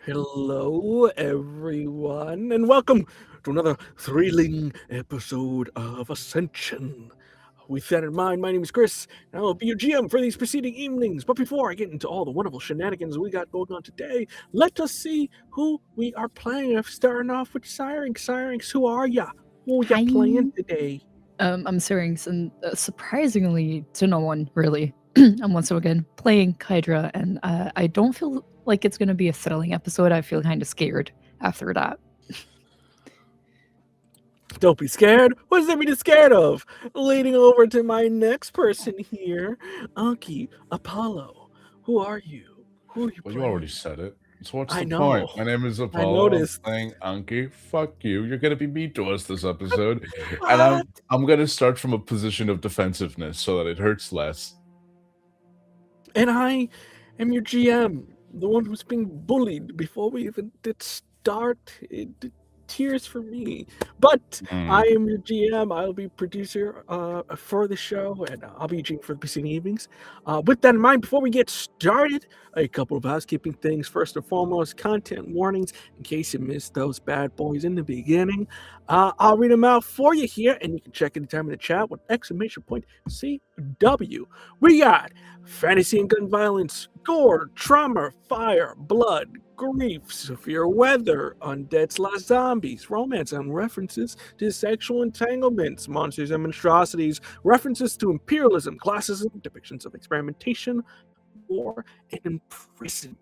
Hello, everyone, and welcome to another thrilling episode of Ascension. With that in mind, my name is Chris, and I will be your GM for these preceding evenings. But before I get into all the wonderful shenanigans we got going on today, let us see who we are playing. Starting off with Syrinx. Syrinx, who are ya? Who ya Hi. playing today? I'm Syrinx, and surprisingly to no one, really, I'm once again playing Kydra, and I don't feel like it's going to be a thrilling episode. I feel kind of scared after that. Don't be scared. What does that mean to scared of? Leading over to my next person here, Anki Apollo. Who are you? Who are you Well, you already playing? said it. So what's I the know. point? My name is I Apollo. I'm noticed. playing Anki. Fuck you. You're gonna be mean to us this episode. And What? I'm gonna start from a position of defensiveness so that it hurts less. And I am your GM, the one who's being bullied before we even did start. Tears for me. But I am your GM. I'll be producer for the show, and I'll be GM for the preceding evenings. With that in mind, before we get started, a couple of housekeeping things. First and foremost, content warnings in case you missed those bad boys in the beginning. I'll read them out for you here, and you can check anytime in the chat with !CW. We got fantasy and gun violence, gore, trauma, fire, blood, grief, severe weather, undead/zombies, romance and references to sexual entanglements, monsters and monstrosities, references to imperialism, classism, depictions of experimentation, war, and imprisonment.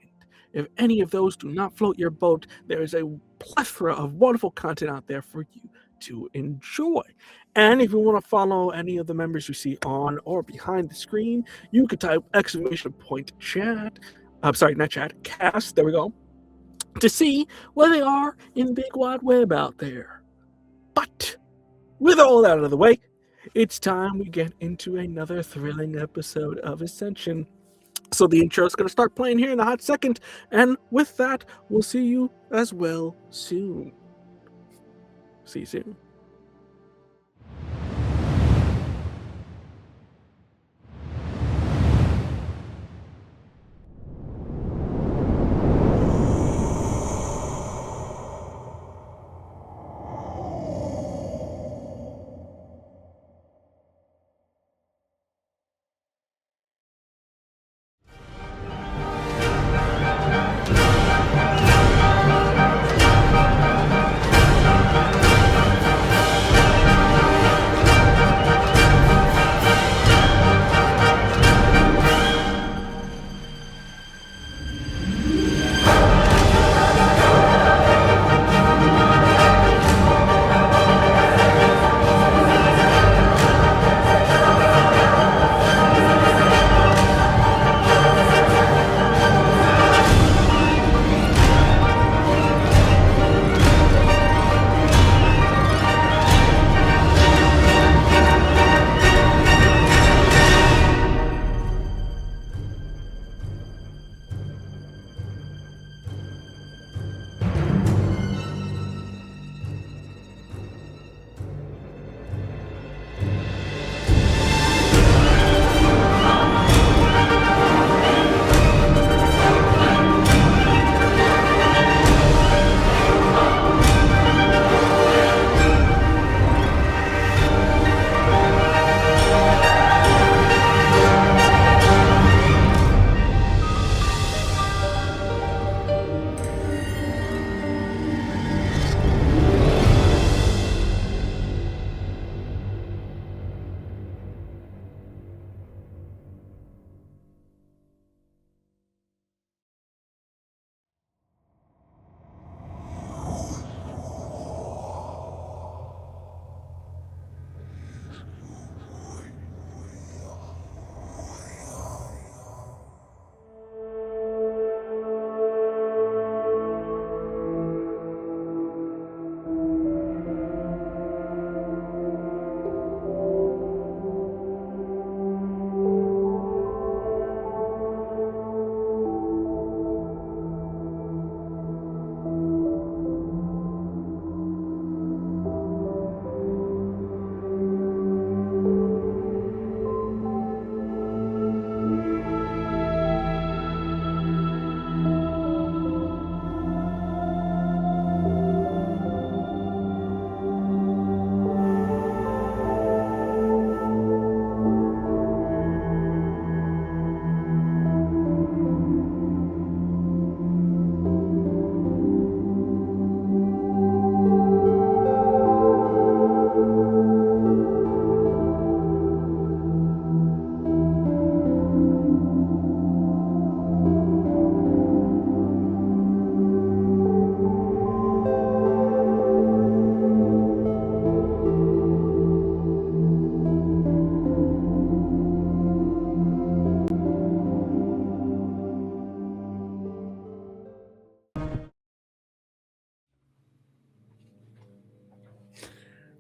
If any of those do not float your boat, there is a plethora of wonderful content out there for you to enjoy. And if you want to follow any of the members you see on or behind the screen, you could type !chat. I'm sorry, not chat, cast. There we go. To see where they are in the big wide web out there. But with all that out of the way, it's time we get into another thrilling episode of Ascension. So the intro is going to start playing here in a hot second, and with that, we'll see you as well soon. See you soon.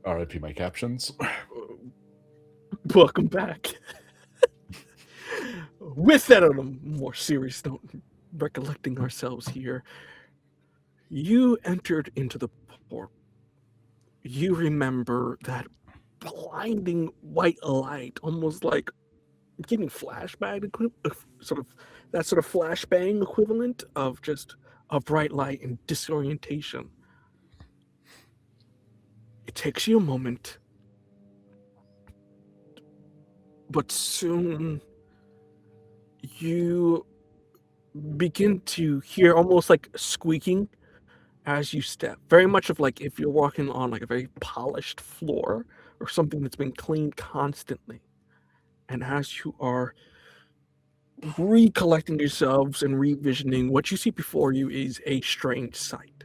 RIP my captions. Welcome back. With that, on a more serious note, recollecting ourselves here, you entered into the port. You remember that blinding white light, almost like getting flashbang, sort of flashbang equivalent of just a bright light and disorientation. It takes you a moment, but soon you begin to hear almost like squeaking as you step. Very much of like if you're walking on like a very polished floor or something that's been cleaned constantly. And as you are recollecting yourselves and revisioning, what you see before you is a strange sight.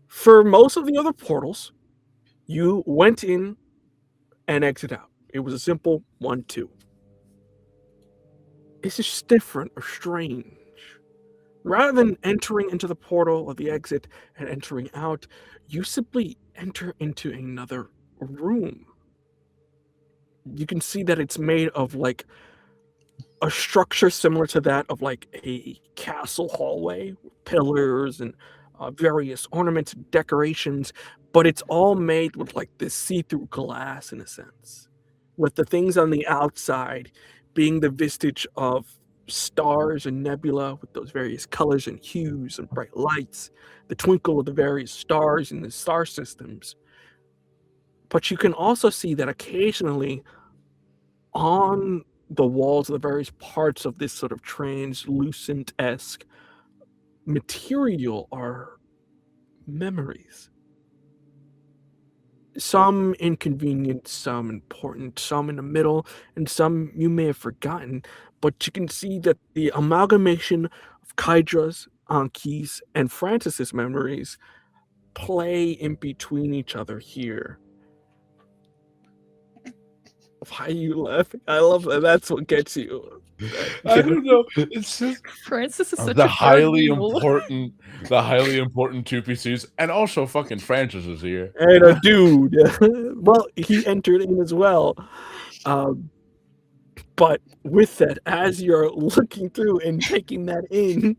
For most of the other portals, you went in and exit out. It was a simple 1-2. It's just different or strange. Rather than entering into the portal of the exit and entering out, you simply enter into another room. You can see that it's made of like a structure similar to that of like a castle hallway, pillars and various ornaments and decorations, but it's all made with like this see-through glass in a sense, with the things on the outside being the vestige of stars and nebula with those various colors and hues and bright lights, the twinkle of the various stars in the star systems. But you can also see that occasionally on the walls of the various parts of this sort of translucent-esque material are memories. Some inconvenient, some important, some in the middle, and some you may have forgotten, but you can see that the amalgamation of Kydra's, Anki's, and Francis's memories play in between each other here. Why are you laughing? I love that. That's what gets you. I don't know. It's just Francis is such the a highly cardinal. important, two PCs, and also fucking Francis is here. And a dude. Well, he entered in as well. But with that, as you're looking through and taking that in,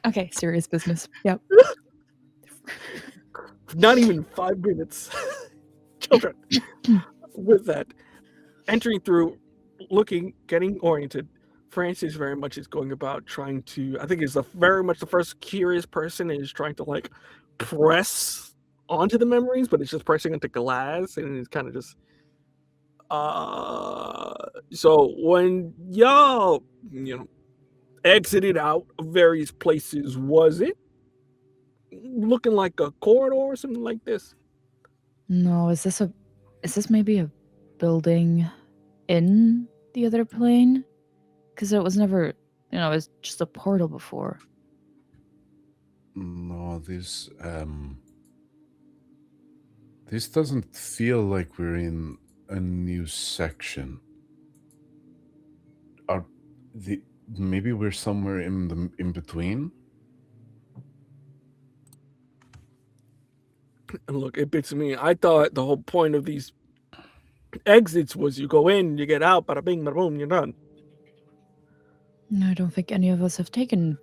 Okay, serious business. Yep. not even 5 minutes, children. With that, entering through, looking, getting oriented, Francis very much is going about trying to, I think is very much the first curious person is trying to like press onto the memories, but it's just pressing into glass and it's kind of just so when y'all exited out of various places, was it looking like a corridor or something like this? No, is this maybe a building in the other plane? Because it was never, it was just a portal before. No, this doesn't feel like we're in a new section. Maybe we're somewhere in between. Look, it beats me. I thought the whole point of these exits was you go in, you get out, bada bing, bada boom, you're done. No, I don't think any of us have taken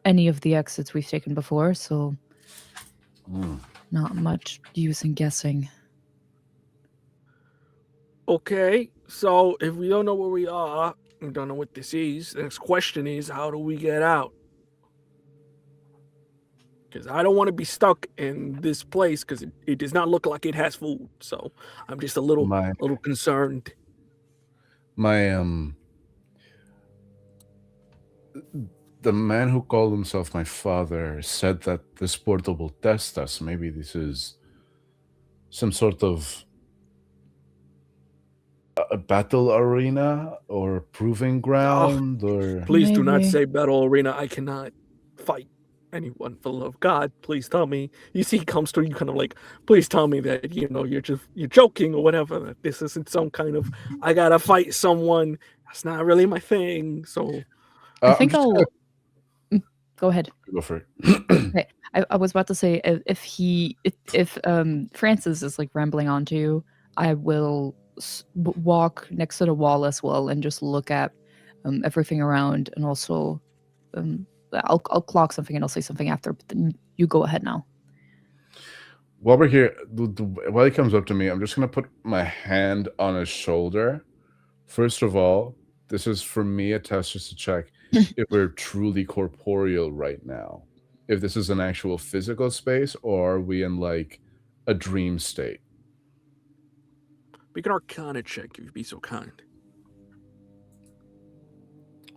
any of the exits we've taken before, so not much use in guessing. Okay, so if we don't know where we are, we don't know what this is, the next question is, how do we get out? Because I don't want to be stuck in this place because it does not look like it has food. So I'm just a little concerned. The man who called himself my father said that this portal will test us. Maybe this is some sort of a battle arena or proving ground or... Please do not say battle arena. I cannot fight anyone for the love of God. Please tell me. You see, he comes to you kind of like, please tell me that you're joking or whatever. That this isn't some kind of I gotta fight someone. That's not really my thing. So I think I'll go go ahead. Go for it. Okay. I was about to say if Francis is like rambling onto you, I will walk next to the wall as well and just look at everything around, and also I'll clock something and I'll say something after. But then you go ahead now. While we're here, while he comes up to me, I'm just gonna put my hand on his shoulder. First of all, this is for me a test just to check if we're truly corporeal right now. If this is an actual physical space, or are we in like a dream state? Make an Arcana check if you'd be so kind.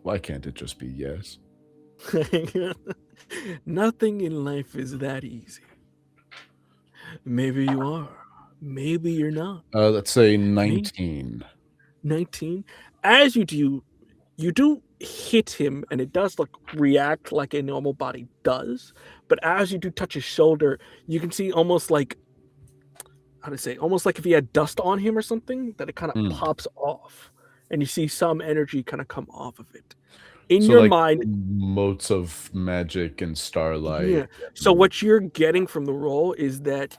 Why can't it just be yes? Nothing in life is that easy. Maybe you are. Maybe you're not. Let's say 19. 19. As you do hit him, and it does react like a normal body does. But as you do touch his shoulder, you can see almost like, how to say, almost like if he had dust on him or something, that it kind of pops off, and you see some energy kind of come off of it. In So your like mind, motes of magic and starlight. yeah. So what you're getting from the roll is that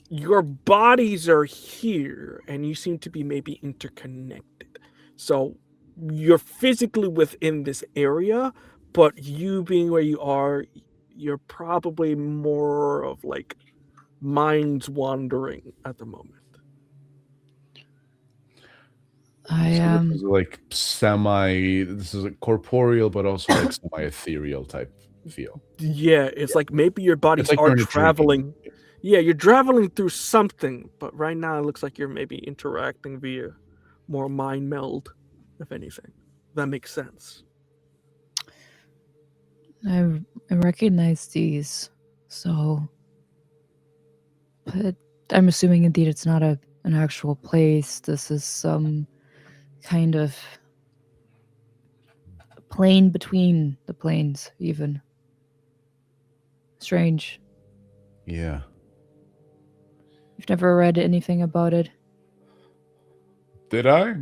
your bodies are here, and you seem to be maybe interconnected. So you're physically within this area, but you being where you are, you're probably more of like minds wandering at the moment. I So this is like this is like corporeal, but also like semi-ethereal type feel. Yeah, it's like maybe your bodies like are you're in a dream. traveling. Yeah, you're traveling through something, but right now it looks like you're maybe interacting via more mind meld, if anything. That makes sense. I recognize these, so, but I'm assuming indeed it's not an actual place. This is some kind of plane between the planes, even. Strange. Yeah. You've never read anything about it? Did I?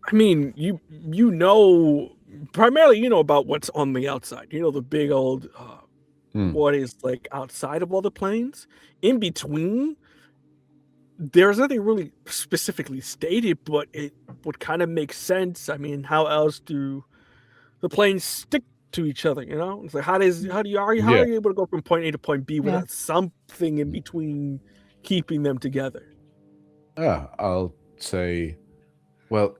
I mean, you know, primarily you know about what's on the outside. You know the big old what is like outside of all the planes. In between, there's nothing really specifically stated, but it would kind of make sense. I mean, how else do the planes stick to each other? You know, it's like how are you able to go from point A to point B without something in between keeping them together? I'll say, well,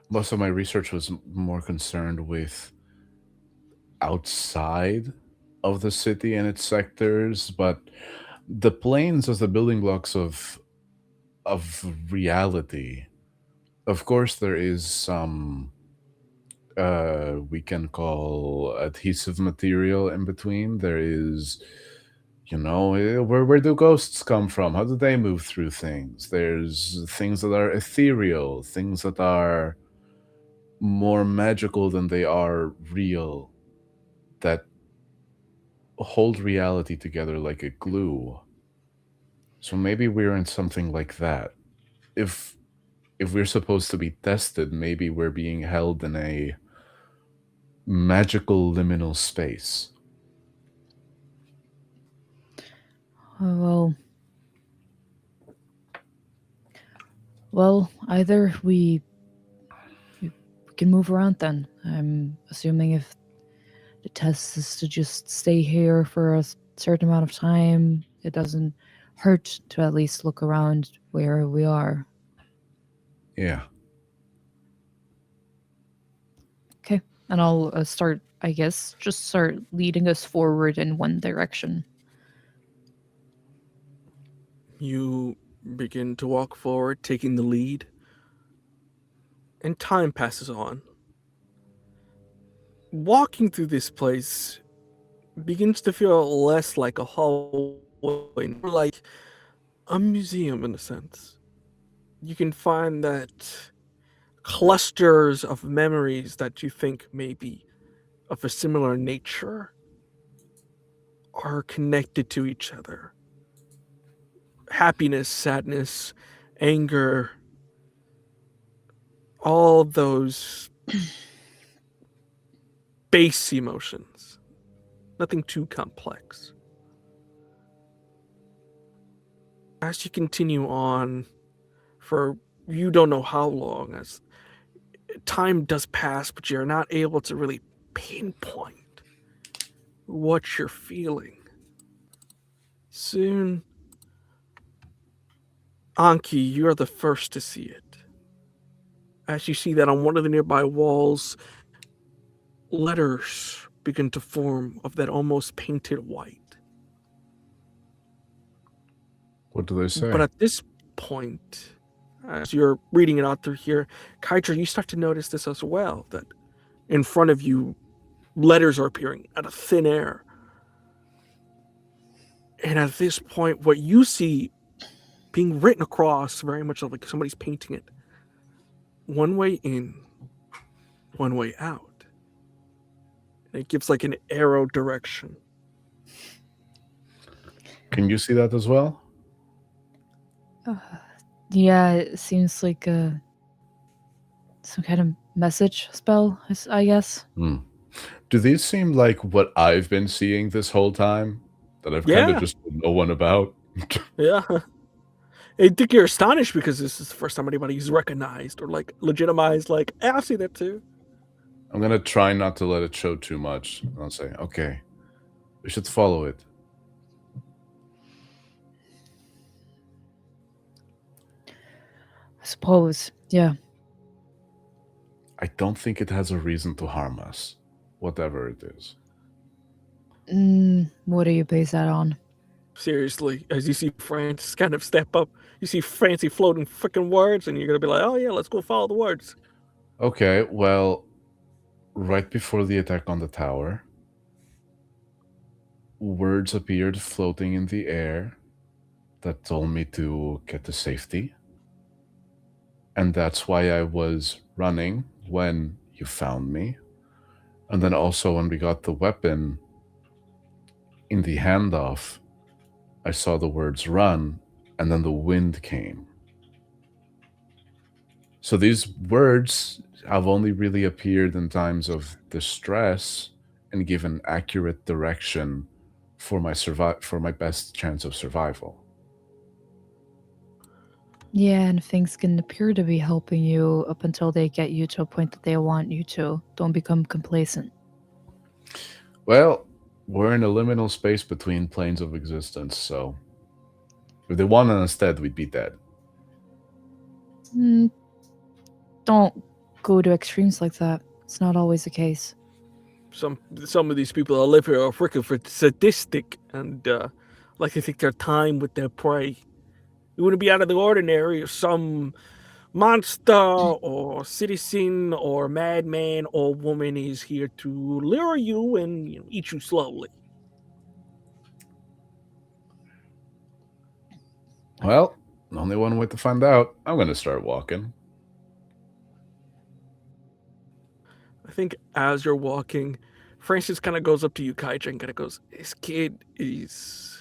most of my research was more concerned with outside of the city and its sectors, but the planes as the building blocks of reality. Of course, there is some we can call adhesive material in between. There is, where do ghosts come from? How do they move through things? There's things that are ethereal, things that are more magical than they are real, that hold reality together like a glue. So maybe we're in something like that. If we're supposed to be tested, maybe we're being held in a magical liminal space. Well, either we can move around then. I'm assuming if the test is to just stay here for a certain amount of time, it doesn't hurt to at least look around where we are. Yeah. Okay. And I'll start leading us forward in one direction. You begin to walk forward, taking the lead, and time passes on. Walking through this place begins to feel less like a hallway, more like a museum in a sense. You can find that clusters of memories that you think may be of a similar nature are connected to each other. Happiness, sadness, anger, all those base emotions. Nothing too complex. As you continue on for you don't know how long, as time does pass, but you're not able to really pinpoint what you're feeling. Soon, Anki, you're the first to see it. As you see that on one of the nearby walls, letters begin to form of that almost painted white. What do they say? But at this point, as you're reading it out through here, Kaitra, you start to notice this as well, that in front of you, letters are appearing out of thin air. And at this point, what you see being written across, very much like somebody's painting it, one way in, one way out. And it gives like an arrow direction. Can you see that as well? Yeah, it seems like some kind of message spell, I guess. Do these seem like what I've been seeing this whole time? That I've kind of just told no one about? Yeah. I think you're astonished because this is the first time anybody's recognized or like legitimized, like, hey, I see that too. I'm gonna try not to let it show too much. I'll say, okay, we should follow it. I suppose, yeah. I don't think it has a reason to harm us, whatever it is. What do you base that on? Seriously, as you see Francis kind of step up, you see fancy floating freaking words, and you're gonna be like, oh yeah, let's go follow the words. Okay, well, right before the attack on the tower, words appeared floating in the air that told me to get to safety. And that's why I was running when you found me. And then also when we got the weapon in the handoff, I saw the words run, and then the wind came. So these words have only really appeared in times of distress and given accurate direction for my best chance of survival. Yeah, and things can appear to be helping you up until they get you to a point that they want you to. Don't become complacent. Well, we're in a liminal space between planes of existence, so if they wanted us dead, we'd be dead. Don't go to extremes like that. It's not always the case. Some of these people that live here are freaking sadistic and like to take their time with their prey. It wouldn't be out of the ordinary if some monster or citizen or madman or woman is here to lure you and eat you slowly. Well, only one way to find out. I'm going to start walking. I think as you're walking, Francis kind of goes up to you, Kaija, and kind of goes, this kid is...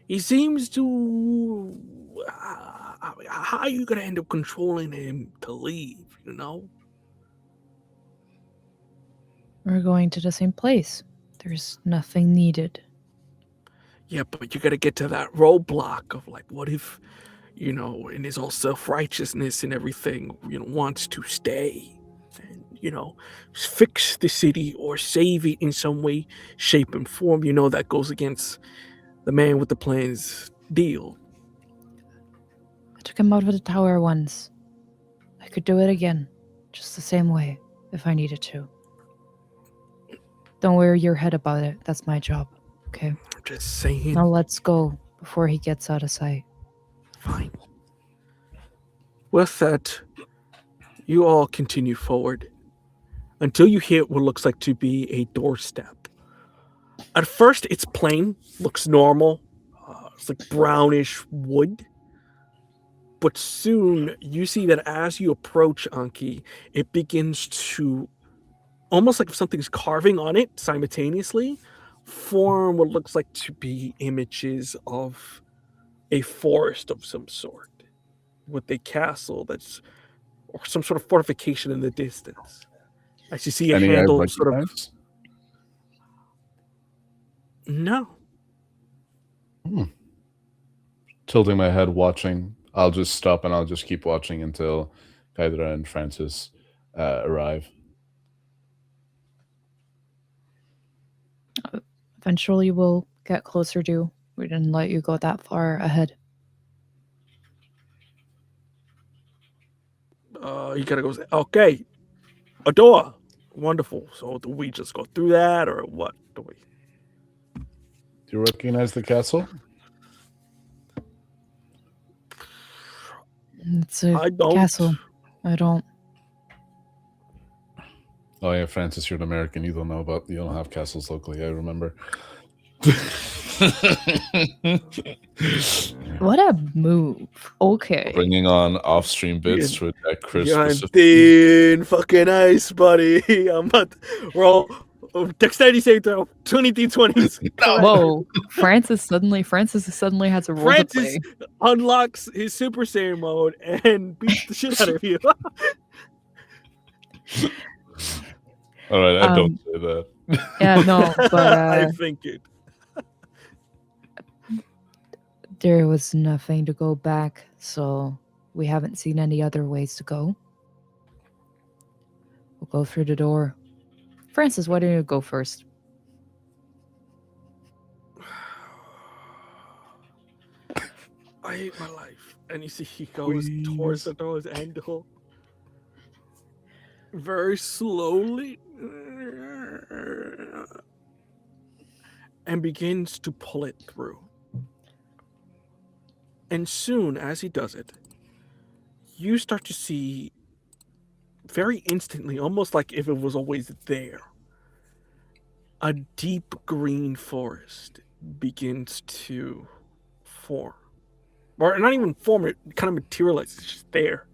He seems to... how are you going to end up controlling him to leave, you know? We're going to the same place. There's nothing needed. Yeah, but you got to get to that roadblock of like, what if, in his all self-righteousness and everything, wants to stay and, fix the city or save it in some way, shape, and form, that goes against the man with the plans deal. I took him out of the tower once. I could do it again, just the same way, if I needed to. Don't worry your head about it. That's my job, okay? I'm just saying. Now let's go before he gets out of sight. Fine. With that, you all continue forward until you hit what looks like to be a doorstep. At first, it's plain, looks normal. It's like brownish wood. But soon, you see that as you approach Anki, it begins to, almost like if something's carving on it simultaneously, form what looks like to be images of a forest of some sort, with a castle or some sort of fortification in the distance. As you see a Any I handle sort of... recognize? No. Tilting my head, watching. I'll just stop and I'll just keep watching until Hydra and Francis arrive. Eventually, we'll get closer to. We didn't let you go that far ahead. You gotta go say, okay, a door. Wonderful. So do we just go through that, or what? Do we? Do you recognize the castle? It's a I don't. castle. I don't. Oh yeah, Francis, you're an American. You don't have castles locally. I remember. What a move. Okay. Bringing on off-stream bits to attack Chris. You're on thin fucking ice, buddy. I'm about to roll dexterity save throw. 23-20s. Whoa. Francis suddenly has a role Francis to play. unlocks his Super Saiyan mode and beats the shit out of you. All right, I don't say that. Yeah, no, but I think it. There was nothing to go back, so we haven't seen any other ways to go. We'll go through the door. Francis, why don't you go first? I hate my life. And you see he goes towards the door's handle. Very slowly. And begins to pull it through. And soon as he does it, you start to see very instantly, almost like if it was always there, a deep green forest begins to form. Or not even form, it kind of materializes, it's just there.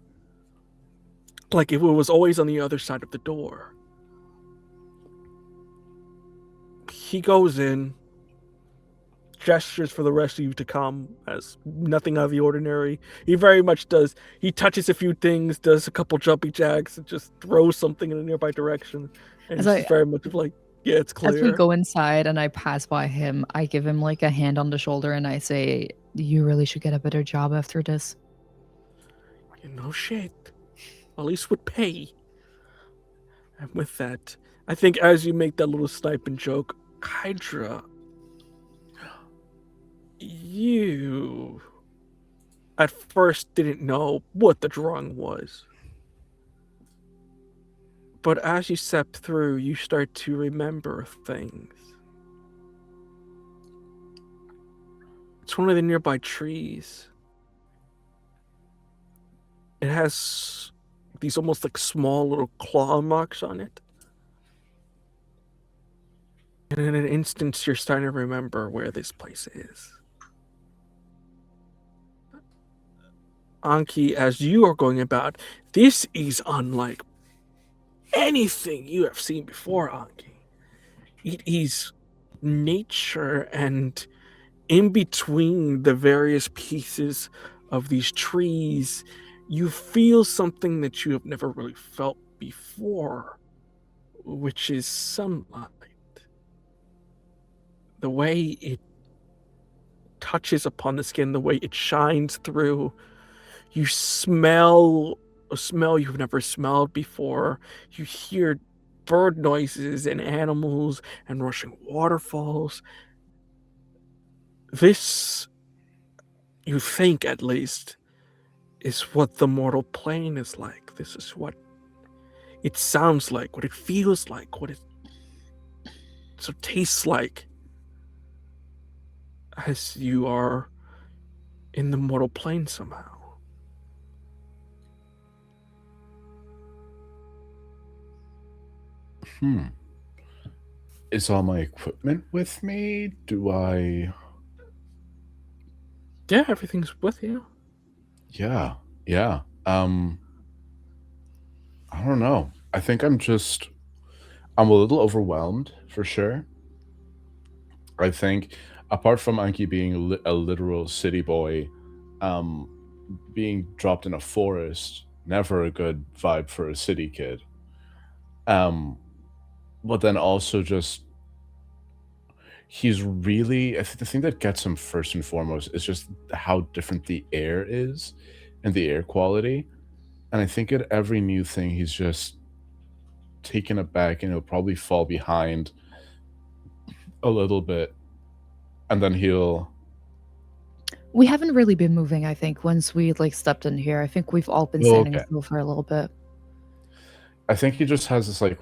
Like if it was always on the other side of the door. He goes in, gestures for the rest of you to come as nothing out of the ordinary. He very much does. He touches a few things, does a couple jumpy jacks, and just throws something in a nearby direction. And it's very much like, yeah, it's clear. As we go inside and I pass by him, I give him like a hand on the shoulder and I say, you really should get a better job after this. No shit. At least with pay. And with that, I think as you make that little sniping joke, Hydra, you at first didn't know what the drawing was. But as you step through, you start to remember things. It's one of the nearby trees. It has these almost like small little claw marks on it. And in an instant, you're starting to remember where this place is. Anki, as you are going about, this is unlike anything you have seen before, Anki. It is nature, and in between the various pieces of these trees, you feel something that you have never really felt before, which is sunlight. The way it touches upon the skin, the way it shines through. You smell a smell you've never smelled before. You hear bird noises and animals and rushing waterfalls. This, you think at least, is what the mortal plane is like. This is what it sounds like, what it feels like, what it so tastes like as you are in the mortal plane somehow. Is all my equipment with me? Do I... Yeah, everything's with you. Yeah. I don't know. I think I'm a little overwhelmed, for sure. I think, apart from Anki being a literal city boy, being dropped in a forest, never a good vibe for a city kid. But then also just he's really the thing that gets him first and foremost is just how different the air is and the air quality. And I think at every new thing he's just taken aback and he'll probably fall behind a little bit, and then he'll We haven't really been moving, I think, once we like stepped in here. I think we've all been standing okay. still for a little bit. I think he just has this like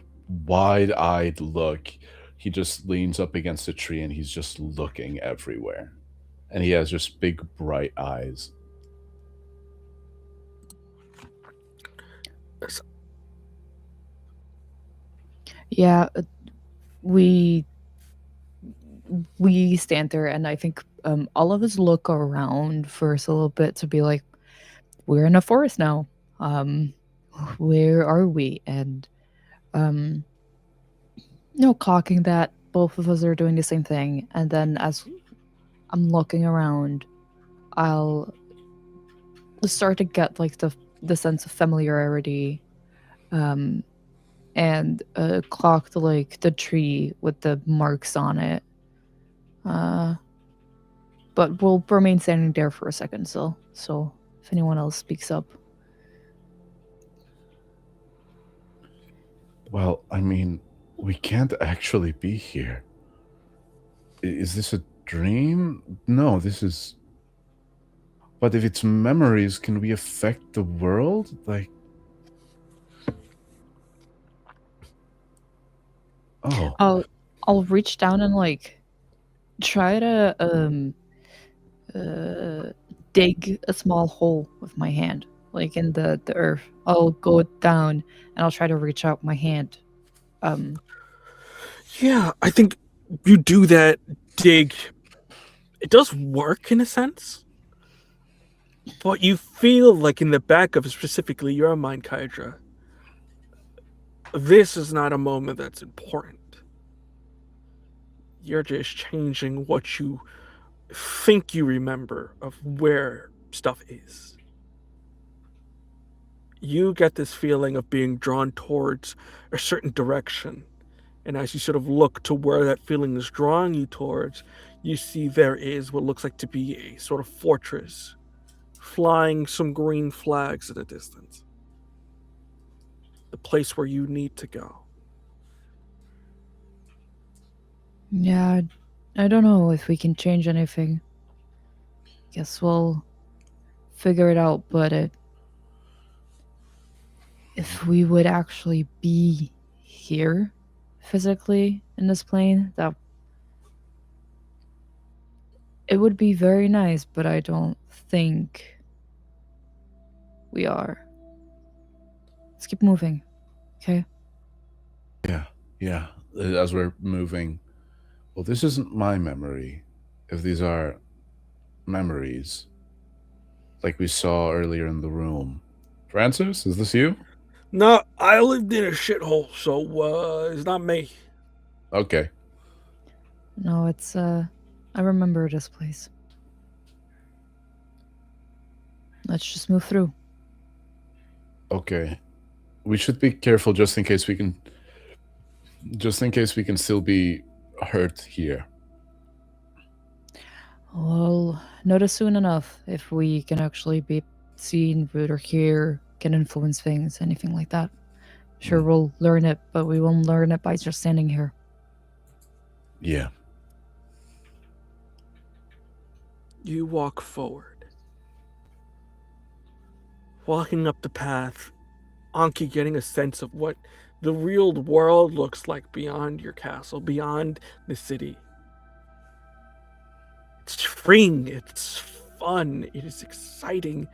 wide-eyed look. He just leans up against a tree and he's just looking everywhere. And he has just big bright eyes. Yeah, we stand there, and I think all of us look around first a little bit to be like, we're in a forest now. Where are we? And clocking that both of us are doing the same thing, and then as I'm looking around, I'll start to get like the sense of familiarity, and clock the tree with the marks on it. But we'll remain standing there for a second still. So if anyone else speaks up. Well, I mean, we can't actually be here. Is this a dream? No, this is. But if it's memories, can we affect the world? Like. Oh. I'll reach down and like try to dig a small hole with my hand, like in the earth. I'll go down and I'll try to reach out my hand. Yeah, I think you do that dig. It does work in a sense. But you feel like in the back of specifically your mind, Kydra, this is not a moment that's important. You're just changing what you think you remember of where stuff is. You get this feeling of being drawn towards a certain direction. And as you sort of look to where that feeling is drawing you towards, you see there is what looks like to be a sort of fortress, flying some green flags at a distance. The place where you need to go. Yeah, I don't know if we can change anything. Guess we'll figure it out, but if we would actually be here physically in this plane, that it would be very nice, but I don't think we are. Let's keep moving, okay? Yeah. As we're moving. Well, this isn't my memory. If these are memories, like we saw earlier in the room. Francis, is this you? No, I lived in a shithole, so it's not me. Okay. No, it's I remember this place. Let's just move through. Okay. We should be careful just in case we can still be hurt here. We'll notice soon enough if we can actually be seen, read, or hear, can influence things, anything like that. Sure, we'll learn it, but we won't learn it by just standing here. Yeah. You walk forward. Walking up the path, Anki getting a sense of what the real world looks like beyond your castle, beyond the city. It's freeing, it's fun, it is exciting.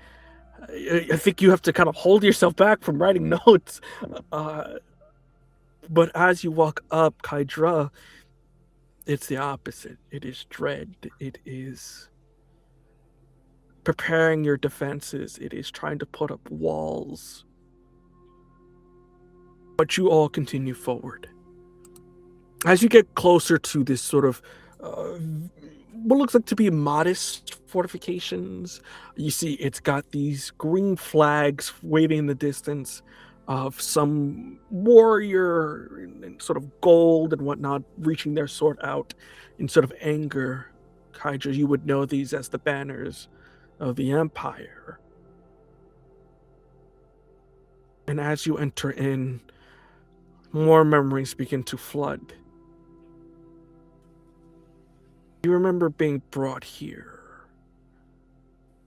I think you have to kind of hold yourself back from writing notes. But as you walk up Kydra, it's the opposite. It is dread. It is preparing your defenses. It is trying to put up walls. But you all continue forward. As you get closer to this sort of what looks like to be modest fortifications, you see it's got these green flags waving in the distance. of some warrior in sort of gold and whatnot reaching their sword out in sort of anger. Hydra, you would know these as the banners of the Empire. And as you enter in, more memories begin to flood. You remember being brought here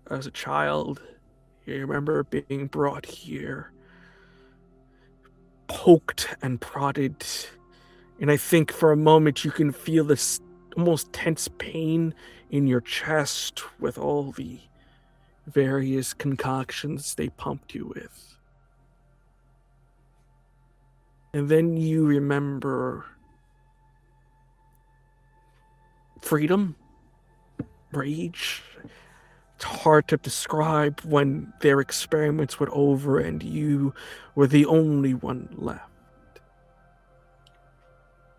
as a child. You remember being brought here, poked and prodded. And I think for a moment you can feel this almost tense pain in your chest with all the various concoctions they pumped you with. And then you remember freedom, rage. It's hard to describe when their experiments were over and you were the only one left.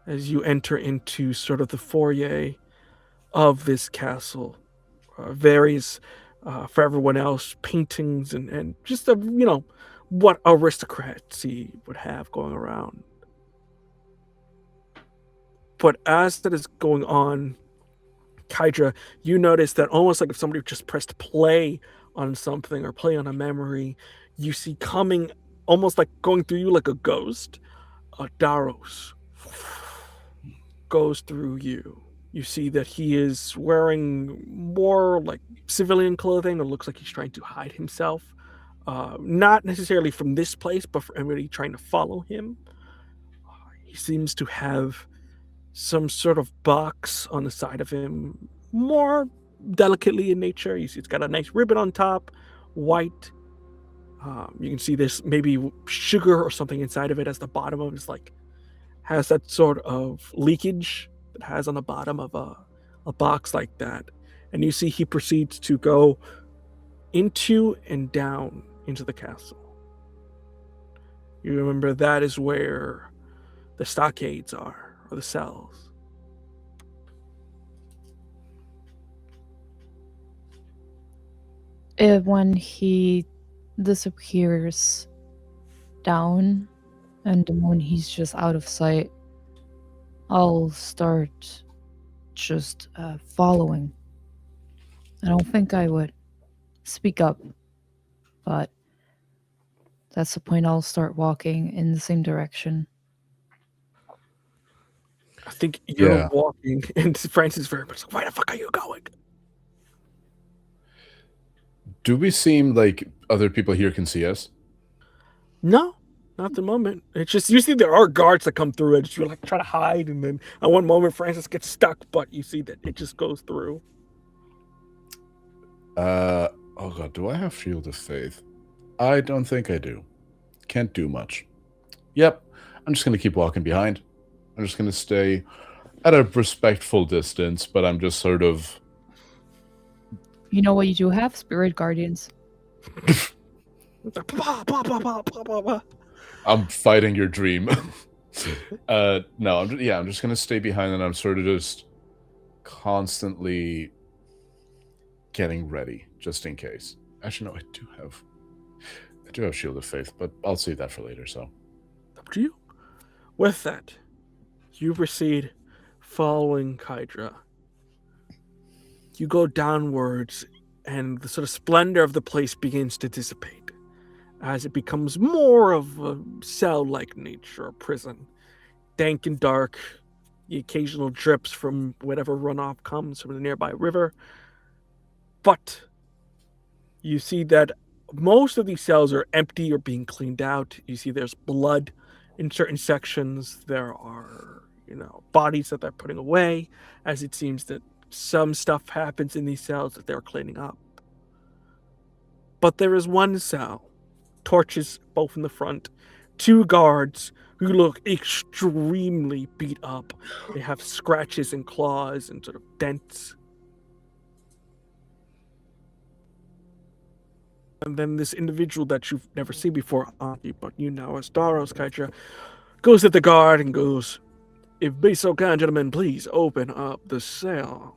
As you enter into sort of the foyer of this castle, various, for everyone else, paintings and just, what aristocracy would have going around. But as that is going on, Kydra, you notice that almost like if somebody just pressed play on something or play on a memory, you see coming, almost like going through you like a ghost, Daros goes through you. You see that he is wearing more like civilian clothing, or looks like he's trying to hide himself. Not necessarily from this place, but for anybody trying to follow him. He seems to have some sort of box on the side of him, more delicately in nature. You see it's got a nice ribbon on top, white. You can see there's maybe sugar or something inside of it, as the bottom of it is like, has that sort of leakage that has on the bottom of a box like that. And you see he proceeds to go into and down into the castle. You remember that is where the stockades are, or the cells. When he disappears down and when he's just out of sight, I'll start just following. I don't think I would speak up, but that's the point. I'll start walking in the same direction. I think you're walking, and Francis very much like, where the fuck are you going? Do we seem like other people here can see us? No, not at the moment. It's just, you see there are guards that come through it. You like try to hide, and then at one moment Francis gets stuck, but you see that it just goes through. Oh god, do I have Shield of Faith? I don't think I do. Can't do much. Yep, I'm just going to keep walking behind. I'm just going to stay at a respectful distance, but I'm just sort of... You know what you do have? Spirit Guardians. I'm fighting your dream. No, I'm just going to stay behind, and I'm sort of just constantly getting ready, just in case. Actually, no, I do have Shield of Faith, but I'll save that for later, so. Up to you. With that, you proceed following Kydra. You go downwards, and the sort of splendor of the place begins to dissipate as it becomes more of a cell-like nature, a prison. Dank and dark, the occasional drips from whatever runoff comes from the nearby river. But you see that most of these cells are empty or being cleaned out. You see there's blood in certain sections. There are, bodies that they're putting away, as it seems that some stuff happens in these cells that they're cleaning up. But there is one cell, torches both in the front, two guards who look extremely beat up. They have scratches and claws and sort of dents. And then this individual that you've never seen before, Aki, but you know as Daros, Kydra, goes at the guard and goes, "If be so kind, gentlemen, please open up the cell."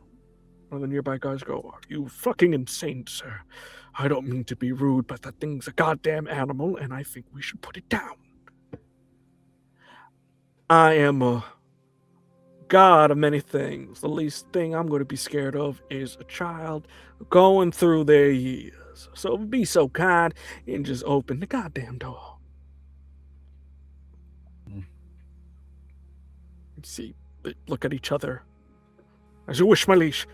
One of the nearby guys go, "Are you fucking insane, sir? I don't mean to be rude, but that thing's a goddamn animal, and I think we should put it down. I am a god of many things. The least thing I'm going to be scared of is a child going through their years. So be so kind and just open the goddamn door. See, they look at each other. As you wish, my liege.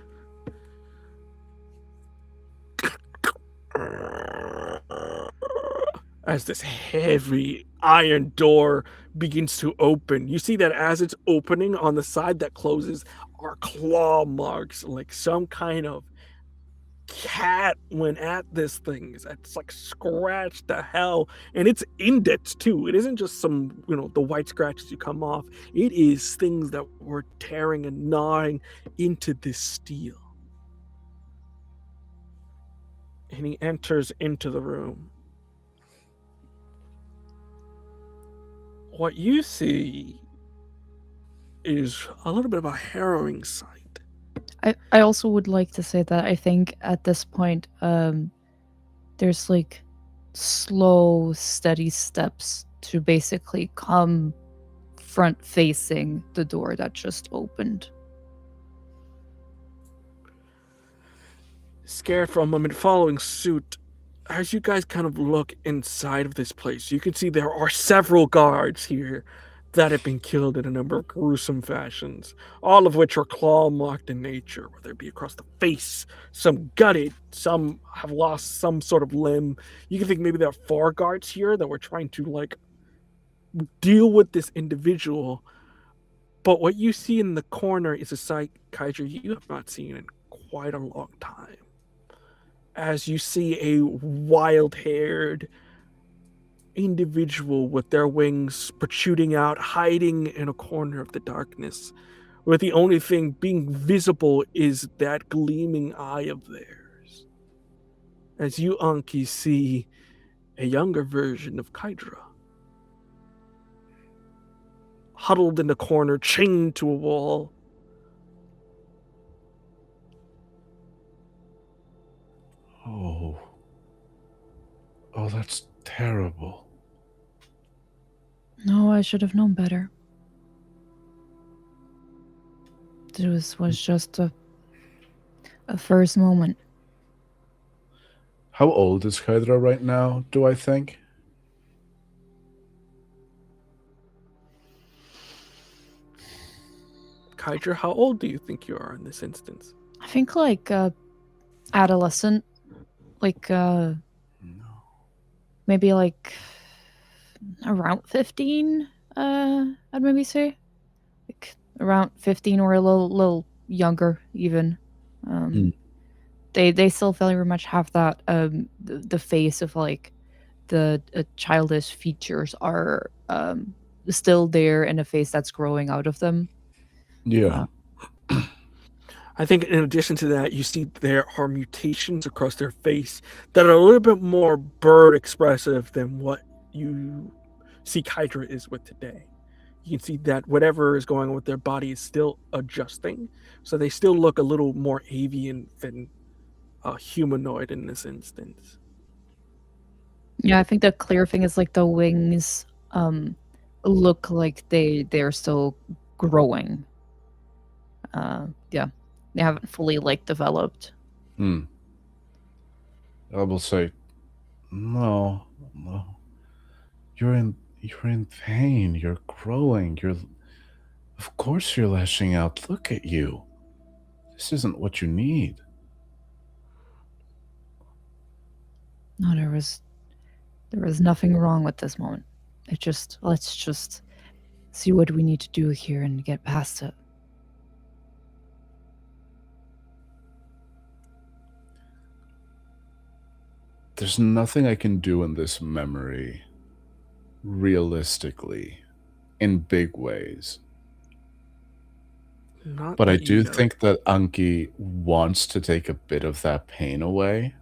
As this heavy iron door begins to open, you see that as it's opening, on the side that closes are claw marks, like some kind of cat went at this thing. It's like scratched the hell, and it's indents too. It isn't just some, the white scratches you come off. It is things that were tearing and gnawing into this steel. And he enters into the room. What you see is a little bit of a harrowing sight. I also would like to say that I think at this point, there's like slow, steady steps to basically come front facing the door that just opened. Scared for a moment, following suit, as you guys kind of look inside of this place, you can see there are several guards here that have been killed in a number of gruesome fashions, all of which are claw-marked in nature, whether it be across the face, some gutted, some have lost some sort of limb. You can think maybe there are 4 guards here that were trying to, deal with this individual. But what you see in the corner is a sight, Kaiser, you have not seen in quite a long time. As you see a wild-haired individual with their wings protruding out, hiding in a corner of the darkness, where the only thing being visible is that gleaming eye of theirs. As you, Anki, see a younger version of Kydra, huddled in the corner, chained to a wall. Oh, that's terrible. No, I should have known better. It was just a first moment. How old is Hydra right now, do I think? Kydra, how old do you think you are in this instance? I think adolescent, maybe around 15. I'd maybe say around 15 or a little younger even. They still very much have that the face of the childish features are still there in a face that's growing out of them. Yeah. I think in addition to that, you see there are mutations across their face that are a little bit more bird expressive than what you see Kydra is with today. You can see that whatever is going on with their body is still adjusting. So they still look a little more avian than humanoid in this instance. Yeah, I think the clear thing is the wings look like they're still growing. Yeah, they haven't fully developed. I will say, no. You're in pain. You're growing. Of course you're lashing out. Look at you. This isn't what you need. No, there was nothing wrong with this moment. Let's just see what we need to do here and get past it. There's nothing I can do in this memory, realistically, in big ways. But I do think that Anki wants to take a bit of that pain away.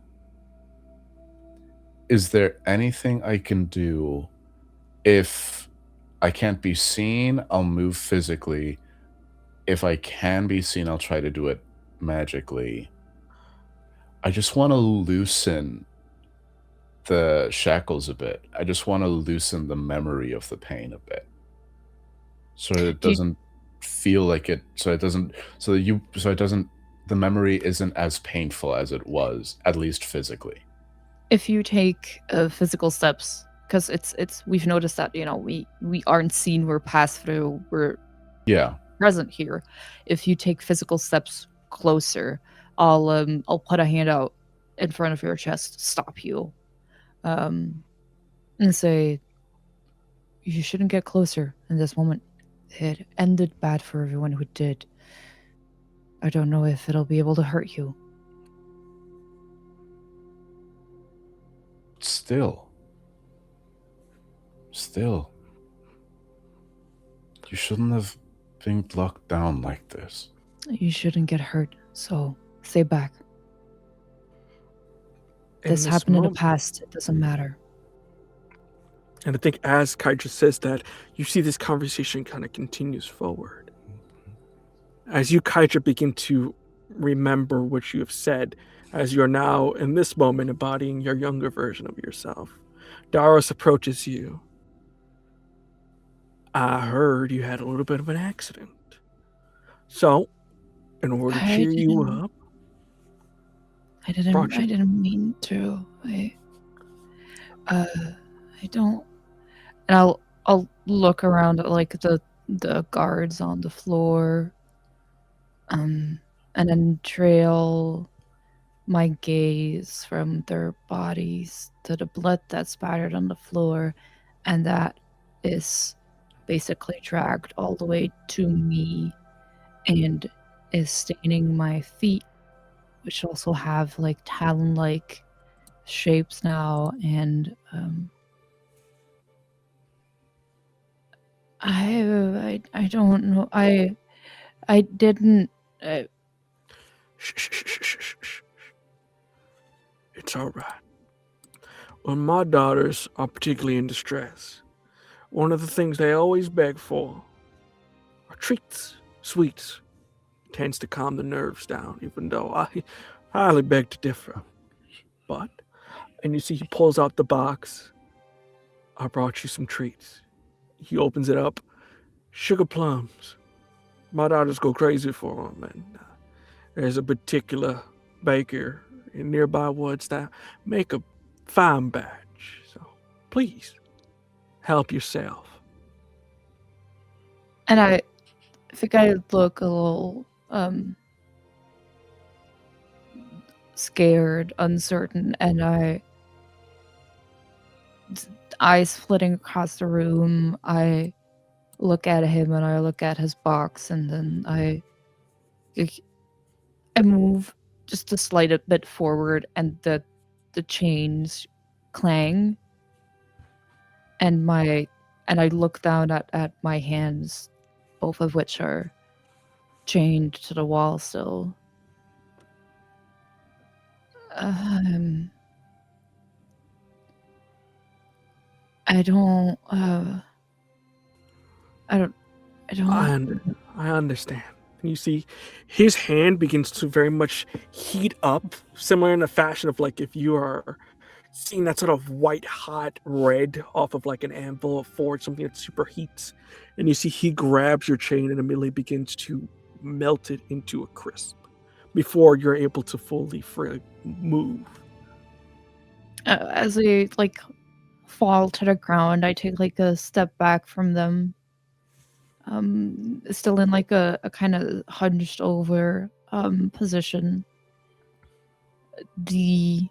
Is there anything I can do? If I can't be seen, I'll move physically. If I can be seen, I'll try to do it magically. I just want to loosen the shackles a bit. I just want to loosen the memory of the pain a bit, so it Do you, doesn't feel like it. So it doesn't. So you. So it doesn't. The memory isn't as painful as it was, at least physically. if you take physical steps, because we've noticed that we aren't seen, we're passed through, we're Yeah. present here. If you take physical steps closer, I'll put a hand out in front of your chest, stop you, and say, you shouldn't get closer in this moment. It ended bad for everyone who did. I don't know if it'll be able to hurt you. Still. You shouldn't have been locked down like this. You shouldn't get hurt, so stay back. This happened in the past, it doesn't matter. And I think as Kaija says that, you see this conversation kind of continues forward. As you, Kaija, begin to remember what you have said, as you're now, in this moment, embodying your younger version of yourself, Daros approaches you. I heard you had a little bit of an accident. So, in order to cheer you up, I didn't mean to. I don't. And I'll look around at like the guards on the floor, and then trail my gaze from their bodies to the blood that's spattered on the floor, and that is basically dragged all the way to me and is staining my feet, which also have like talon-like shapes now, and I don't know. I didn't. Shh. It's all right. When my daughters are particularly in distress, one of the things they always beg for are treats, sweets. It tends to calm the nerves down, even though I highly beg to differ. But, and you see he pulls out the box. I brought you some treats. He opens it up. Sugar plums. My daughters go crazy for them, and there's a particular baker in nearby woods that make a fine batch. So please help yourself. And I think I look a little scared, uncertain, and eyes flitting across the room, I look at him and I look at his box, and then I move just a slight bit forward, and the chains clang, and I look down at my hands, both of which are chained to the wall still. I don't. I understand. And you see his hand begins to very much heat up, similar in the fashion of like if you are seeing that sort of white hot red off of like an anvil of forge, something that super heats. And you see he grabs your chain and immediately begins to melt it into a crisp before you're able to fully move. As I like fall to the ground, I take like a step back from them. Still in like a kind of hunched over position. The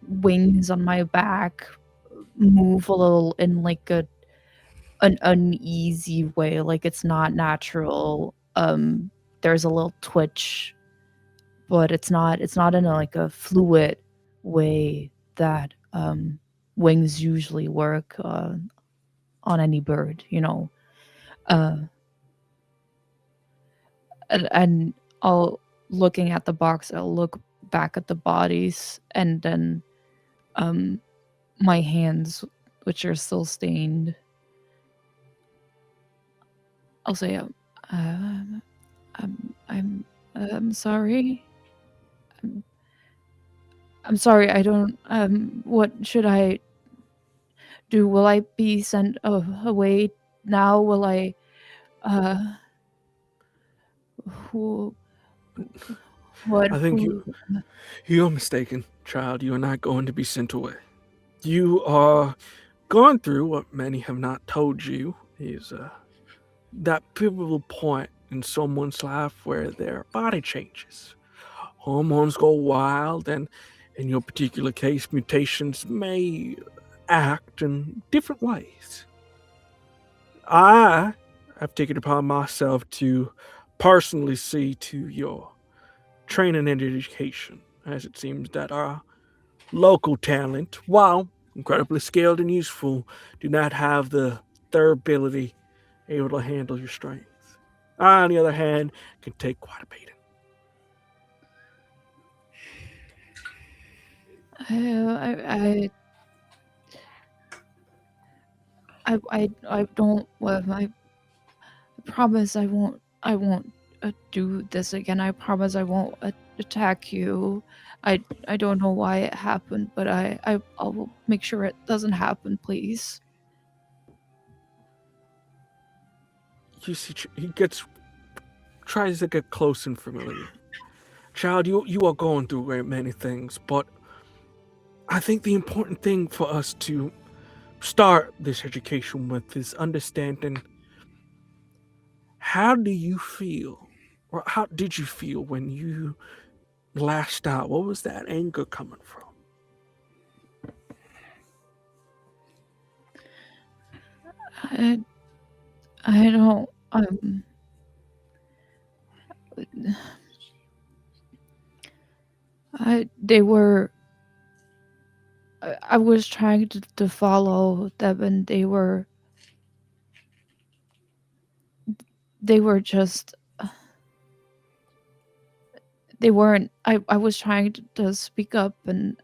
wings on my back move a little in like an uneasy way, like it's not natural. There's a little twitch, but it's not in like a fluid way that wings usually work on any bird, and I'll looking at the box, I'll look back at the bodies, and then my hands, which are still stained, I'll say, I'm sorry. I'm sorry, I don't. What should I do? Will I be sent away now? Will I? Uh, who? What? I think Who? you're mistaken, child. You are not going to be sent away. You are going through what many have not told you is that pivotal point in someone's life where their body changes. Hormones go wild, and in your particular case, mutations may act in different ways. I have taken upon myself to personally see to your training and education, as it seems that our local talent, while incredibly skilled and useful, do not have the durability able to handle your strength. I, on the other hand, can take quite a beating. I I don't. Well, I promise I won't. I won't do this again. I promise I won't attack you. I don't know why it happened, but I'll make sure it doesn't happen, please. You see, he tries to get close and familiar. Child, you are going through very many things, but I think the important thing for us to start this education with is understanding how do you feel, or how did you feel when you lashed out? What was that anger coming from? I I don't. They were. I was trying to follow them, and they were just. They weren't. I was trying to speak up and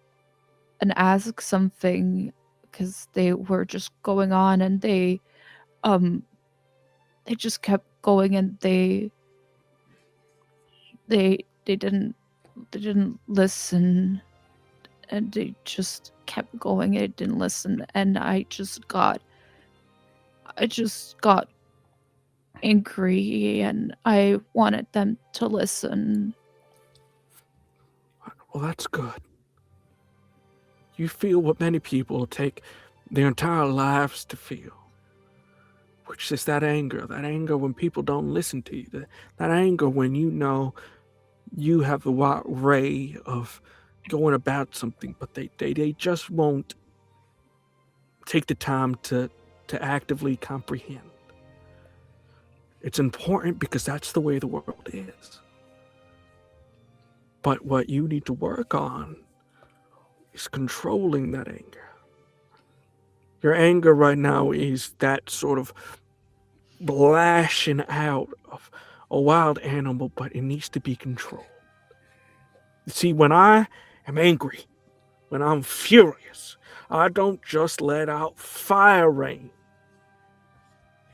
ask something because they were just going on, and um they just kept going, and they didn't listen, and they just kept going. It didn't listen, and I just got angry, and I wanted them to listen. Well, that's good. You feel what many people take their entire lives to feel, which is that anger when people don't listen to you, that anger when you know you have the right way of going about something, but they just won't take the time to actively comprehend. It's important because that's the way the world is. But what you need to work on is controlling that anger. Your anger right now is that sort of lashing out of a wild animal, but it needs to be controlled. You see, when I am angry, when I'm furious, I don't just let out fire rain.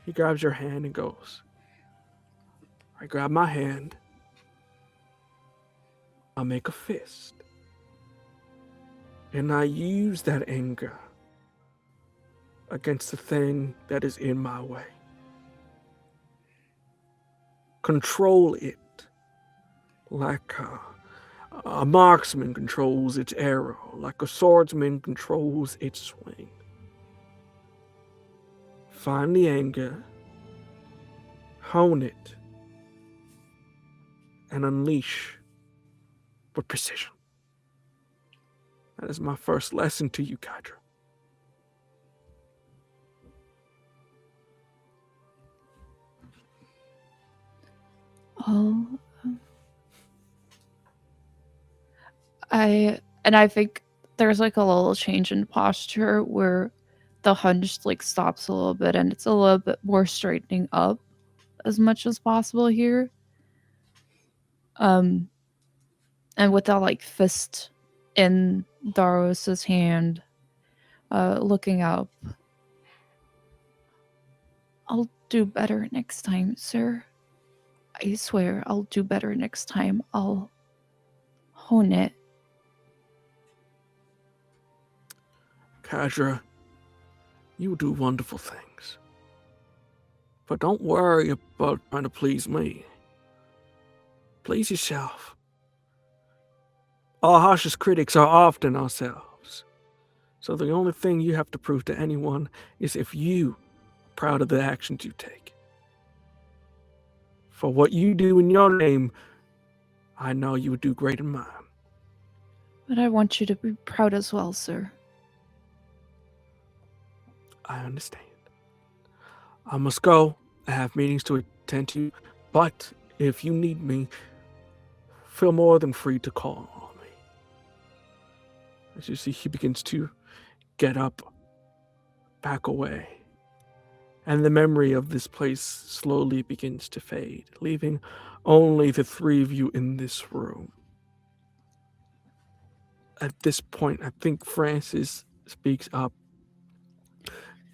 He grabs your hand and goes, I grab my hand, I make a fist, and I use that anger against the thing that is in my way. Control it like a marksman controls its arrow, like a swordsman controls its swing. Find the anger, hone it, and unleash with precision. That is my first lesson to you, Kydra. Oh, I think there's like a little change in posture where the hunch like stops a little bit, and it's a little bit more straightening up as much as possible here. Um, and with that like fist in Daros's hand, looking up. I'll do better next time, sir. I swear I'll do better next time. I'll hone it. Kadra, you do wonderful things. But don't worry about trying to please me. Please yourself. Our harshest critics are often ourselves. So the only thing you have to prove to anyone is if you are proud of the actions you take. For what you do in your name, I know you would do great in mine. But I want you to be proud as well, sir. I understand. I must go. I have meetings to attend to, but if you need me, feel more than free to call on me. As you see, he begins to get up, back away, and the memory of this place slowly begins to fade, leaving only the three of you in this room. At this point, I think Francis speaks up.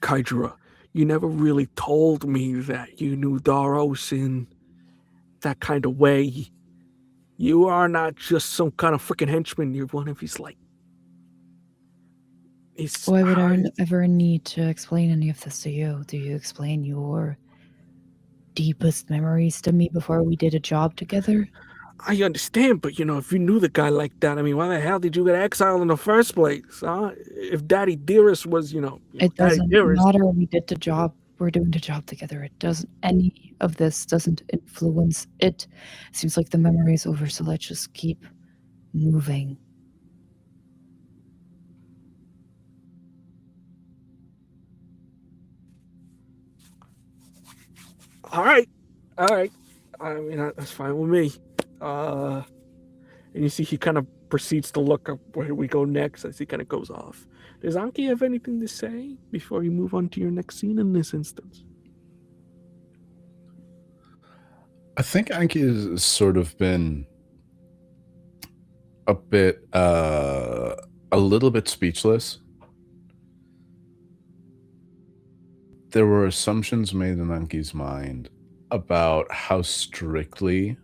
Kydra, you never really told me that you knew Daros in that kind of way. You are not just some kind of freaking henchman. You're one of his, like... Why would I ever need to explain any of this to you? Do you explain your deepest memories to me before we did a job together? I understand, but, if you knew the guy like that, I mean, why the hell did you get exiled in the first place, huh? If Daddy Dearest was, It doesn't matter. We did the job. We're doing the job together. It doesn't, any of this doesn't influence it. Seems like the memory is over, so let's just keep moving. All right. I mean, that's fine with me. And you see he kind of proceeds to look up where we go next as he kind of goes off. Does Anki have anything to say before you move on to your next scene in this instance? I think Anki has sort of been a little bit speechless. There were assumptions made in Anki's mind about how strictly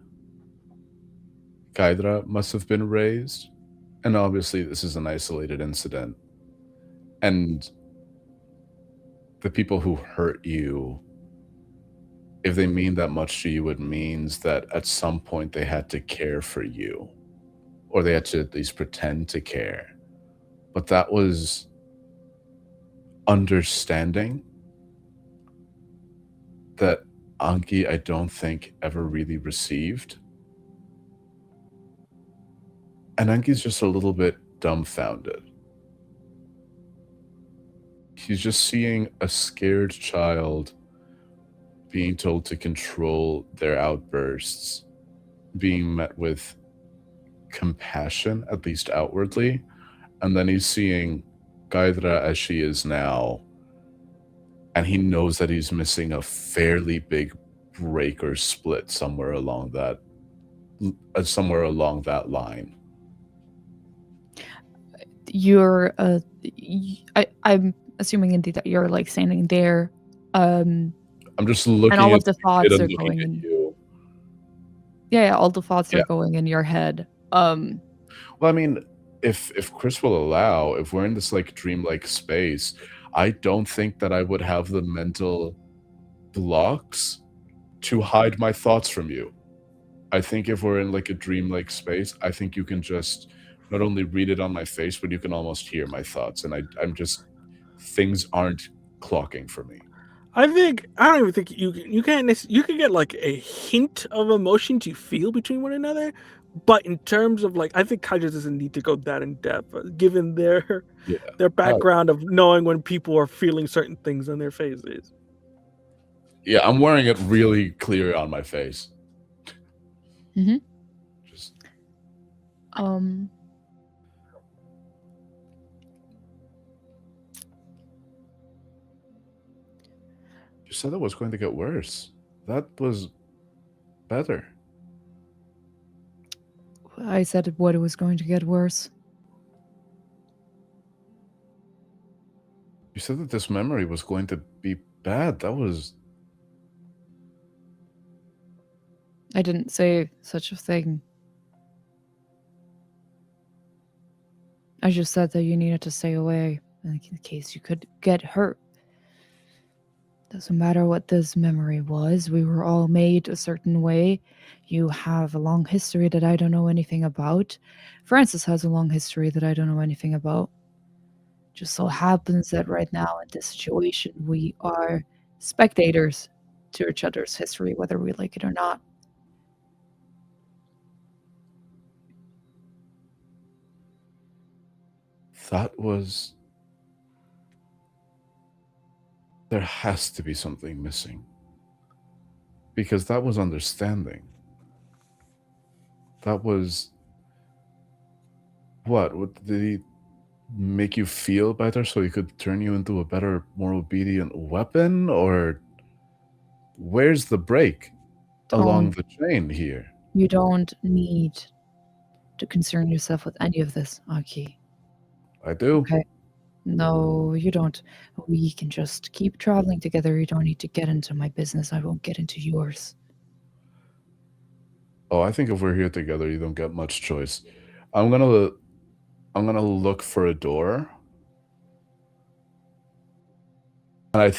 Kaidra must have been raised. And obviously this is an isolated incident. And the people who hurt you, if they mean that much to you, it means that at some point they had to care for you. Or they had to at least pretend to care. But that was understanding that Anki, I don't think, ever really received. And Anki's just a little bit dumbfounded. He's just seeing a scared child being told to control their outbursts, being met with compassion, at least outwardly, and then he's seeing Gaidra as she is now, and he knows that he's missing a fairly big break or split somewhere along that line. You're I'm assuming indeed that you're like standing there. I'm just looking and all at of the thoughts it are and going looking at in. you. Yeah, all the thoughts are going in your head. Well, I mean, if Chris will allow, if we're in this like dreamlike space, I don't think that I would have the mental blocks to hide my thoughts from you. I think if we're in like a dreamlike space, I think you can just not only read it on my face, but you can almost hear my thoughts. And I'm just, things aren't clocking for me. I don't even think you can get like a hint of emotions you feel between one another, but in terms of like, I think Kaija doesn't need to go that in depth, given their background of knowing when people are feeling certain things on their faces. Yeah, I'm wearing it really clear on my face. Mm-hmm. Just You said it was going to get worse. That was better. I said what it was going to get worse. You said that this memory was going to be bad. That was... I didn't say such a thing. I just said that you needed to stay away in case you could get hurt. Doesn't matter what this memory was, we were all made a certain way. You have a long history that I don't know anything about. Francis has a long history that I don't know anything about. Just so happens that right now in this situation, we are spectators to each other's history, whether we like it or not. That was. There has to be something missing. Because that was understanding. That was. What did he make you feel better so he could turn you into a better, more obedient weapon? Or where's the break along Don't, the chain here? you don't need to concern yourself with any of this, Aki. I do. Okay? No, you don't. We can just keep traveling together. You don't need to get into my business. I won't get into yours. Oh, I think if we're here together, you don't get much choice. I'm gonna look for a door, and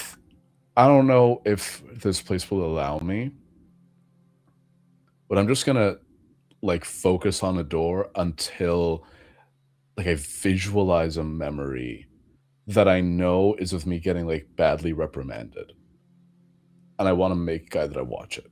I don't know if this place will allow me, but I'm just gonna like focus on a door until like I visualize a memory that I know is of me getting like badly reprimanded, and I want to make guy that I watch it.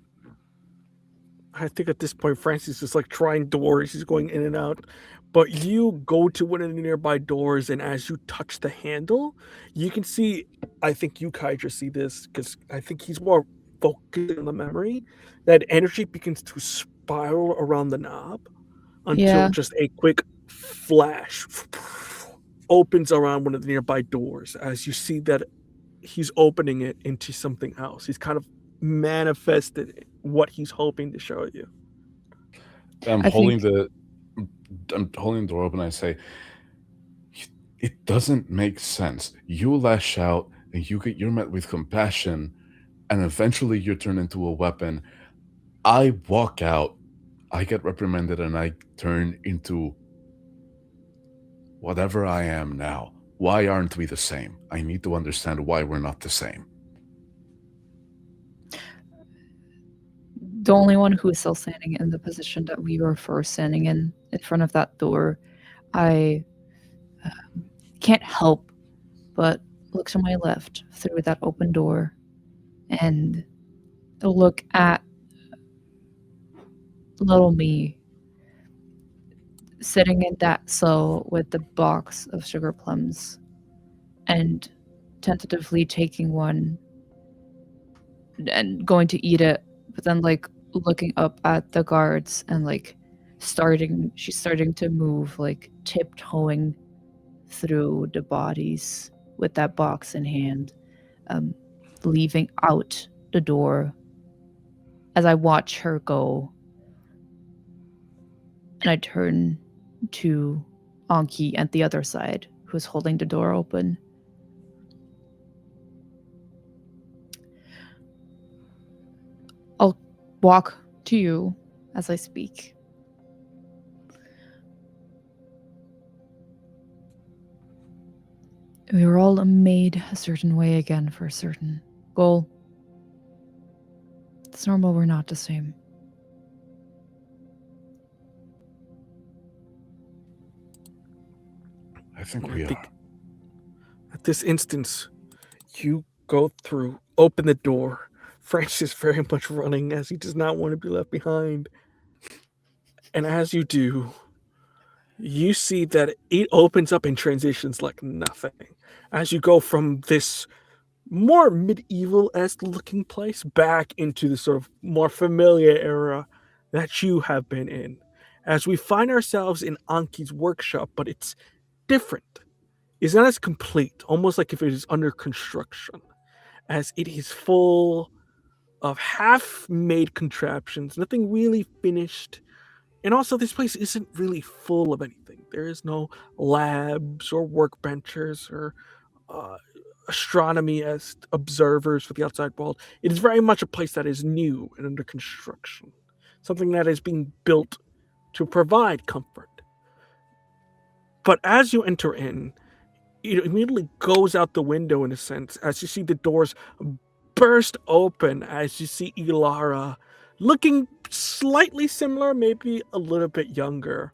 I think at this point, Francis is like trying doors. He's going in and out. But you go to one of the nearby doors, and as you touch the handle, you can see. I think you, Kydra, see this because I think he's more focused on the memory. That energy begins to spiral around the knob until Yeah. just a quick flash opens around one of the nearby doors as you see that he's opening it into something else. He's kind of manifested what he's hoping to show you. I'm I holding think the I'm holding the door open. And I say, it doesn't make sense. You lash out, and you're met with compassion, and eventually you're turned into a weapon. I walk out, I get reprimanded, and I turn into whatever I am now. Why aren't we the same? I need to understand why we're not the same. the only one who is still standing in the position that we were first standing in front of that door, I can't help but look to my left through that open door and look at little me sitting in that cell with the box of sugar plums and tentatively taking one and going to eat it, but then like looking up at the guards and like she's starting to move, like tiptoeing through the bodies with that box in hand, leaving out the door as I watch her go. And I turn to Anki at the other side, who's holding the door open. I'll walk to you as I speak. We were all made a certain way again for a certain goal. It's normal we're not the same. I think we are. At this instance, you go through, open the door. Francis very much running as he does not want to be left behind. And as you do, you see that it opens up in transitions like nothing. As you go from this more medieval-esque looking place back into the sort of more familiar era that you have been in. As we find ourselves in Anki's workshop, but it's different. It's not as complete, almost like if it is under construction, as it is full of half-made contraptions, nothing really finished. And also, this place isn't really full of anything. There is no labs or workbenches or uh, astronomy as observers for the outside world. It is very much a place that is new and under construction, something that is being built to provide comfort. But as you enter in, it immediately goes out the window in a sense as you see the doors burst open, as you see Ilara looking slightly similar, maybe a little bit younger,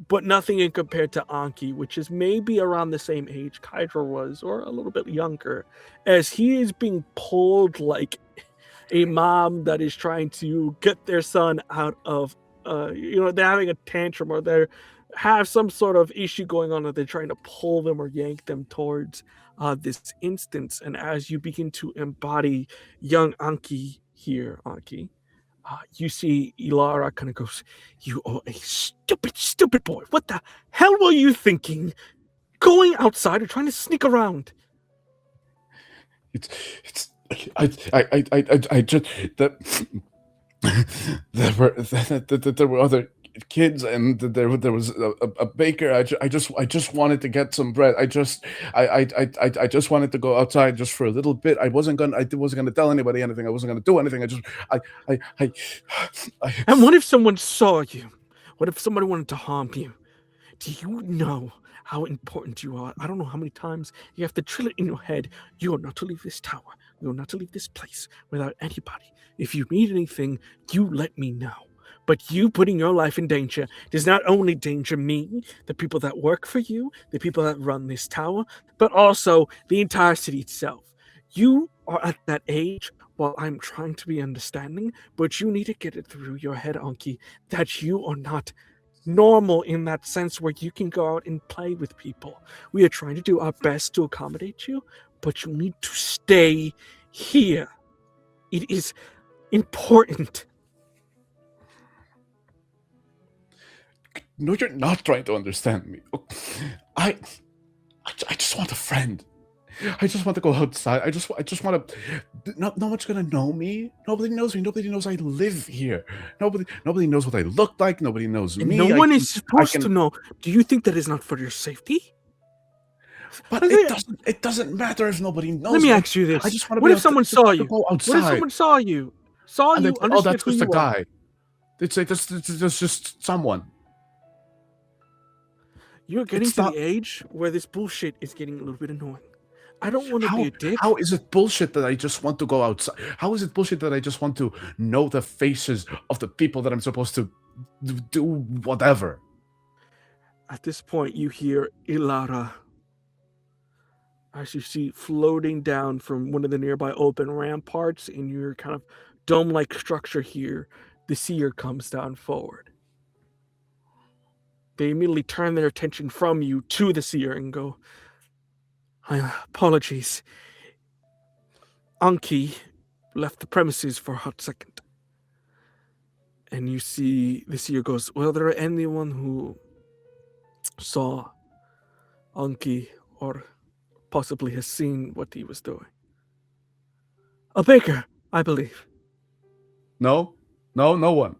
but nothing in compared to Anki, which is maybe around the same age Kydra was, or a little bit younger, as he is being pulled like a mom that is trying to get their son out of, they're having a tantrum, or they have some sort of issue going on that they're trying to pull them or yank them towards this instance. And as you begin to embody young Anki here, Anki, you see Ilara kind of goes, "You are a stupid, stupid boy. What the hell were you thinking? Going outside or trying to sneak around?" I just that there were other kids, and there was a baker. I just wanted to get some bread. I just wanted to go outside just for a little bit. I wasn't gonna tell anybody anything. I wasn't gonna do anything. And what if someone saw you? What if somebody wanted to harm you? Do you know how important you are? I don't know how many times you have to drill it in your head. You are not to leave this tower. You are not to leave this place without anybody. If you need anything, you let me know. But you putting your life in danger does not only danger me, the people that work for you, the people that run this tower, but also the entire city itself. You are at that age, while I'm trying to be understanding, but you need to get it through your head, Anki, that you are not normal in that sense where you can go out and play with people. We are trying to do our best to accommodate you, but you need to stay here. It is important. No, you're not trying to understand me. I just want a friend. I just want to go outside. I just want to. No one's gonna know me. Nobody knows me. Nobody knows I live here. Nobody knows what I look like. Nobody knows And me. no one is supposed to know. Do you think that is not for your safety? But it doesn't matter if nobody knows. Let me ask you this: I just want to. What if someone saw you? Go outside. What if someone saw you? Oh, that's just a guy. It's just someone. You're getting to the age where this bullshit is getting a little bit annoying. I don't want to be a dick. How is it bullshit that I just want to go outside? How is it bullshit that I just want to know the faces of the people that I'm supposed to do whatever? At this point, you hear Ilara, as you see floating down from one of the nearby open ramparts in your kind of dome-like structure here. The seer comes down forward. They immediately turn their attention from you to the seer and go, "Apologies. Anki left the premises for a hot second." And you see the seer goes, "Well, there anyone who saw Anki or possibly has seen what he was doing?" "A baker, I believe." No one.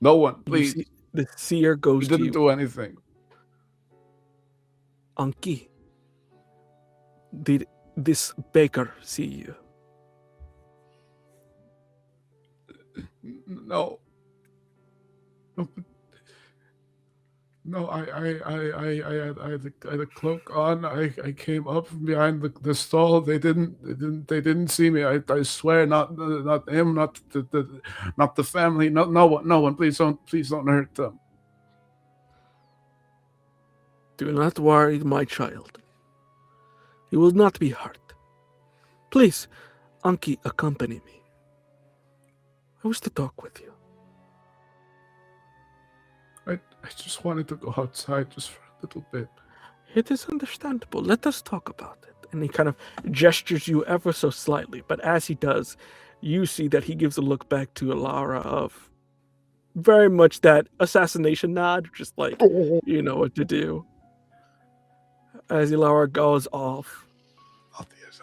No one, please. The seer goes to you. Didn't do anything. "Anki, did this baker see you?" No. I had a cloak on. I came up from behind the stall. They didn't see me. I swear, not him, not the family, no one. Please don't hurt them. "Do not worry, my child. He will not be hurt. Please, Anki, accompany me. I wish to talk with you." I just wanted to go outside just for a little bit. "It is understandable. Let us talk about it." And he kind of gestures you ever so slightly. But as he does, you see that he gives a look back to Ilara of very much that assassination nod, just like, you know what to do. As Ilara goes off,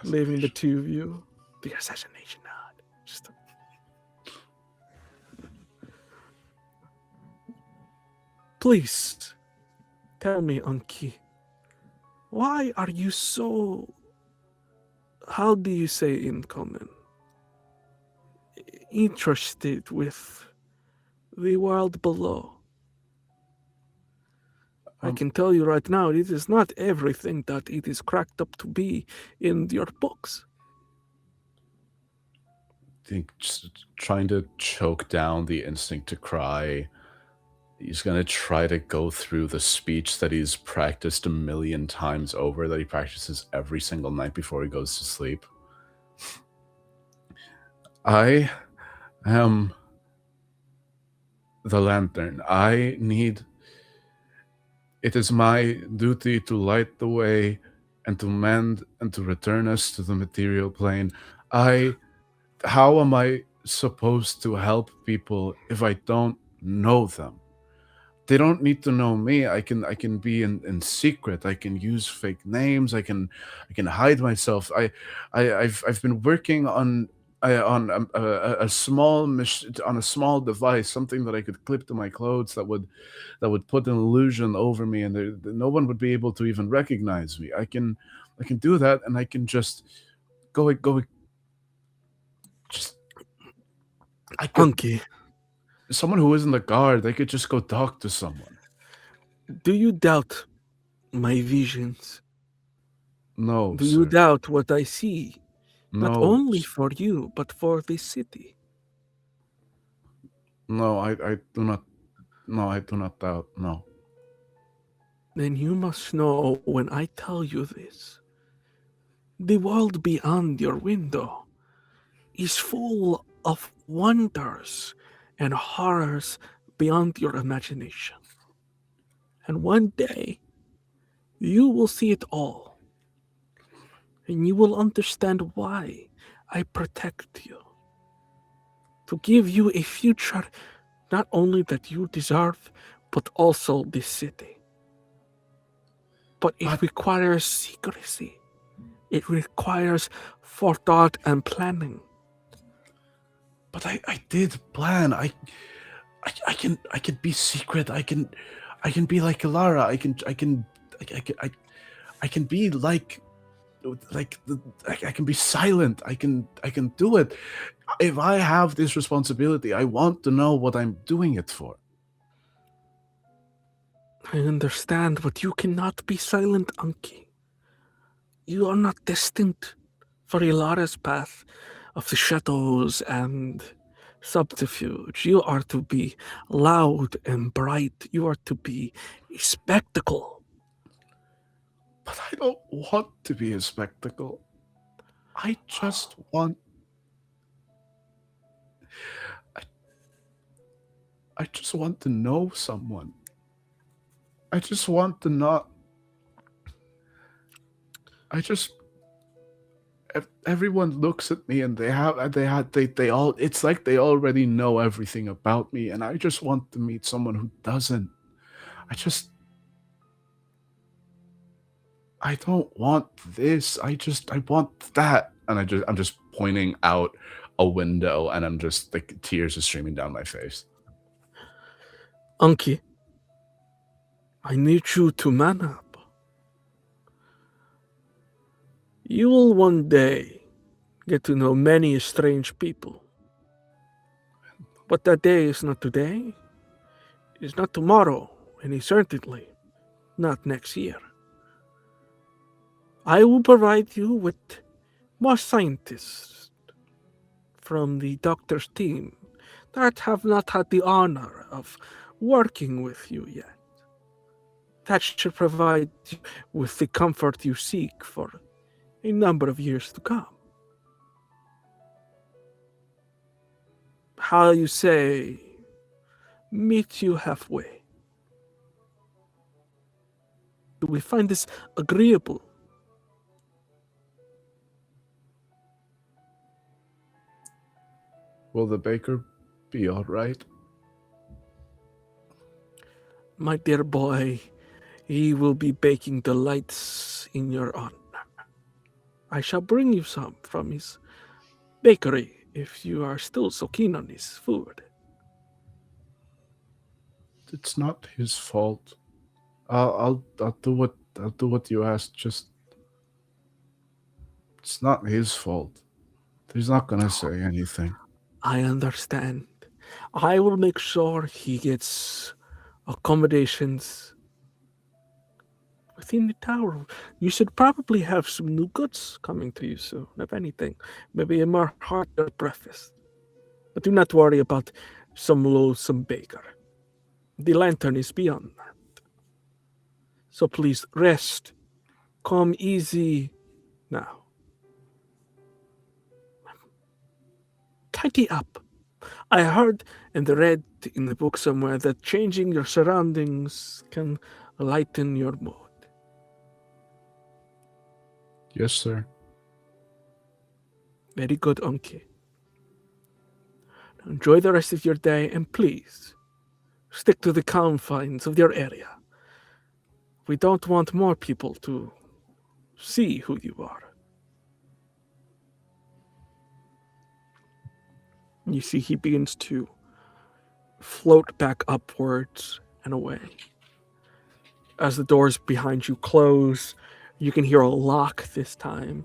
leaving the two of you. The assassination nod. Just "Please, tell me, Anki, why are you so, how do you say in common, interested with the world below? I Um, can tell you right now, it is not everything that it is cracked up to be in your books. think just trying to choke down the instinct to cry. He's gonna try to go through the speech that he's practiced a million times over, that he practices every single night before he goes to sleep. I am the lantern. I need. It is my duty to light the way and to mend and to return us to the material plane. I. How am I supposed to help people if I don't know them? They don't need to know me. I can be in secret. I can use fake names. I can hide myself. I've been working on a small on a small device, something that I could clip to my clothes that would put an illusion over me, and no one would be able to even recognize me. I can do that, and I can just go just I could Unky, someone who isn't a guard. They could just go talk to someone. do you doubt my visions? No, Do you sir. doubt what I see? Not No, only for you, but for this city. no, I do not. No, I do not doubt. No. Then you must know when I tell you this. The world beyond your window is full of wonders and horrors beyond your imagination. And one day, you will see it all, and you will understand why I protect you. To give you a future not only that you deserve, but also this city. But it But requires secrecy. It requires forethought and planning. I did plan. I can be secret. I can be like Lara. I can be I can be silent. I can do it. If I have this responsibility, I want to know what I'm doing it for. I understand, but you cannot be silent, Anki. You are not destined for Ilara's path of the shadows and subterfuge. You are to be loud and bright. You are to be a spectacle. But I don't want to be a spectacle. I just want. I, I just want to know someone. I just want to not. I just. Everyone looks at me and they all. It's like they already know everything about me, and I just want to meet someone who doesn't. I just. I don't want this. I want that. And I'm just pointing out a window, and I'm just like tears are streaming down my face. Anki, I need you to man up. You will one day get to know many strange people. But that day is not today, it's not tomorrow, and it's certainly not next year. I will provide you with more scientists from the doctor's team that have not had the honor of working with you yet. That should provide you with the comfort you seek for a number of years to come. How you say, meet you halfway. Do we find this agreeable? Will the baker be all right? My dear boy, he will be baking delights in your honor. I shall bring you some from his bakery if you are still so keen on his food. It's not his fault. I'll do what you asked. Just it's not his fault. He's not gonna say anything. I understand. I will make sure he gets accommodations within the tower. You should probably have some new goods coming to you soon, if anything. Maybe a more heartier breakfast. But do not worry about some loathsome baker. The lantern is beyond that. So please rest. Calm easy now. Tidy up. I heard and read in the book somewhere that changing your surroundings can lighten your mood. Yes, sir. Very good, Unky. Now enjoy the rest of your day and please stick to the confines of your area. We don't want more people to see who you are. You see, he begins to float back upwards and away. As the doors behind you close, you can hear a lock this time.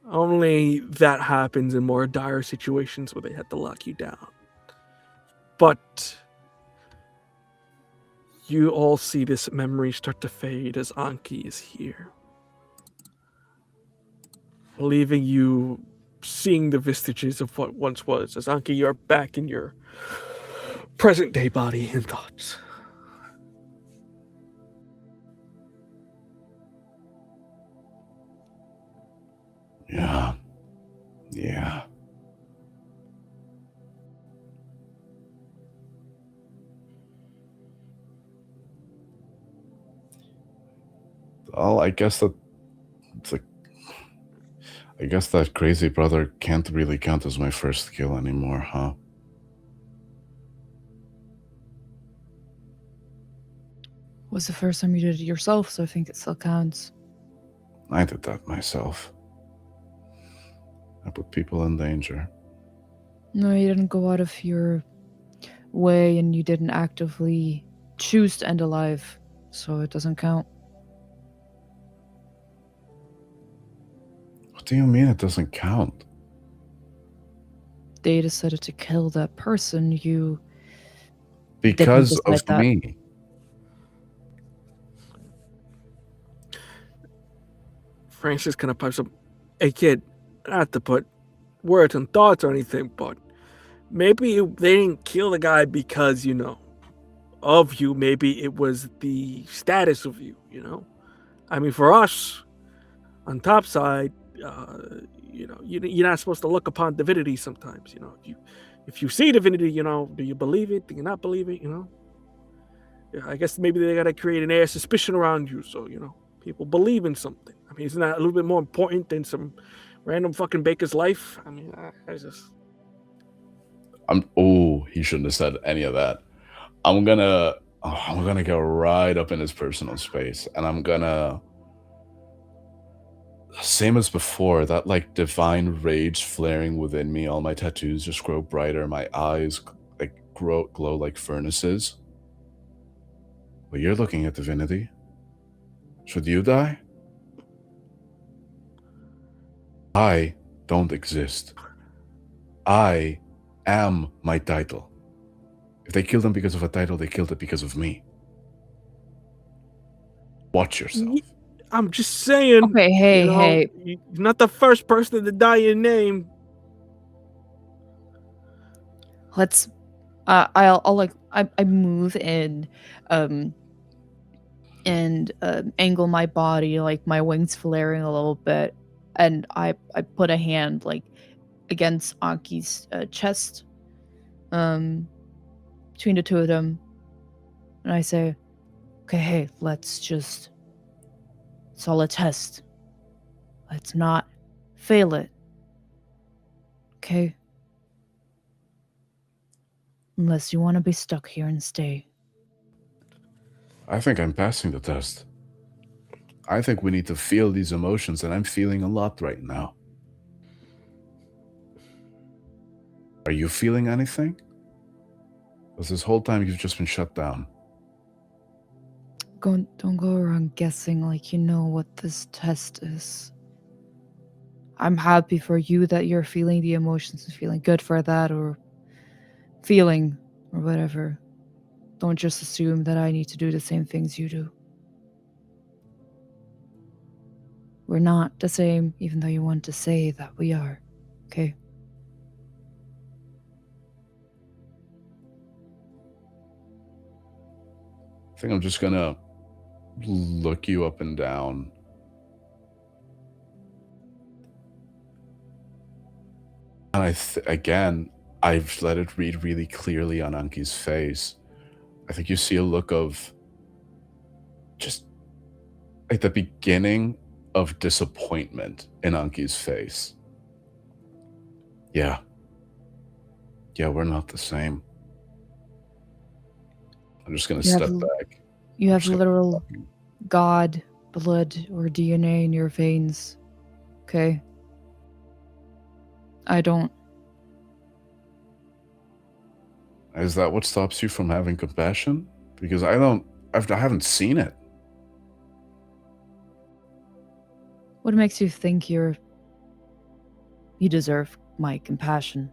Only that happens in more dire situations where they had to lock you down. But you all see this memory start to fade as Anki is here, leaving you seeing the vestiges of what once was. As Anki, you're back in your present day body and thoughts. Yeah. Yeah. Well, I guess that it's like, I guess that crazy brother can't really count as my first kill anymore, huh? Was the first time you did it yourself, so I think it still counts. I did that myself. I put people in danger. No, you didn't go out of your way and you didn't actively choose to end a life, so it doesn't count. What do you mean it doesn't count? They decided to kill that person, you Because decide of that. me. Francis kind of pipes up, "Hey kid, not to put words and thoughts or anything, but maybe they didn't kill the guy because, of you. Maybe it was the status of you, I mean, for us, on top side, you're not supposed to look upon divinity sometimes, if you see divinity, do you believe it? Do you not believe it, Yeah, I guess maybe they got to create an air of suspicion around you so, people believe in something. I mean, isn't that a little bit more important than some random fucking baker's life? I mean, I just... He shouldn't have said any of that. I'm gonna go right up in his personal space, and I'm gonna, same as before, that like divine rage flaring within me, all my tattoos just grow brighter, my eyes like glow like furnaces. Well, you're looking at divinity. Should you die? I don't exist. I am my title. If they killed him because of a title, they killed it because of me. Watch yourself. I'm just saying. Okay, hey. You're not the first person to die in name. Let's. I move in, and angle my body, like my wings flaring a little bit, and I put a hand like against Anki's chest, between the two of them, and I say, "Okay, hey, it's all a test. Let's not fail it. Okay? Unless you want to be stuck here and stay." I think I'm passing the test. I think we need to feel these emotions, and I'm feeling a lot right now. Are you feeling anything? Because this whole time you've just been shut down. Don't go around guessing like you know what this test is. I'm happy for you that you're feeling the emotions and feeling good for that, or feeling, or whatever. Don't just assume that I need to do the same things you do. We're not the same, even though you want to say that we are. Okay? I think I'm just gonna look you up and down. And again, I've let it read really clearly on Anki's face. I think you see a look of just like the beginning of disappointment in Anki's face. Yeah, we're not the same. I'm just gonna step back. You have literal God, blood, or DNA in your veins. Okay? I don't. Is that what stops you from having compassion? Because I haven't seen it. What makes you think you deserve my compassion?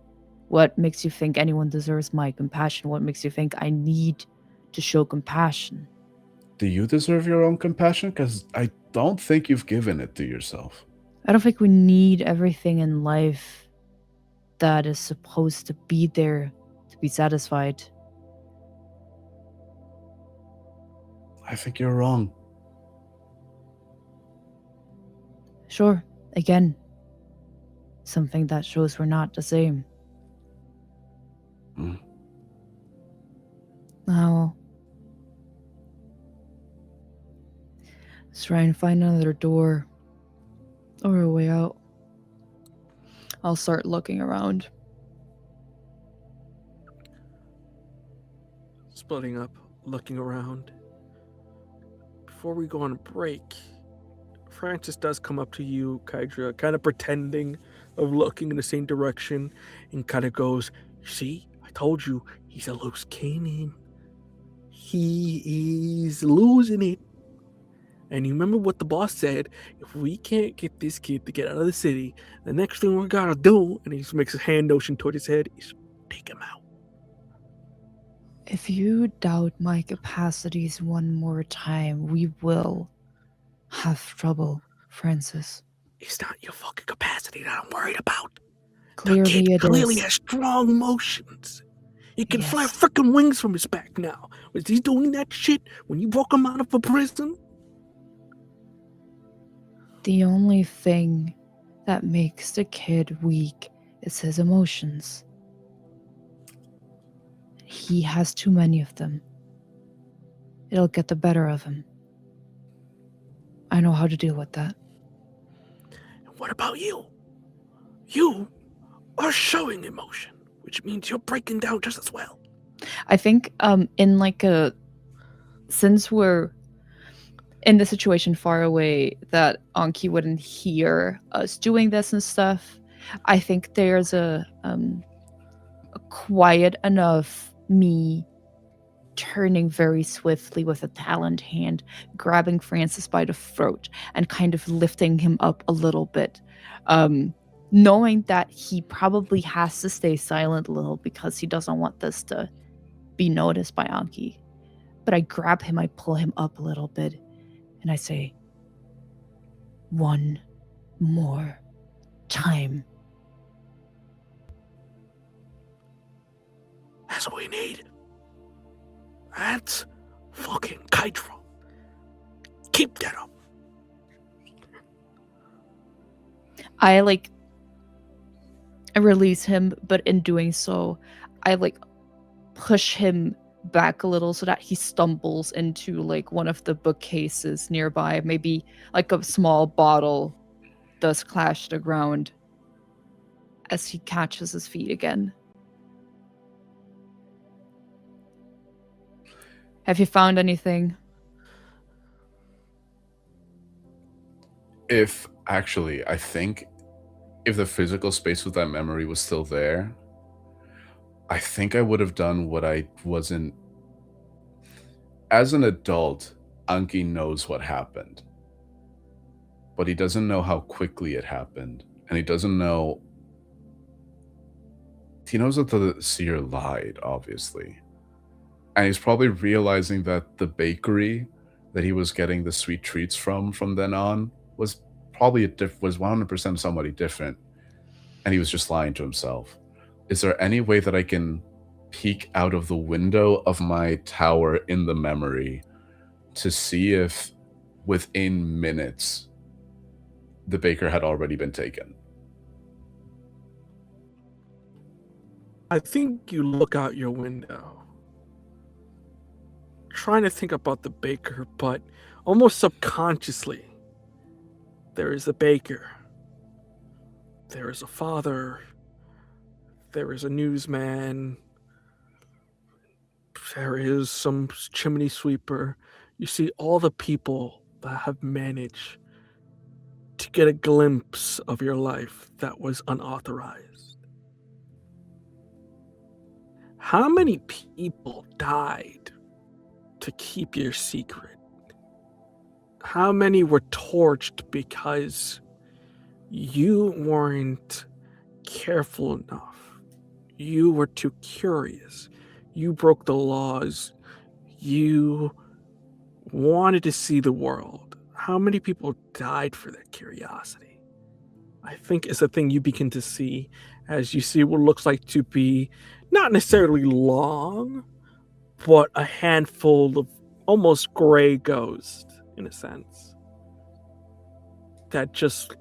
What makes you think anyone deserves my compassion? What makes you think I need to show compassion? Do you deserve your own compassion? Because I don't think you've given it to yourself. I don't think we need everything in life that is supposed to be there to be satisfied. I think you're wrong. Sure, again, something that shows we're not the same. Now, let's try and find another door or a way out. I'll start looking around. Splitting up, looking around. Before we go on a break, Francis does come up to you, Kydra, kind of pretending of looking in the same direction, and kind of goes, "See, I told you, he's a loose cannon. He is losing it. And you remember what the boss said? If we can't get this kid to get out of the city, the next thing we gotta do," and he just makes a hand motion toward his head, "is take him out." If you doubt my capacities one more time, we will have trouble, Francis. It's not your fucking capacity that I'm worried about. Clearly the kid it clearly is. has strong emotions. He can fly Yes. freaking wings from his back now. Was he doing that shit when you broke him out of a prison? The only thing that makes the kid weak is his emotions. He has too many of them. It'll get the better of him. I know how to deal with that. And what about you? You are showing emotion, which means you're breaking down just as well. I think in like since we're in the situation far away that Anki wouldn't hear us doing this and stuff, I think there's a quiet enough me turning very swiftly with a taloned hand, grabbing Francis by the throat and kind of lifting him up a little bit, knowing that he probably has to stay silent a little because he doesn't want this to be noticed by Anki. But I grab him, I pull him up a little bit, and I say, "One more time." That's what we need. That's fucking Kydra. Keep that up. I release him, but in doing so, I push him back a little so that he stumbles into one of the bookcases nearby. Maybe a small bottle does clash to the ground as he catches his feet again. Have you found anything? I think if the physical space with that memory was still there, I think I would have done what I wasn't. As an adult, Anki knows what happened, but he doesn't know how quickly it happened, and he doesn't know. He knows that the seer lied, obviously, and he's probably realizing that the bakery that he was getting the sweet treats from then on was probably was 100% somebody different, and he was just lying to himself. Is there any way that I can peek out of the window of my tower in the memory to see if within minutes the baker had already been taken? I think you look out your window, trying to think about the baker, but almost subconsciously, there is a baker, there is a father, there is a newsman, there is some chimney sweeper. You see all the people that have managed to get a glimpse of your life that was unauthorized. How many people died to keep your secret? How many were torched because you weren't careful enough? You were too curious. You broke the laws. You wanted to see the world. How many people died for that curiosity? I think is a thing you begin to see as you see what looks like to be not necessarily long, but a handful of almost gray ghosts, in a sense, that just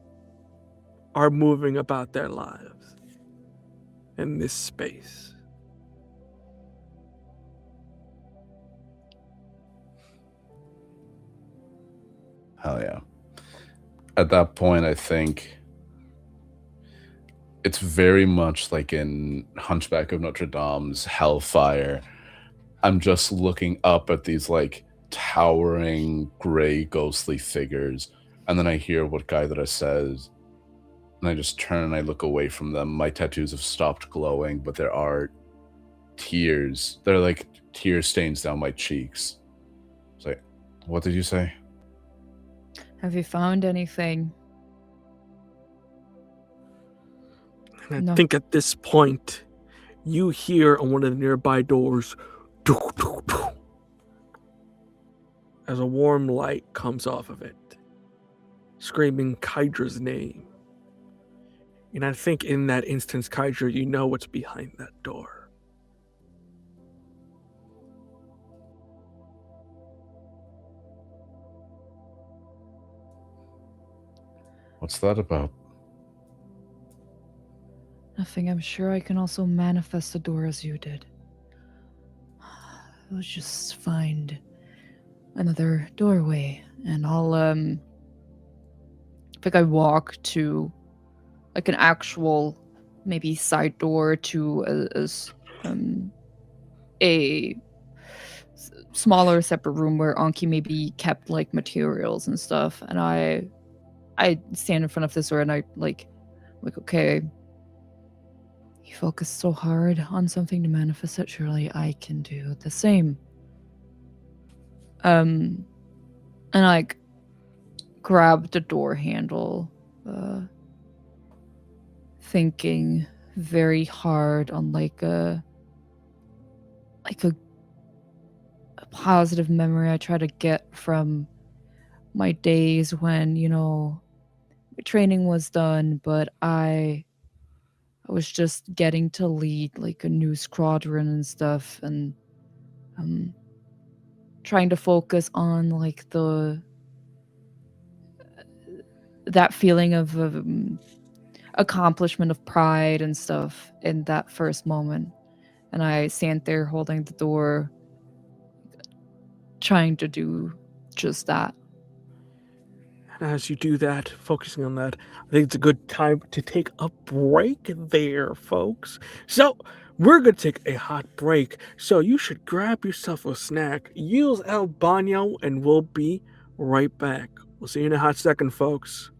are moving about their lives in this space. Hell yeah. At that point, I think it's very much like in Hunchback of Notre Dame's Hellfire. I'm just looking up at these like towering gray ghostly figures, and then I hear what Gaidra says, and I just turn and I look away from them. My tattoos have stopped glowing, but there are tears. They're like tear stains down my cheeks. It's like, what did you say? Have you found anything? And I think at this point, you hear on one of the nearby doors, doo, doo, doo, as a warm light comes off of it, screaming Kydra's name. And I think in that instance, Kydra, you know what's behind that door. What's that about? Nothing. I'm sure I can also manifest the door as you did. Let's just find another doorway, and I'll I think I walk to like an actual maybe side door to a smaller separate room where Anki maybe kept like materials and stuff, and I stand in front of this door and I like okay, you focus so hard on something to manifest it, surely I can do the same. And I grab the door handle, thinking very hard on like a positive memory I try to get from my days when, you know, my training was done, but I was just getting to lead like a new squadron and stuff, and trying to focus on like that feeling of accomplishment of pride and stuff in that first moment. And I stand there holding the door, trying to do just that. And as you do that, focusing on that, I think it's a good time to take a break there, folks. So, we're going to take a hot break. So, you should grab yourself a snack, use El Baño, and we'll be right back. We'll see you in a hot second, folks.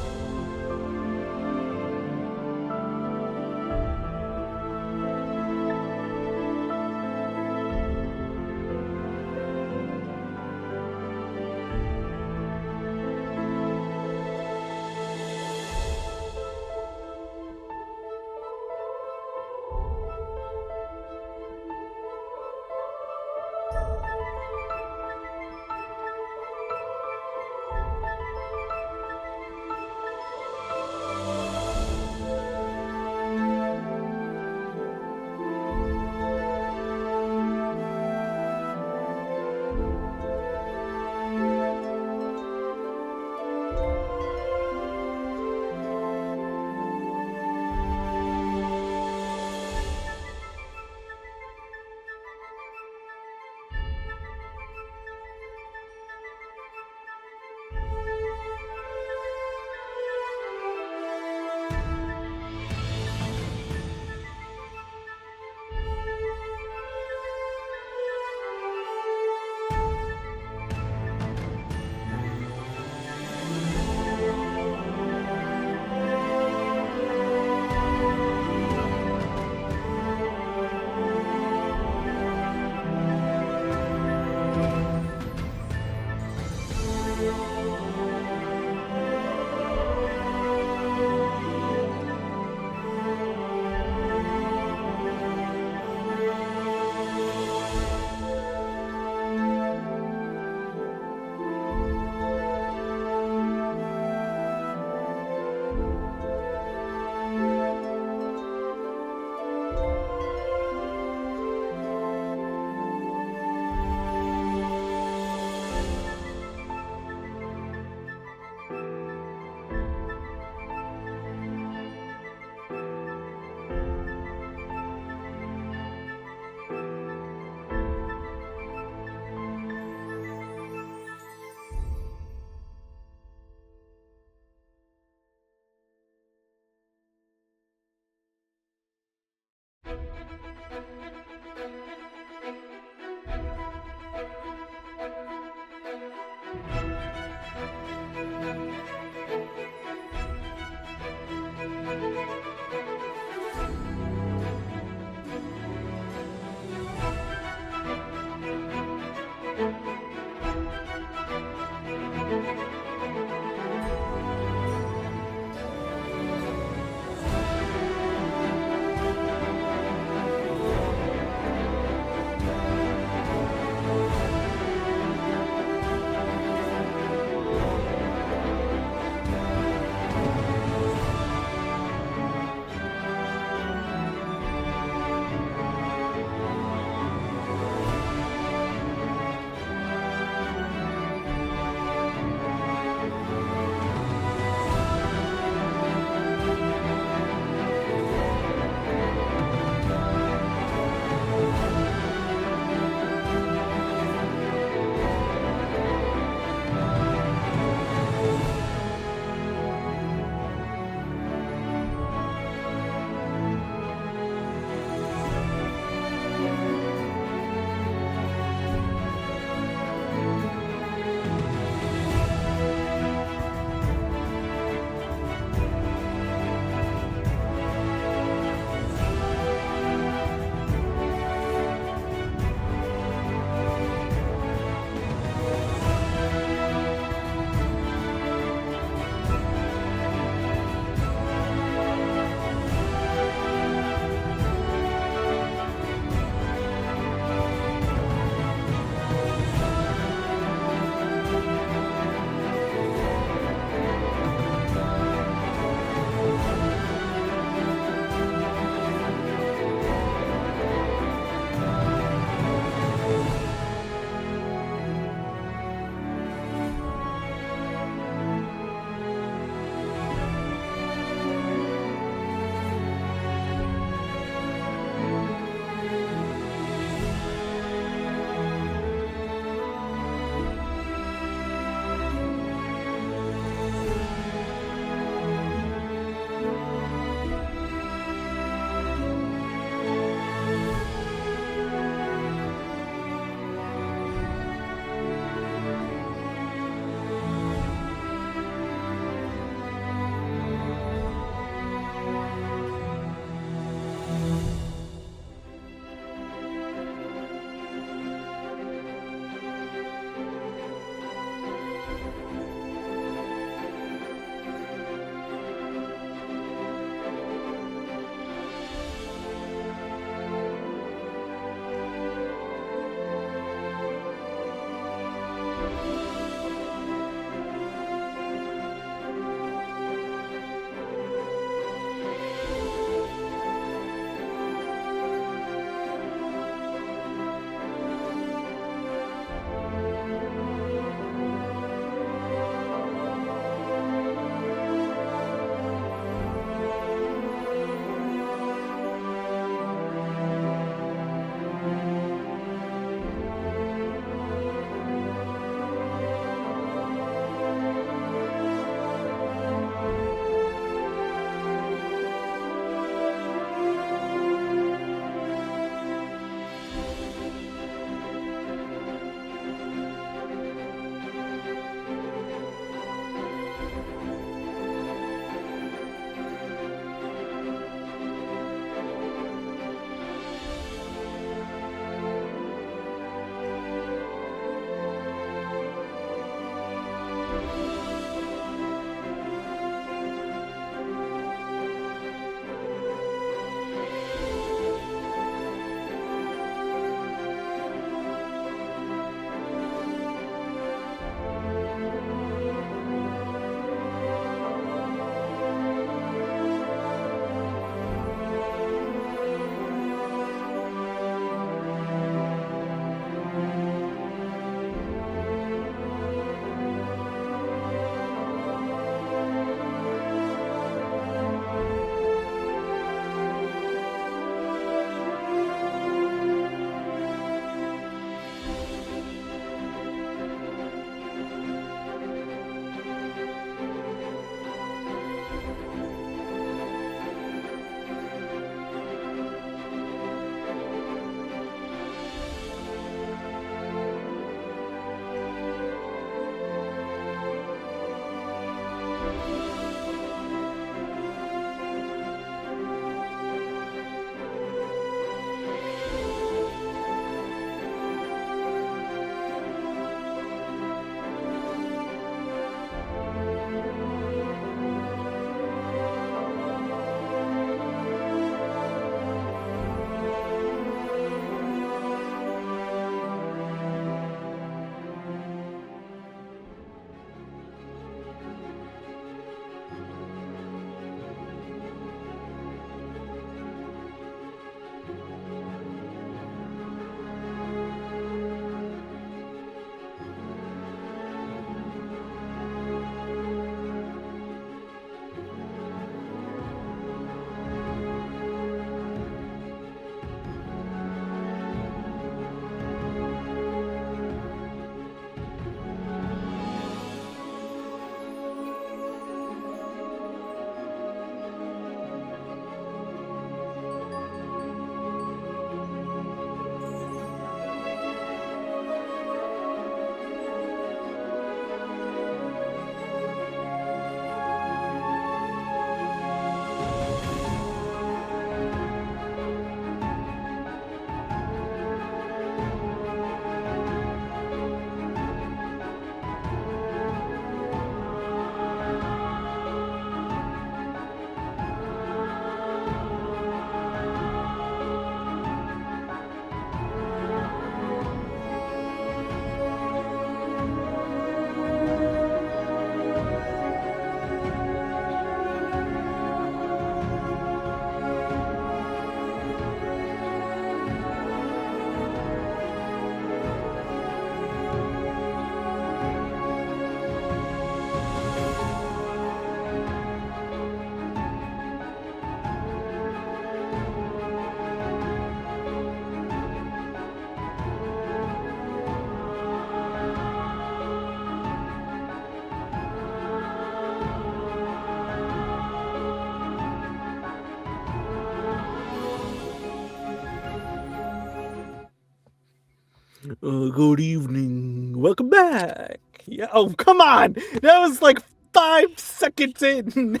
Good evening. Welcome back. Yeah. Oh, come on. That was like 5 seconds in.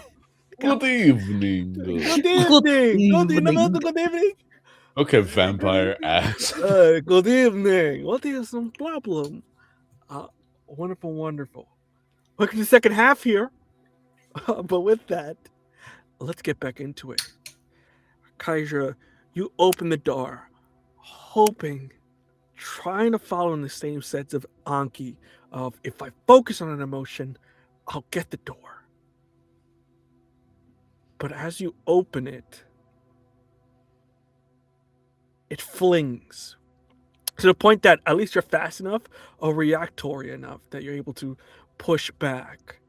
Good evening. Good Good evening. evening. Good evening. Okay, vampire ass. Good evening. What is some problem? Wonderful, wonderful. Welcome to the second half here. But with that, let's get back into it. Kaija, you open the door, hoping, trying to follow in the same sets of Anki of if I focus on an emotion, I'll get the door. But as you open it, it flings to the point that at least you're fast enough or reactory enough that you're able to push back.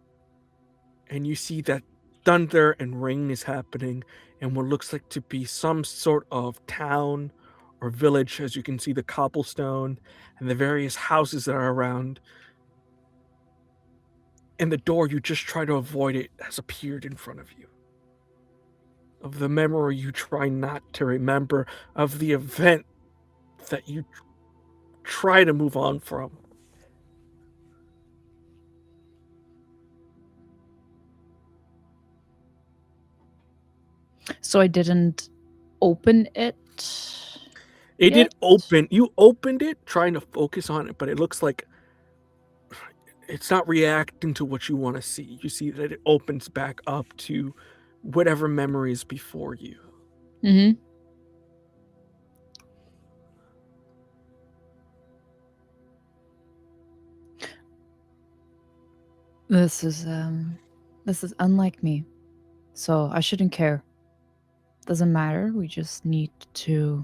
And you see that thunder and rain is happening in what looks like to be some sort of town or village, as you can see the cobblestone and the various houses that are around. And the door you just try to avoid it has appeared in front of you. Of the memory you try not to remember, of the event that you try to move on from. So I didn't open it. It did yet? open. You opened it trying to focus on it, but it looks like it's not reacting to what you want to see. You see that it opens back up to whatever memories before you. Mm-hmm. This is unlike me. So I shouldn't care. Doesn't matter. We just need to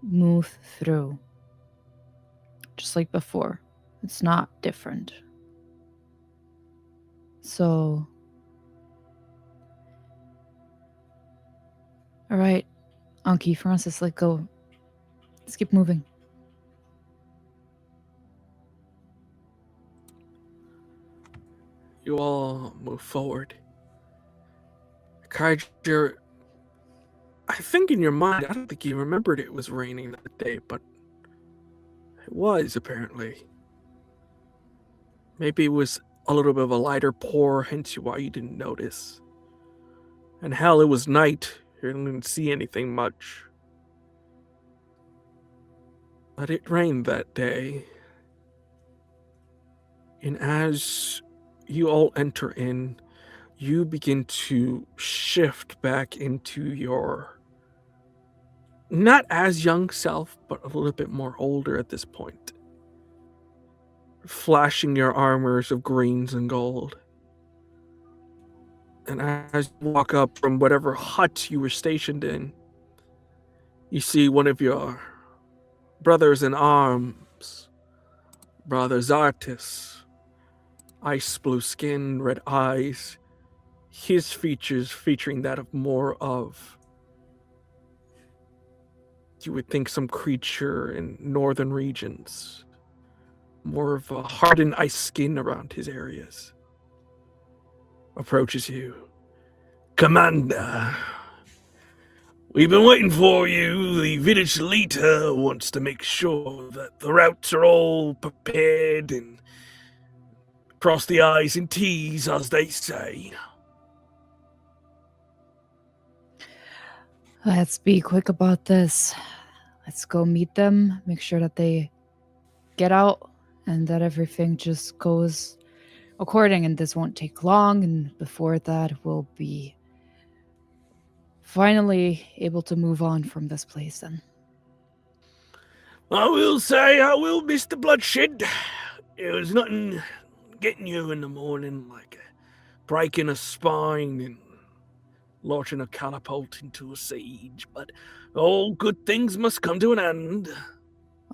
move through. Just like before. It's not different. So alright. Anki, Francis, let go. Let's keep moving. You all move forward. Kaiju, I think in your mind, I don't think you remembered it was raining that day, but it was apparently. Maybe it was a little bit of a lighter pour, hence why you didn't notice. And hell, it was night. You didn't see anything much. But it rained that day. And as you all enter in, you begin to shift back into your not as young self, but a little bit more older at this point. Flashing your armors of greens and gold. And as you walk up from whatever hut you were stationed in, you see one of your brothers in arms, Brother Zartis, ice blue skin, red eyes, his features featuring that of more of, you would think, some creature in northern regions. More of a hardened ice skin around his areas. Approaches you. Commander, we've been waiting for you. The village leader wants to make sure that the routes are all prepared and cross the I's and T's, as they say. Let's be quick about this. Let's go meet them, make sure that they get out and that everything just goes according, and this won't take long, and before that we'll be finally able to move on from this place then. I will say I will miss the bloodshed. It was nothing getting you in the morning like breaking a spine and launching a catapult into a siege, but all good things must come to an end.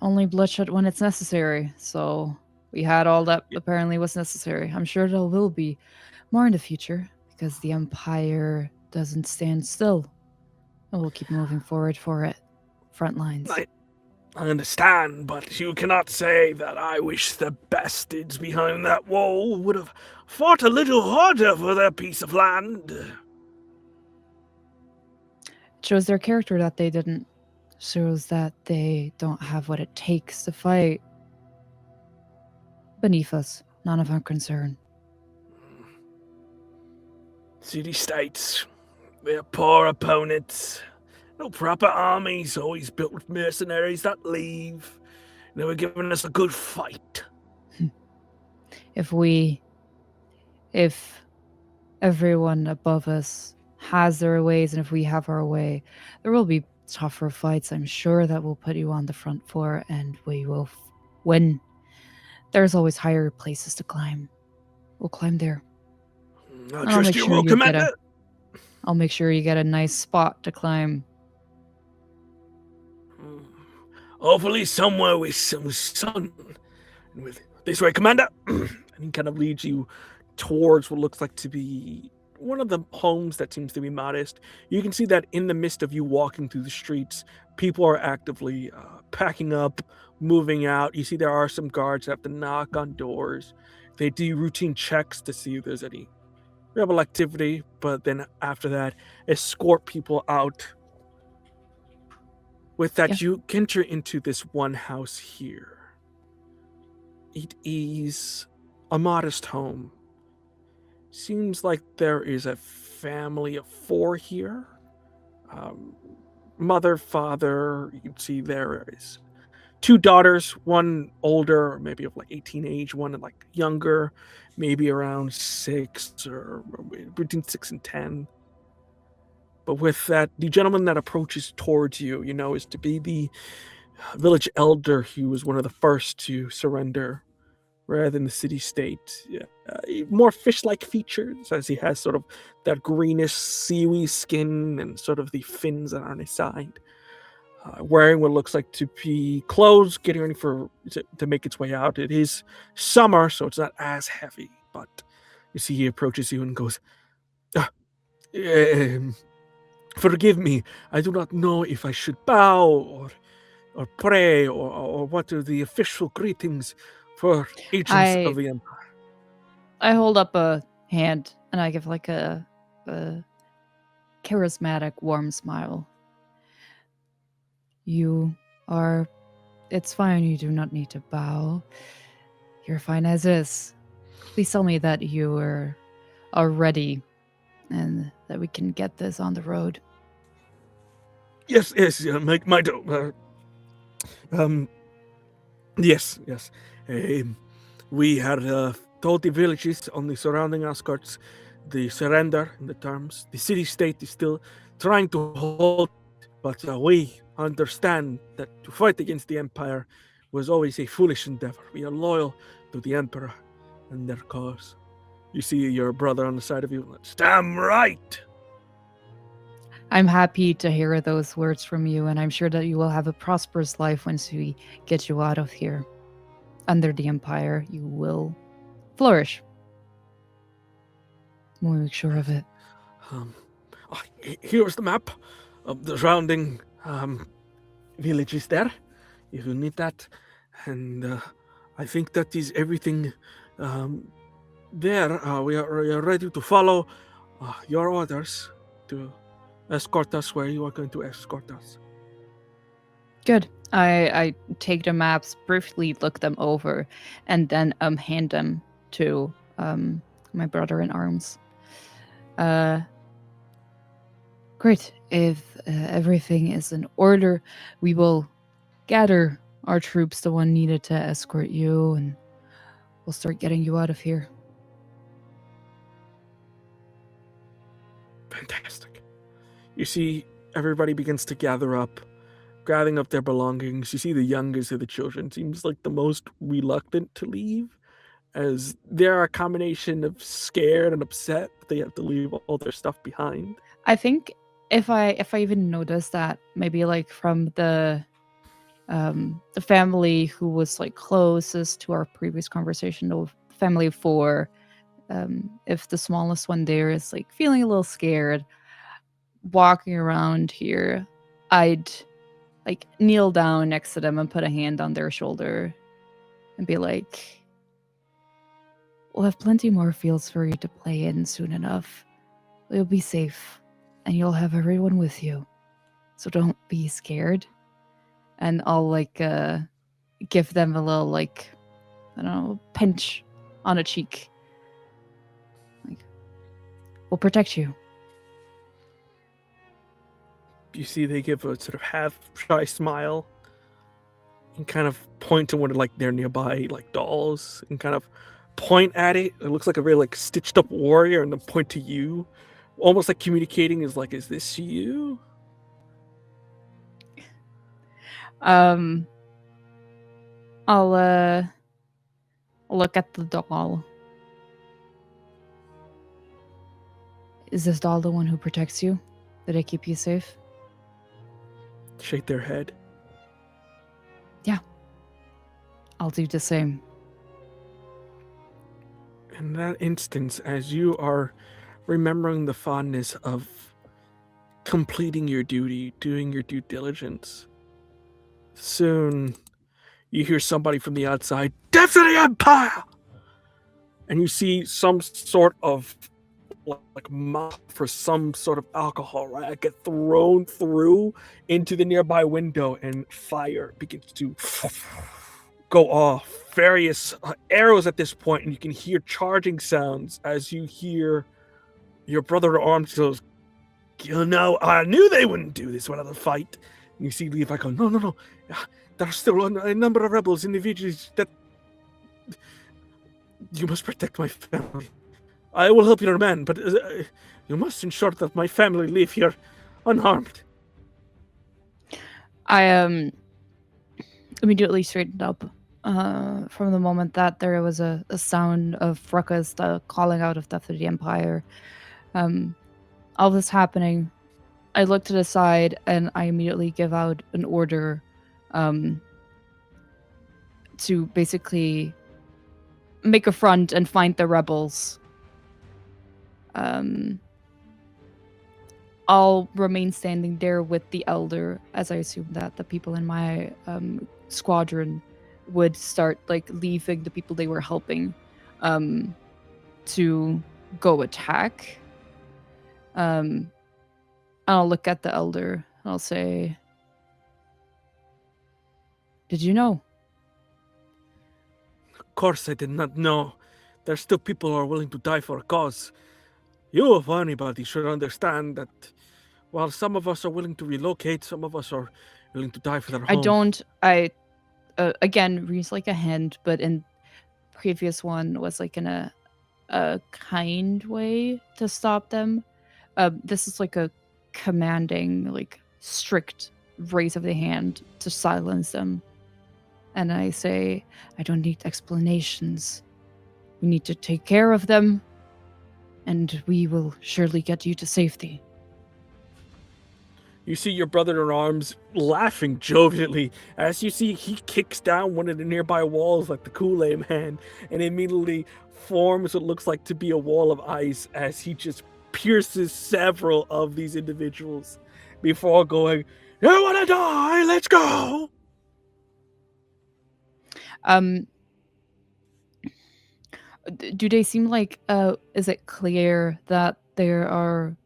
Only bloodshed when it's necessary, so we had all that apparently was necessary. I'm sure there will be more in the future, because the Empire doesn't stand still. And we'll keep moving forward for it. Front lines. I understand, but you cannot say that I wish the bastards behind that wall would have fought a little harder for their piece of land. It shows their character that they didn't. shows that they don't have what it takes to fight beneath us. None of our concern. City-states, they're poor opponents. No proper armies, always built with mercenaries that leave. Never giving us a good fight. If everyone above us has their ways, and if we have our way, there will be tougher fights, I'm sure, that will put you on the front floor, and we will win. There's always higher places to climb. We'll climb there. I'll And trust your will, Commander. I'll make sure you get a nice spot to climb. Hopefully somewhere with some sun. And with this way, Commander. And he kind of leads you towards what looks like to be one of the homes that seems to be modest. You can see that in the midst of you walking through the streets, people are actively packing up, moving out. You see there are some guards that have to knock on doors. They do routine checks to see if there's any rebel activity, but then after that, escort people out. With that, you enter into this one house here. It is a modest home. Seems like there is a family of 4 here. Mother, father, you can see there is 2 daughters, one older, maybe of like 18 age, one like younger, maybe around 6 or between 6 and 10. But with that, the gentleman that approaches towards you, you know, is to be the village elder who was one of the first to surrender rather than the city-state. More fish-like features, as he has sort of that greenish seaweed skin and sort of the fins that are on his side. Wearing what looks like to be clothes, getting ready to make its way out. It is summer, so it's not as heavy, but you see he approaches you and goes, forgive me, I do not know if I should bow or pray or what are the official greetings for agents of the Empire. I hold up a hand and I give like a charismatic, warm smile. It's fine, you do not need to bow. You're fine as is. Please tell me that you are ready and that we can get this on the road. Yes, my yes. We had told the villages on the surrounding outskirts the surrender in the terms. The city-state is still trying to hold, but we understand that to fight against the Empire was always a foolish endeavor. We are loyal to the Emperor and their cause. You see your brother on the side of you. That's damn right. I'm happy to hear those words from you, and I'm sure that you will have a prosperous life once we get you out of here. Under the Empire, you will flourish. We'll make sure of it. Here's the map of the surrounding villages there, if you need that. And I think that is everything there. We are ready to follow your orders to escort us where you are going to escort us. Good. I take the maps, briefly look them over, and then hand them to my brother in arms. Great. If everything is in order, we will gather our troops, the one needed to escort you, and we'll start getting you out of here. Fantastic. You see, everybody begins to gather up, gathering up their belongings. You see the youngest of the children seems like the most reluctant to leave, as they're a combination of scared and upset that they have to leave all their stuff behind. I think if I even noticed that, maybe like from the family who was like closest to our previous conversation, the family of 4, if the smallest one there is like feeling a little scared, walking around here, I'd like kneel down next to them and put a hand on their shoulder and be like, we'll have plenty more fields for you to play in soon enough. You'll be safe and you'll have everyone with you. So don't be scared. and I'll like give them a little like, I don't know, pinch on a cheek. Like, we'll protect you. You see they give a sort of half shy smile and kind of point to one of like their nearby like dolls and kind of point at it. It looks like a very like stitched up warrior and then point to you. Almost like communicating is like, is this you? I'll look at the doll. Is this doll the one who protects you? Did it keep you safe? Shake their head. Yeah. I'll do the same. In that instance, as you are remembering the fondness of completing your duty, doing your due diligence, soon you hear somebody from the outside, "Death to the Empire!" And you see some sort of like mop for some sort of alcohol, right? Get thrown through into the nearby window, and fire begins to go off. Various arrows at this point, and you can hear charging sounds as you hear your brother at arms goes, "You know, I knew they wouldn't do this without a fight." And you see Levi go, No. There are still a number of rebels, individuals that you must protect my family. I will help your men, but you must ensure that my family live here unharmed. I immediately straightened up from the moment that there was a sound of ruckus calling out of Death to the Empire. All this happening, I look to the side and I immediately give out an order to basically make a front and find the rebels. I'll remain standing there with the elder, as I assume that the people in my squadron would start like leaving the people they were helping to go attack. I'll look at the elder and I'll say, "Did you know?" Of course I did not know. There's still people who are willing to die for a cause. You, of anybody, should understand that while some of us are willing to relocate, some of us are willing to die for their home. I again raise like a hand, but in previous one was like in a kind way to stop them. This is like a commanding, like strict raise of the hand to silence them. And I say, I don't need explanations. We need to take care of them, and we will surely get you to safety. You see your brother in arms laughing jovially as you see he kicks down one of the nearby walls like the Kool-Aid man and immediately forms what looks like to be a wall of ice as he just pierces several of these individuals before going, "You want to die? Let's go!" Do they seem like, is it clear that there are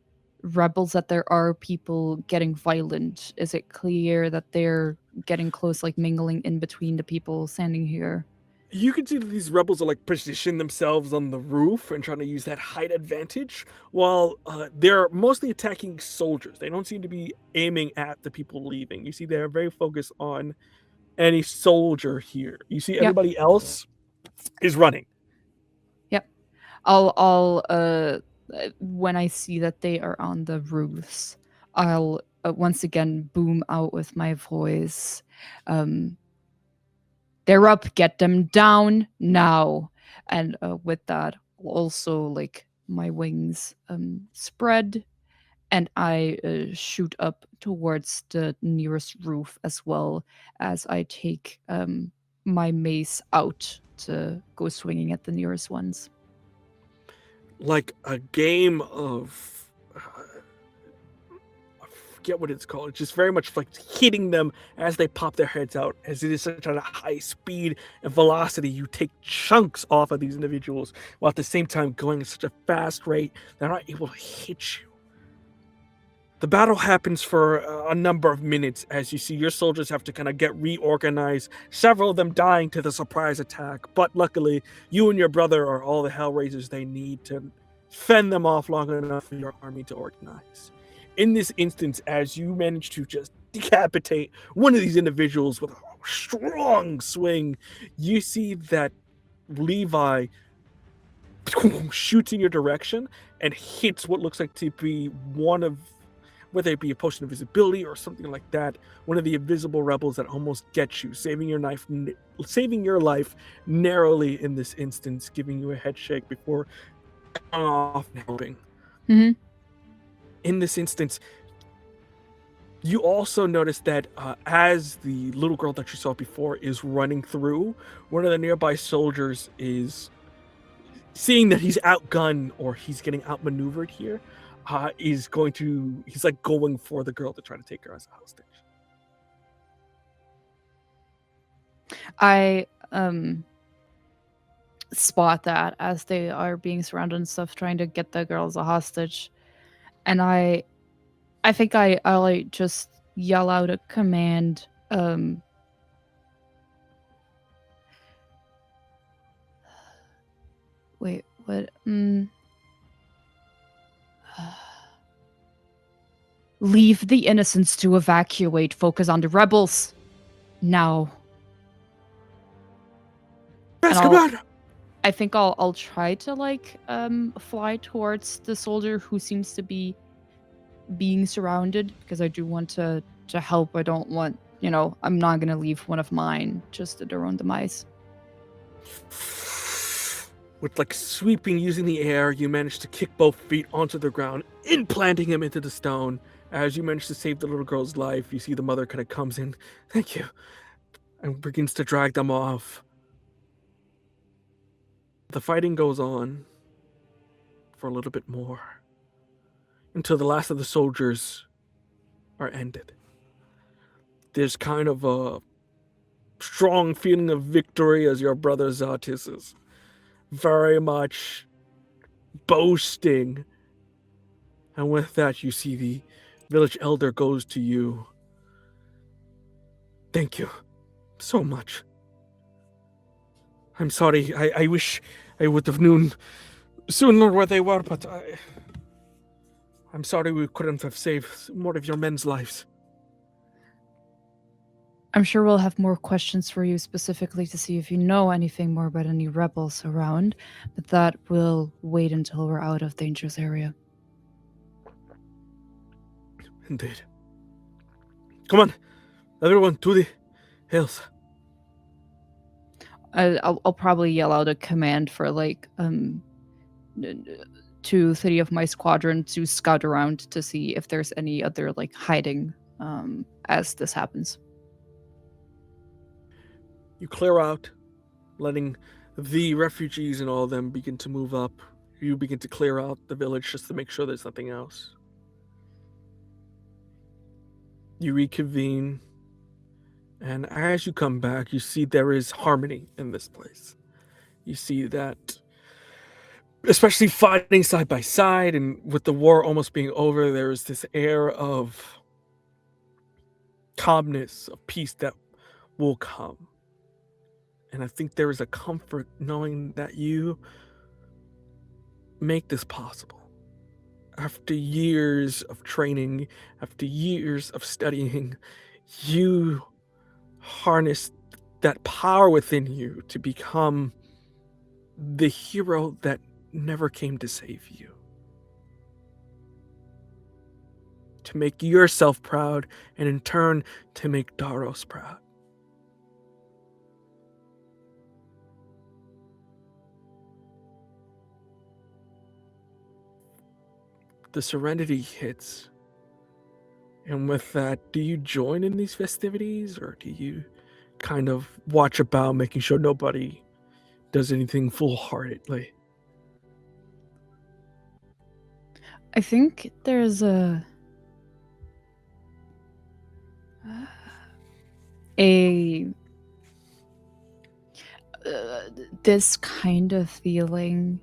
rebels, that there are people getting violent? Is it clear that they're getting close, like mingling in between the people standing here? You can see that these rebels are like positioning themselves on the roof and trying to use that height advantage, while they're mostly attacking soldiers. They don't seem to be aiming at the people leaving. You see, they're very focused on any soldier here. You see, everybody else is running. Yep. I'll when I see that they are on the roofs, I'll once again boom out with my voice. They're up, get them down now. And with that, also like my wings spread, and I shoot up towards the nearest roof, as well as I take my mace out to go swinging at the nearest ones. Like a game of I forget what it's called. It's just very much like hitting them as they pop their heads out. As it is such a high speed and velocity, you take chunks off of these individuals while at the same time going at such a fast rate they're not able to hit you. The battle happens for a number of minutes as you see your soldiers have to kind of get reorganized, several of them dying to the surprise attack. But luckily, you and your brother are all the Hellraisers they need to fend them off long enough for your army to organize. In this instance, as you manage to just decapitate one of these individuals with a strong swing, you see that Levi shoots in your direction and hits what looks like to be one of, whether it be a potion of visibility or something like that, one of the invisible rebels that almost gets you, saving your life narrowly in this instance, giving you a head shake before going off and helping. Mm-hmm. In this instance, you also notice that as the little girl that you saw before is running through, one of the nearby soldiers is seeing that he's outgunned or he's getting outmaneuvered here. He's like going for the girl to try to take her as a hostage. I spot that as they are being surrounded and stuff, trying to get the girl as a hostage, and I think I'll like just yell out a command. Wait, what? Leave the innocents to evacuate. Focus on the rebels. Now. Yes, come on! I think I'll try to like fly towards the soldier who seems to be being surrounded, because I do want to help. I don't want, I'm not gonna leave one of mine just to their own demise. With like sweeping using the air, you manage to kick both feet onto the ground, implanting him into the stone. As you manage to save the little girl's life, you see the mother kind of comes in, thank you, and begins to drag them off. The fighting goes on for a little bit more until the last of the soldiers are ended. There's kind of a strong feeling of victory as your brother Zatis is very much boasting. And with that, you see the village elder goes to you. Thank you so much. I'm sorry. I wish I would have known sooner where they were, but I'm sorry we couldn't have saved more of your men's lives. I'm sure we'll have more questions for you specifically to see if you know anything more about any rebels around, but that will wait until we're out of dangerous area. Indeed. Come on, everyone, to the hills. I'll probably yell out a command for like 2-3 of my squadron to scout around to see if there's any other like hiding as this happens. You clear out, letting the refugees and all of them begin to move up. You begin to clear out the village just to make sure there's nothing else. You reconvene, and as you come back, you see there is harmony in this place. You see that, especially fighting side by side, and with the war almost being over, there is this air of calmness, of peace that will come. And I think there is a comfort knowing that you make this possible. After years of training, after years of studying, you harness that power within you to become the hero that never came to save you. To make yourself proud, and in turn, to make Daros proud. The serenity hits. And with that, do you join in these festivities, or do you kind of watch about, making sure nobody does anything foolhardily? I think there's this kind of feeling.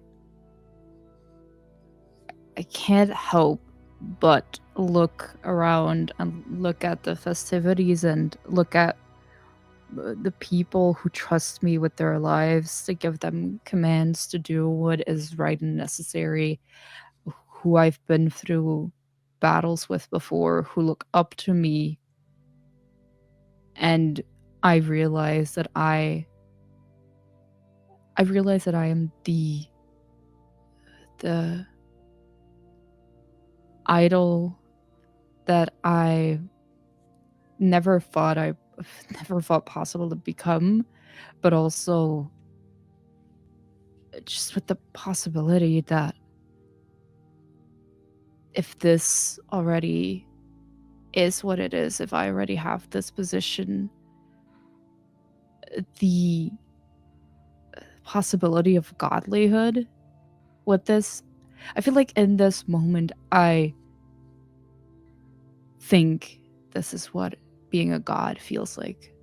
I can't help but look around and look at the festivities and look at the people who trust me with their lives to give them commands to do what is right and necessary, who I've been through battles with before, who look up to me. And I realize that I am the idol that I never thought possible to become, but also just with the possibility that if this already is what it is, if I already have this position, the possibility of godlyhood with this, I feel like in this moment, I think this is what being a god feels like.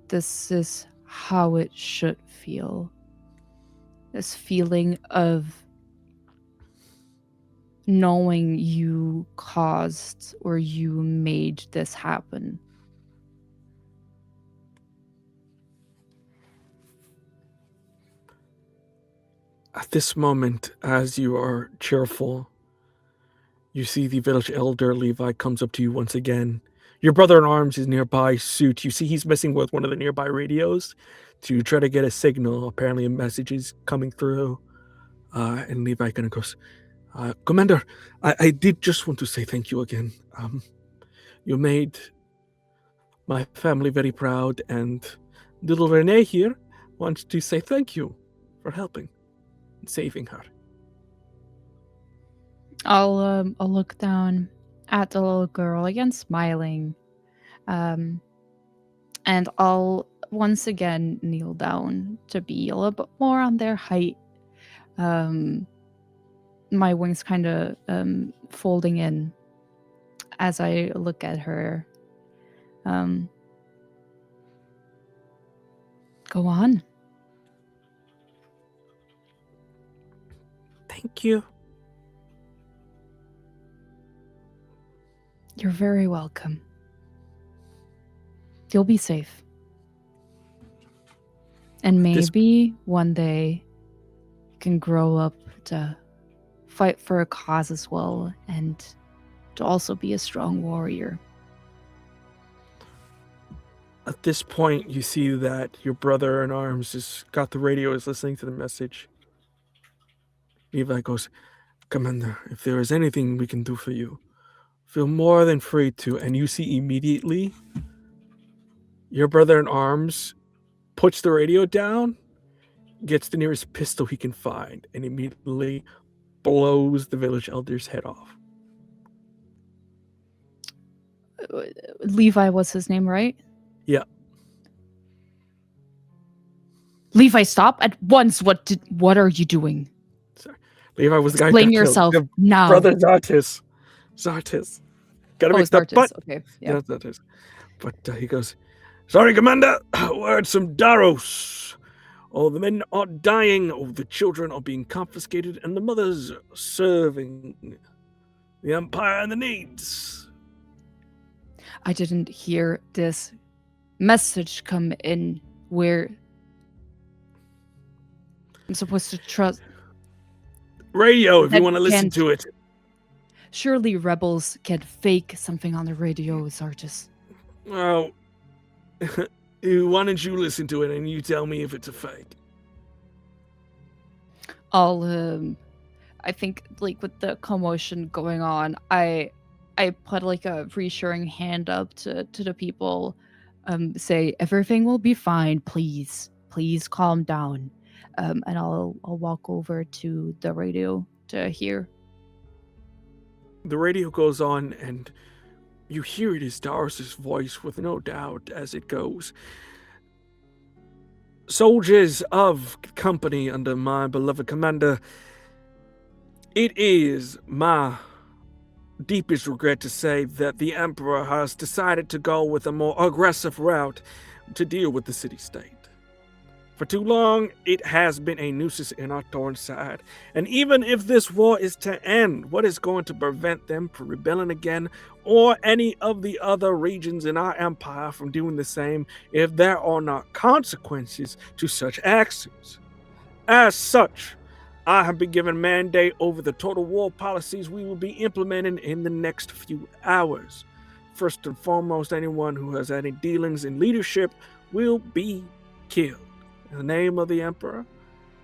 This is how it should feel. This feeling of knowing you caused or you made this happen. At this moment, as you are cheerful, you see the village elder Levi comes up to you once again. Your brother-in-arms is nearby, Suit. You see he's messing with one of the nearby radios to try to get a signal. Apparently a message is coming through. And Levi kind of goes, Commander, I did just want to say thank you again. You made my family very proud, and little Renee here wants to say thank you for helping and saving her. I'll look down at the little girl again, smiling, and I'll once again kneel down to be a little bit more on their height. My wings kind of folding in as I look at her. Go on. Thank you. You're very welcome. You'll be safe. And maybe one day you can grow up to fight for a cause as well and to also be a strong warrior. At this point, you see that your brother-in-arms has got the radio, is listening to the message. Levi goes, Commander, if there is anything we can do for you, feel more than free to. And you see immediately your brother-in-arms puts the radio down, gets the nearest pistol he can find, and immediately blows the village elder's head off. Levi was his name, right? Yeah. Levi, stop at once. What are you doing? Sorry. Levi was the guy Explain who got yourself killed. now. Brother Zartis. Gotta mix that. But okay. Yeah. Zartis. But he goes, sorry, Commander. We're at some Daros. All the men are dying, all the children are being confiscated, and the mothers are serving the Empire and the needs. I didn't hear this message come in where I'm supposed to trust. Radio, if you want to listen to it. Surely rebels can fake something on the radio, Zartis. Well, why don't you listen to it and you tell me if it's a fake? I think, like, with the commotion going on, I put, like, a reassuring hand up to the people, say, everything will be fine, please calm down. And I'll walk over to the radio to hear. The radio goes on, and you hear it is Daros' voice with no doubt as it goes. Soldiers of company under my beloved commander, it is my deepest regret to say that the Emperor has decided to go with a more aggressive route to deal with the city-state. For too long, it has been a nuisance in our thorn side. And even if this war is to end, what is going to prevent them from rebelling again, or any of the other regions in our empire from doing the same, if there are not consequences to such actions? As such, I have been given mandate over the total war policies we will be implementing in the next few hours. First and foremost, anyone who has any dealings in leadership will be killed. In the name of the Emperor,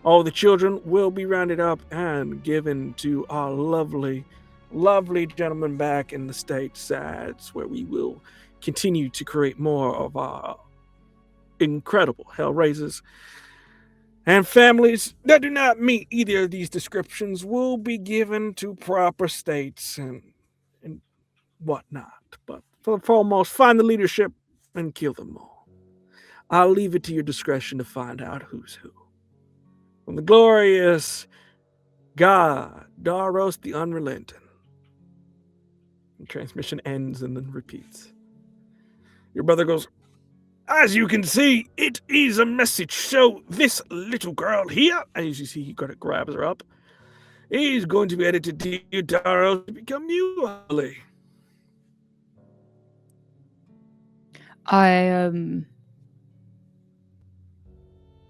all the children will be rounded up and given to our lovely, lovely gentlemen back in the statesides, where we will continue to create more of our incredible Hellraisers. And families that do not meet either of these descriptions will be given to proper states and whatnot. But for the foremost, find the leadership and kill them all. I'll leave it to your discretion to find out who's who. From the glorious God, Daros the Unrelenting. The transmission ends and then repeats. Your brother goes, as you can see, it is a message. So this little girl here, as you see, he kind of grabs her up, is going to be edited to you, Daros, to become you, Holly.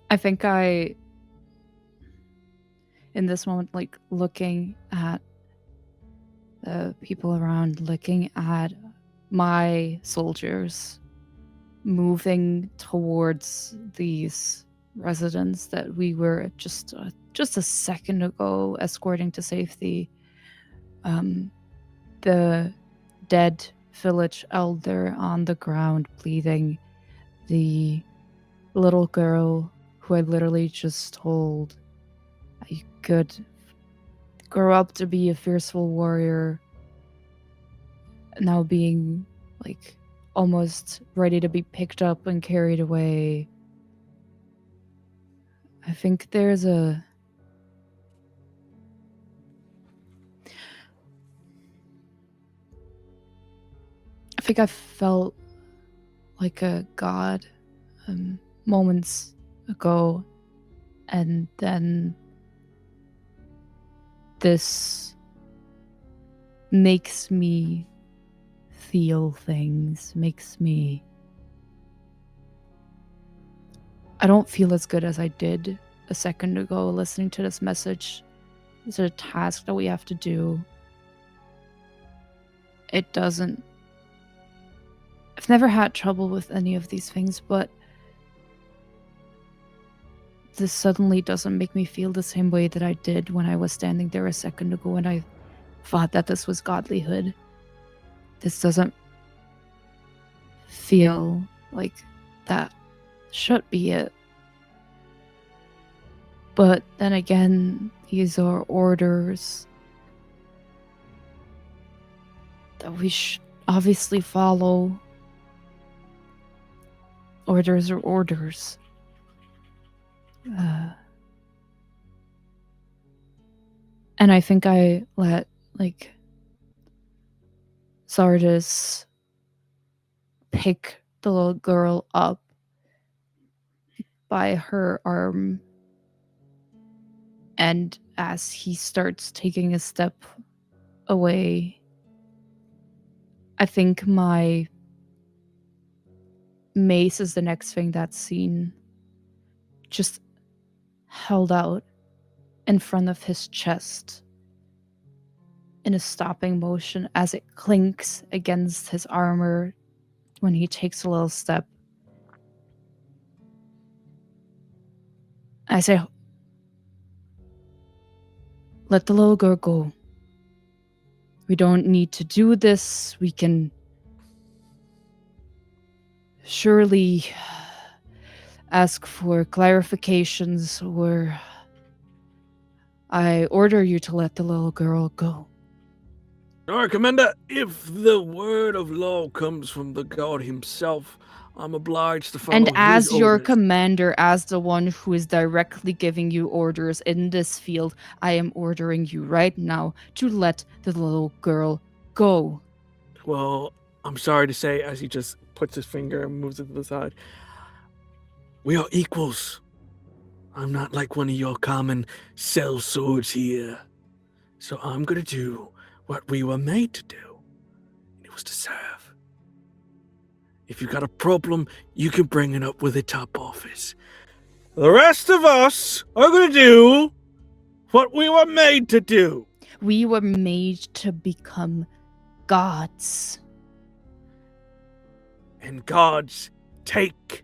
I think in this moment, like looking at the people around, looking at my soldiers moving towards these residents that we were just a second ago escorting to safety. The dead village elder on the ground bleeding, the little girl who I literally just told I could grow up to be a fearful warrior, now being like almost ready to be picked up and carried away. I think there's I think I felt like a god moments ago, and then this makes me feel things, makes me... I don't feel as good as I did a second ago listening to this message. It's a task that we have to do. It doesn't... I've never had trouble with any of these things, but this suddenly doesn't make me feel the same way that I did when I was standing there a second ago and I thought that this was godlyhood. This doesn't feel like that should be it. But then again, these are orders that we should obviously follow. Orders are orders. And I think I let, like, Sardis pick the little girl up by her arm, and as he starts taking a step away, I think my mace is the next thing that's seen, just held out in front of his chest in a stopping motion as it clinks against his armor when he takes a little step. I say, let the little girl go. We don't need to do this. We can surely ask for clarifications, or I order you to let the little girl go. All right, Commander, if the word of law comes from the god himself, I'm obliged to follow And his as your orders. commander, as the one who is directly giving you orders in this field, I am ordering you right now to let the little girl go. Well, I'm sorry to say, as he just puts his finger and moves it to the side, we are equals. I'm not like one of your common sellswords here. So I'm gonna do what we were made to do. It was to serve. If you got a problem, you can bring it up with the top office. The rest of us are gonna do what we were made to do. We were made to become gods. And gods take.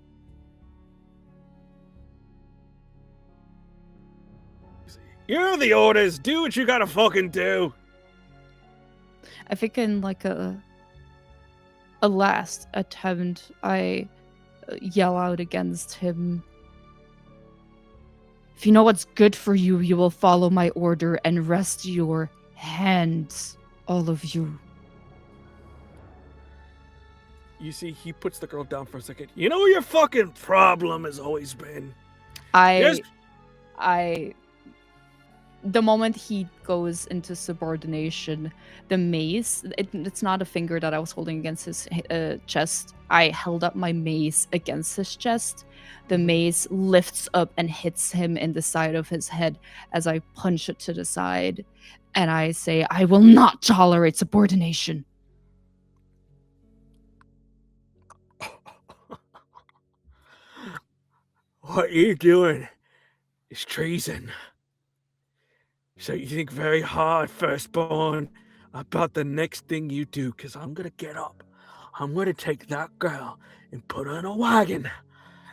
You're the orders. Do what you gotta fucking do. I think in like a last attempt, I yell out against him. If you know what's good for you, you will follow my order and rest your hands, all of you. You see, he puts the girl down for a second. You know what your fucking problem has always been? The moment he goes into subordination, the mace, it's not a finger that I was holding against his chest. I held up my mace against his chest. The mace lifts up and hits him in the side of his head as I punch it to the side. And I say, I will not tolerate subordination. What you're doing is treason. So you think very hard, firstborn, about the next thing you do, because I'm going to get up. I'm going to take that girl and put her in a wagon,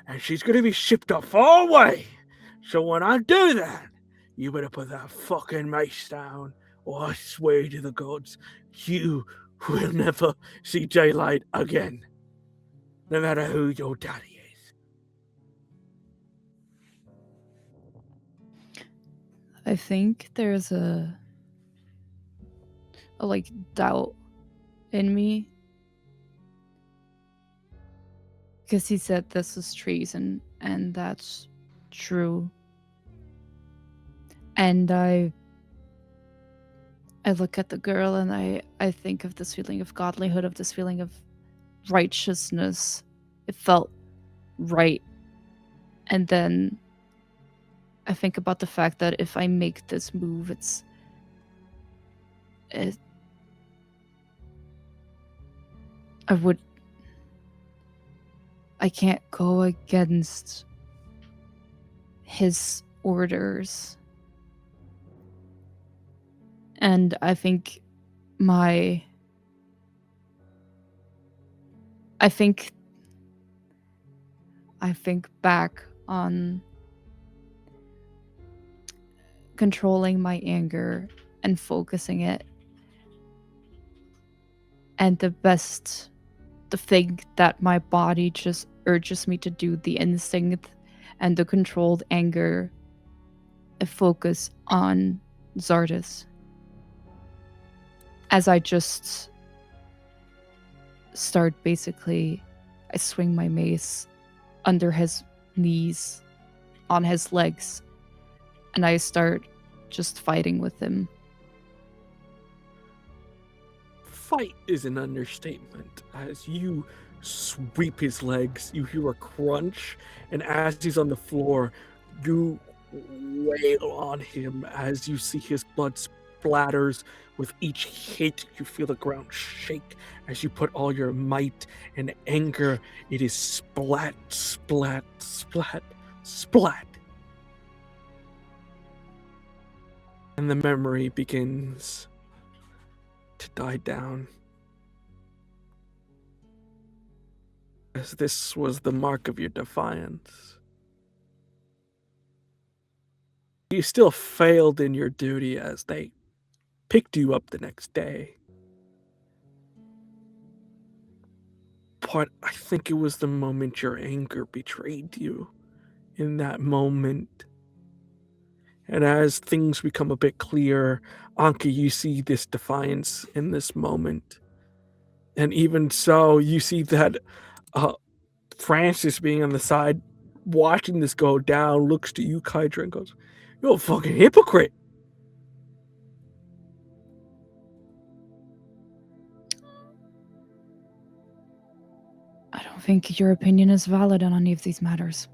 and she's going to be shipped up far away. So when I do that, you better put that fucking mace down, or I swear to the gods, you will never see daylight again, no matter who your daddy is. I think there's a like doubt in me, because he said this is treason, and that's true. And I look at the girl and I think of this feeling of godlyhood, of this feeling of righteousness. It felt right. And then I think about the fact that if I make this move, I can't go against his orders. And I think I think back on controlling my anger and focusing it. And the thing that my body just urges me to do, the instinct and the controlled anger, a focus on Zardis. As I just start basically, I swing my mace under his knees, on his legs, and I start just fighting with him. Fight is an understatement. As you sweep his legs, you hear a crunch, and as he's on the floor, you wail on him as you see his blood splatters. With each hit, you feel the ground shake as you put all your might and anger. It is splat, splat, splat, splat. And the memory begins to die down. As this was the mark of your defiance. You still failed in your duty as they picked you up the next day. But I think it was the moment your anger betrayed you. In that moment. And as things become a bit clearer, Anki, you see this defiance in this moment. And even so, you see that Francis, being on the side, watching this go down, looks to you, Kydra, and goes, "You're a fucking hypocrite." I don't think your opinion is valid on any of these matters.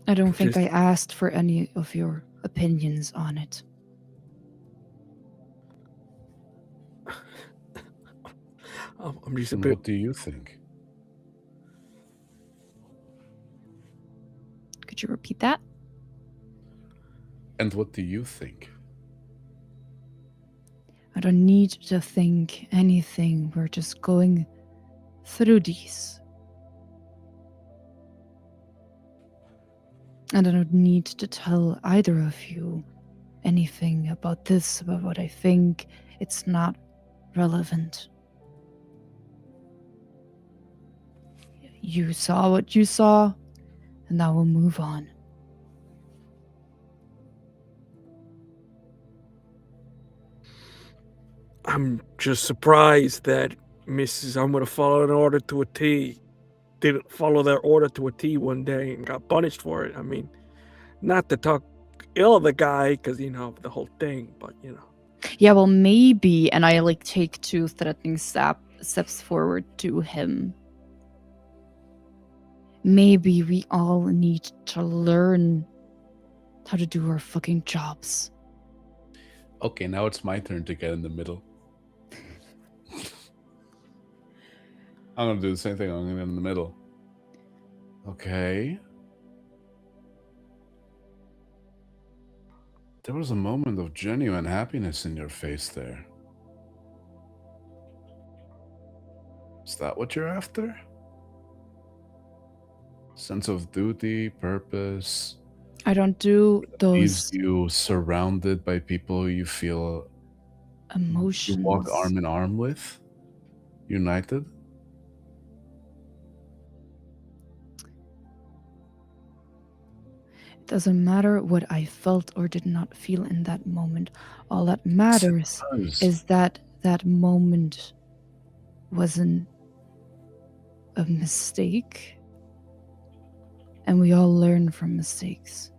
I don't think I asked for any of your opinions on it. I'm just a And bit. what do you think? Could you repeat that? And what do you think? I don't need to think anything. We're just going through these. And I don't need to tell either of you anything about this, about what I think. It's not relevant. You saw what you saw, and now we'll move on. I'm just surprised that Mrs. I'm gonna follow an order to a T didn't follow their order to a T one day and got punished for it. I mean, not to talk ill of the guy, because the whole thing, but Yeah, well, maybe, and I take 2 threatening steps forward to him. Maybe we all need to learn how to do our fucking jobs. Okay, now it's my turn to get in the middle. I'm gonna do the same thing. I'm gonna get in the middle. Okay. There was a moment of genuine happiness in your face there. Is that what you're after? Sense of duty, purpose. I don't do those Leaves you surrounded by people you feel emotions. you walk arm in arm with, united. It doesn't matter what I felt or did not feel in that moment. All that matters is that that moment wasn't a mistake. And we all learn from mistakes.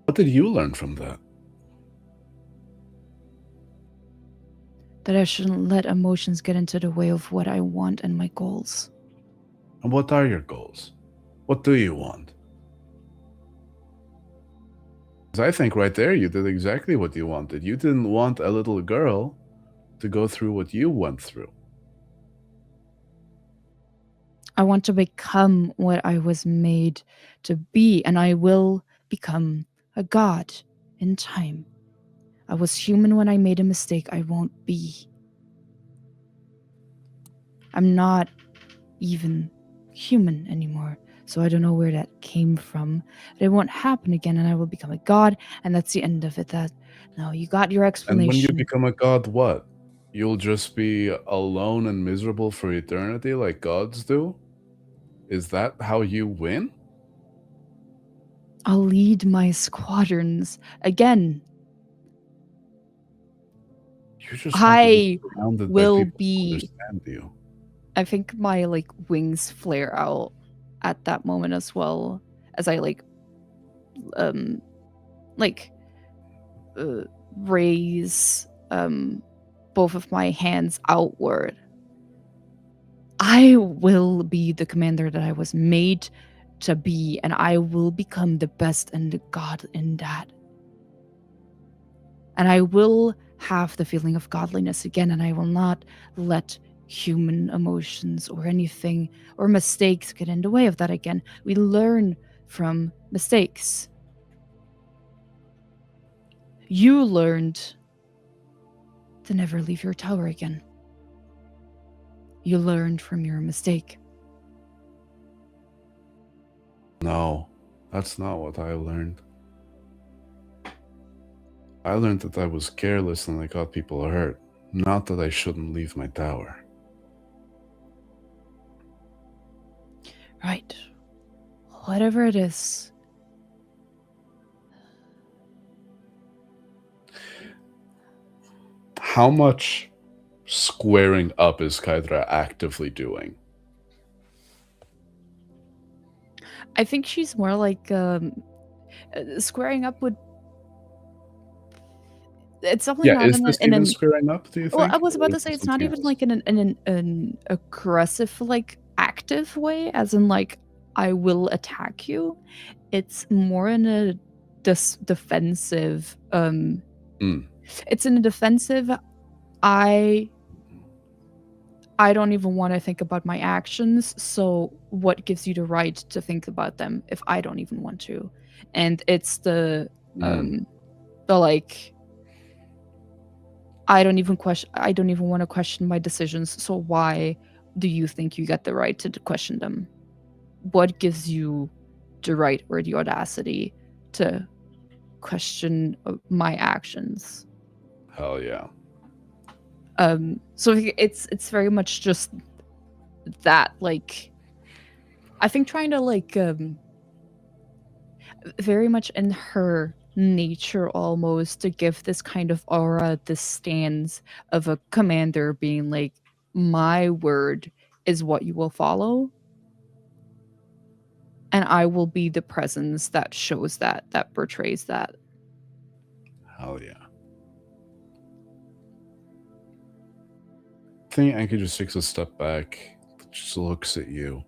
What did you learn from that? That I shouldn't let emotions get into the way of what I want and my goals. And what are your goals? What do you want? Because I think right there you did exactly what you wanted. You didn't want a little girl to go through what you went through. I want to become what I was made to be, and I will become a god in time. I was human when I made a mistake. I won't be. I'm not even human anymore, so I don't know where that came from. But it won't happen again, and I will become a god, and that's the end of it. Now you got your explanation. And when you become a god, what? You'll just be alone and miserable for eternity like gods do? Is that how you win? I'll lead my squadrons again. You just I want to be will by people be. who understand you. I think my wings flare out at that moment as well, as I raise both of my hands outward. I will be the commander that I was made to be, and I will become the best and the god in that. And I will have the feeling of godliness again, and I will not let human emotions or anything or mistakes get in the way of that again. We learn from mistakes. You learned to never leave your tower again. You learned from your mistake. No, that's not what I learned. I learned that I was careless and I got people hurt, not that I shouldn't leave my tower. Right. Whatever it is. How much squaring up is Kydra actively doing? I think she's more squaring up would. It's definitely not is this even squaring up, do you think? Well, I was about to say it's not even in an aggressive active way, as in I will attack you. It's more in a defensive. It's in a defensive. I don't even want to think about my actions. So what gives you the right to think about them if I don't even want to? And it's the like. I don't even want to question my decisions. So why do you think you get the right to question them? What gives you the right or the audacity to question my actions? Hell yeah. So it's very much just that, like, I think trying to like very much in her nature almost to give this kind of aura, this stance of a commander being like, my word is what you will follow, and I will be the presence that shows that portrays that. Hell yeah. I think Anki just takes a step back, just looks at you.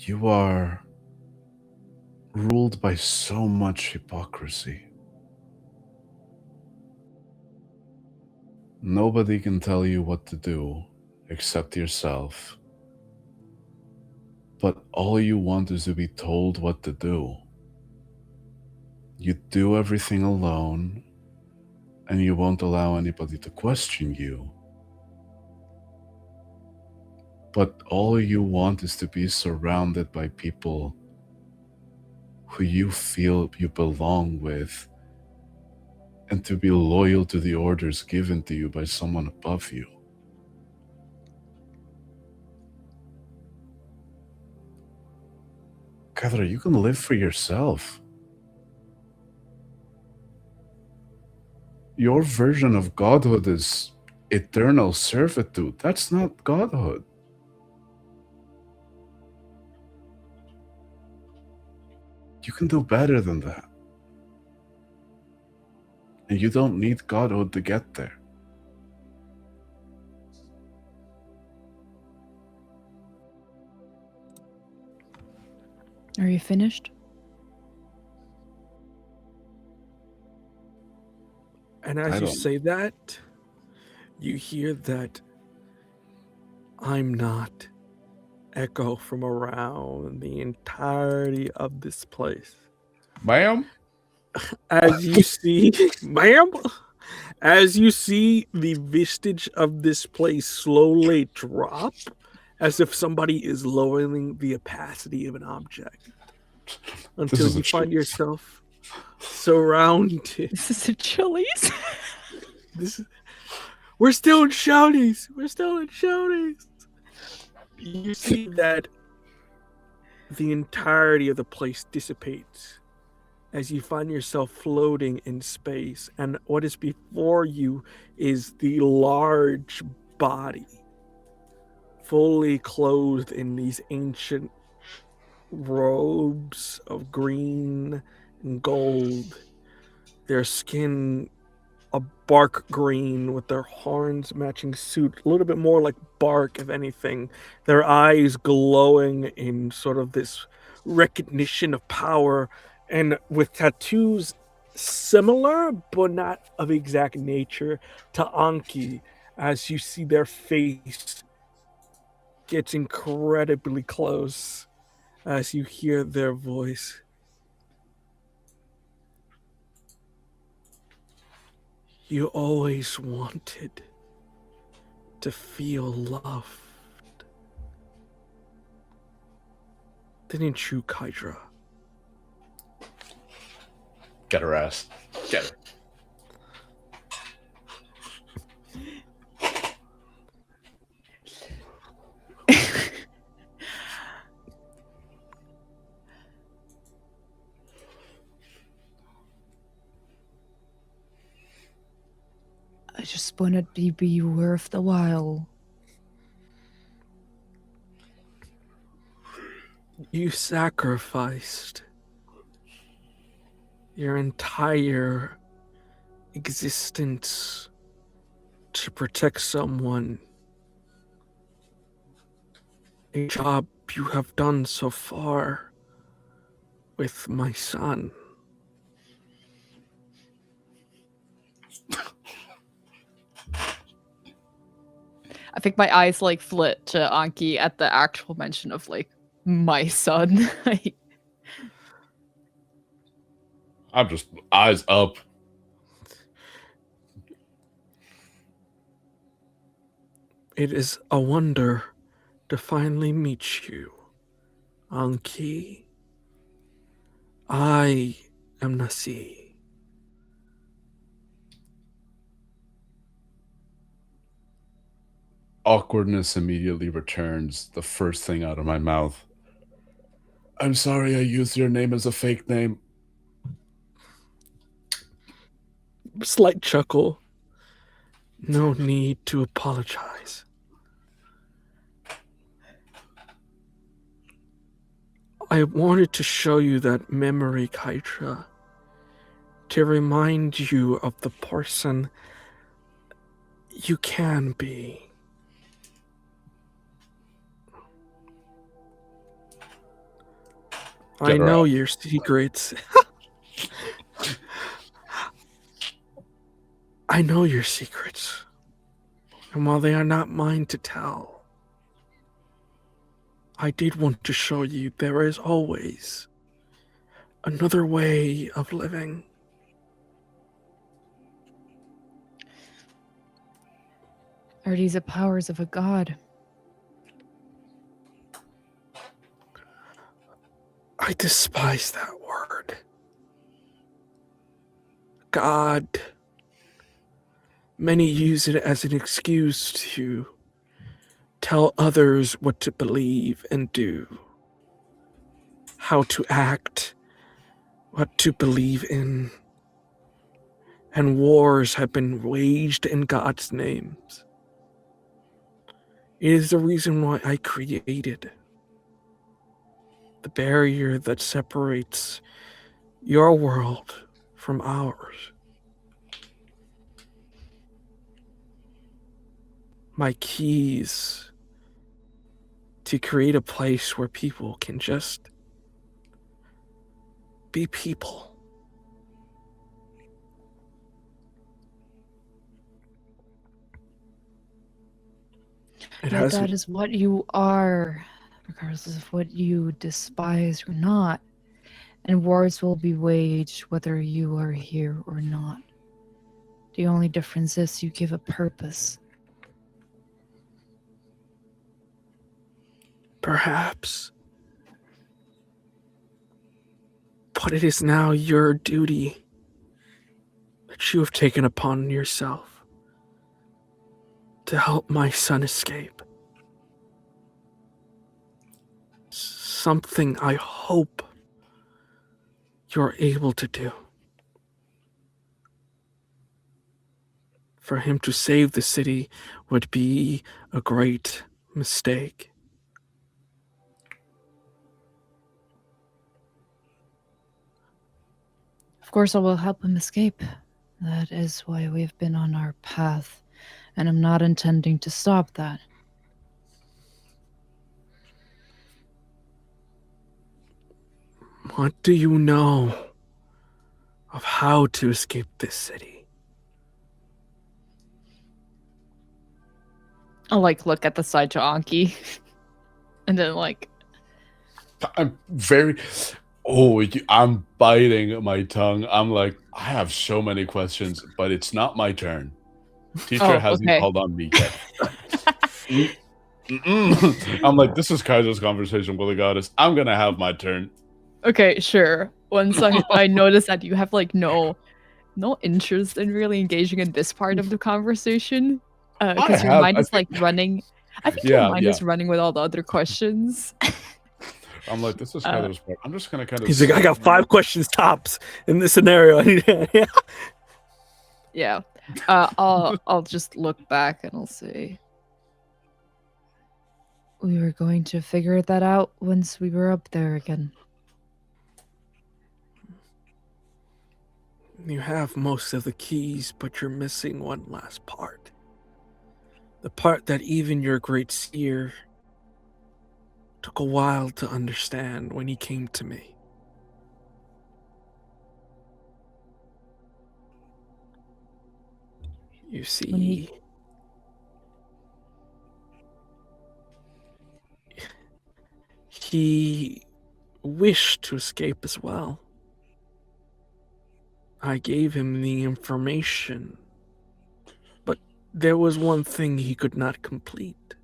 You are ruled by so much hypocrisy. Nobody can tell you what to do except yourself. But all you want is to be told what to do. You do everything alone, and you won't allow anybody to question you. But all you want is to be surrounded by people who you feel you belong with, and to be loyal to the orders given to you by someone above you. Kadra, you can live for yourself. Your version of godhood is eternal servitude. That's not godhood. You can do better than that. And you don't need godhood to get there. Are you finished? And as you say that, you hear that I'm not echo from around the entirety of this place. Ma'am? As you see, ma'am, as you see the vestige of this place slowly drop, as if somebody is lowering the opacity of an object, until you find yourself surrounded. This is a Chili's. We're still in Shouties. We're still in Shouties. You see that the entirety of the place dissipates as you find yourself floating in space, and what is before you is the large body, fully clothed in these ancient robes of green and gold. Their skin a bark green with their horns matching suit, a little bit more like bark, if anything. Their eyes glowing in sort of this recognition of power, and with tattoos similar but not of exact nature to Anki, as you see their face gets incredibly close as you hear their voice. You always wanted to feel loved, didn't you, Kydra? Get her ass. Get her. I just wanted to be worth the while. You sacrificed your entire existence to protect someone a job you have done so far with my son. I think my eyes like flit to Anki at the actual mention of like my son. I'm just eyes up. It is a wonder to finally meet you, Anki. I am Nasi. Awkwardness immediately returns, the first thing out of my mouth. I'm sorry I used your name as a fake name. Slight chuckle. No need to apologize. I wanted to show you that memory, Kaitra, to remind you of the person you can be. I know your secrets. I know your secrets. And while they are not mine to tell, I did want to show you there is always another way of living. Are these the powers of a god? I despise that word. God. Many use it as an excuse to tell others what to believe and do, how to act, what to believe in. And wars have been waged in God's names. It is the reason why I created the barrier that separates your world from ours. My keys to create a place where people can just be people. That is what you are, regardless of what you despise or not. And wars will be waged whether you are here or not. The only difference is you give a purpose. Perhaps. But it is now your duty that you have taken upon yourself to help my son escape. Something I hope you're able to do. For him to save the city would be a great mistake. Of course, I will help him escape. That is why we've been on our path, and I'm not intending to stop that. What do you know of how to escape this city? I'll look at the side to Anki, and then I'm very... I'm biting my tongue. I'm like, I have so many questions, but it's not my turn. Teacher hasn't called on me yet. I'm like, this is Kaiser's conversation with the goddess. I'm gonna have my turn. Okay, sure. Once I notice that you have no interest in really engaging in this part of the conversation, because your mind is running. I think your mind is running with all the other questions. I'm like, this is Kaiser's part. I'm just gonna kind of. He's like, I got 5 questions tops in this scenario. Yeah. I'll just look back and I'll say, we were going to figure that out once we were up there again. You have most of the keys, but you're missing one last part. The part that even your great seer Took a while to understand when he came to me. You see, he wished to escape as well. I gave him the information, but there was one thing he could not complete.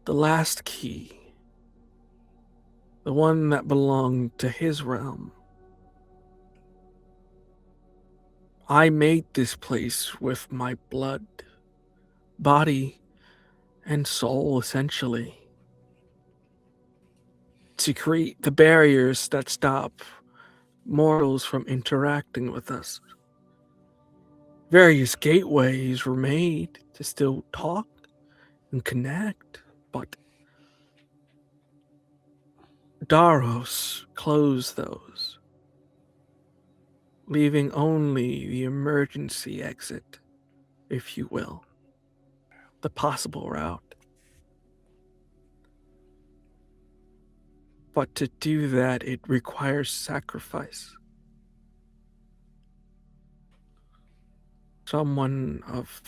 The last key. The one that belonged to his realm. I made this place with my blood, body, and soul, essentially, to create the barriers that stop mortals from interacting with us. Various gateways were made to still talk and connect, but Daros closed those, leaving only the emergency exit, if you will, the possible route. But to do that, it requires sacrifice. Someone of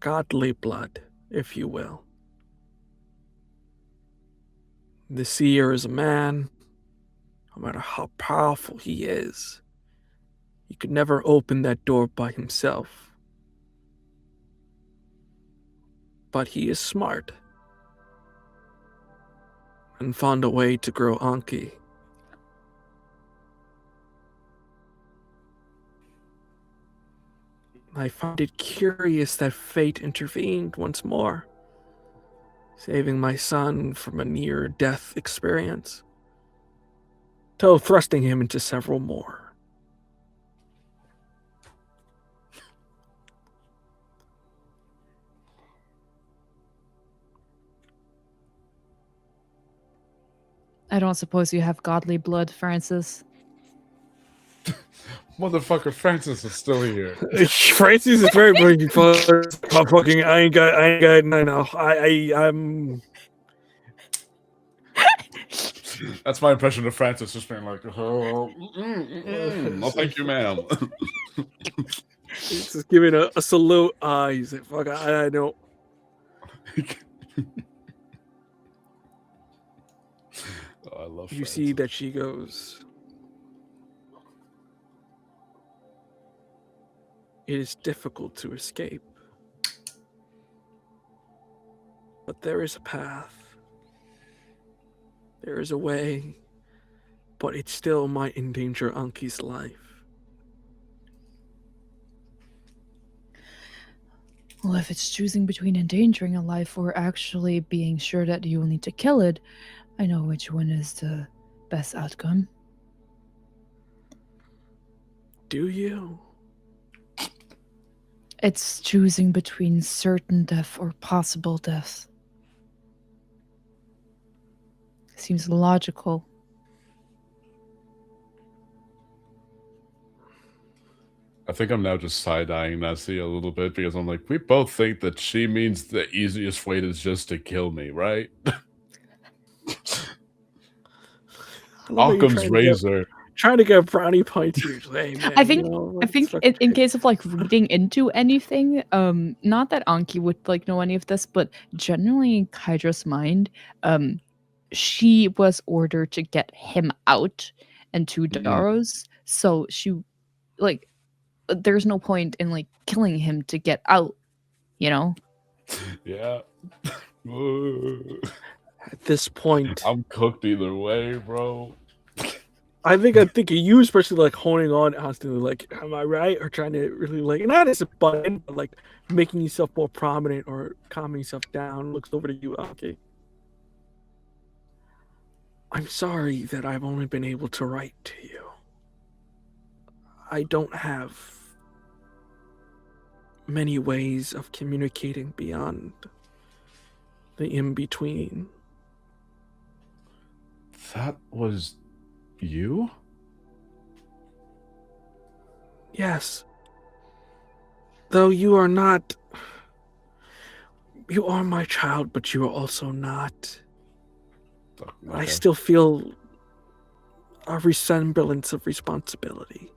godly blood, if you will. The seer is a man, no matter how powerful he is. He could never open that door by himself. But he is smart and found a way to grow Anki. I find it curious that fate intervened once more, saving my son from a near-death experience, till thrusting him into several more. I don't suppose you have godly blood, Francis. Motherfucker, Francis is still here. Francis is very fucking fucking. I ain't got. No. I'm. That's my impression of Francis, just being like, oh, no, thank you, ma'am. He's just giving a salute. He's like, fuck, I don't. Oh, I love. You Francis. see that she goes. It is difficult to escape, but there is a path. There is a way, but it still might endanger Anki's life. Well, if it's choosing between endangering a life or actually being sure that you will need to kill it, I know which one is the best outcome. Do you? It's choosing between certain death or possible death. Seems logical. I think I'm now just side-eyeing Nancy a little bit because I'm like, we both think that she means the easiest way is just to kill me, right? Occam's razor. Trying to get brownie points here. Hey, man, I think in case of like reading into anything, not that Anki would like know any of this, but generally in Kydra's mind, she was ordered to get him out and to Daros, so she like there's no point in like killing him to get out, you know? Yeah. At this point, I'm cooked either way, bro. I think you, especially like honing on constantly, like, am I right? Or trying to really like not as a button, but like making yourself more prominent or calming yourself down. Looks over to you, okay. I'm sorry that I've only been able to write to you. I don't have many ways of communicating beyond the in-between. That was you? Yes. Though you are not... You are my child, but you are also not. I Okay. still feel a resemblance of responsibility.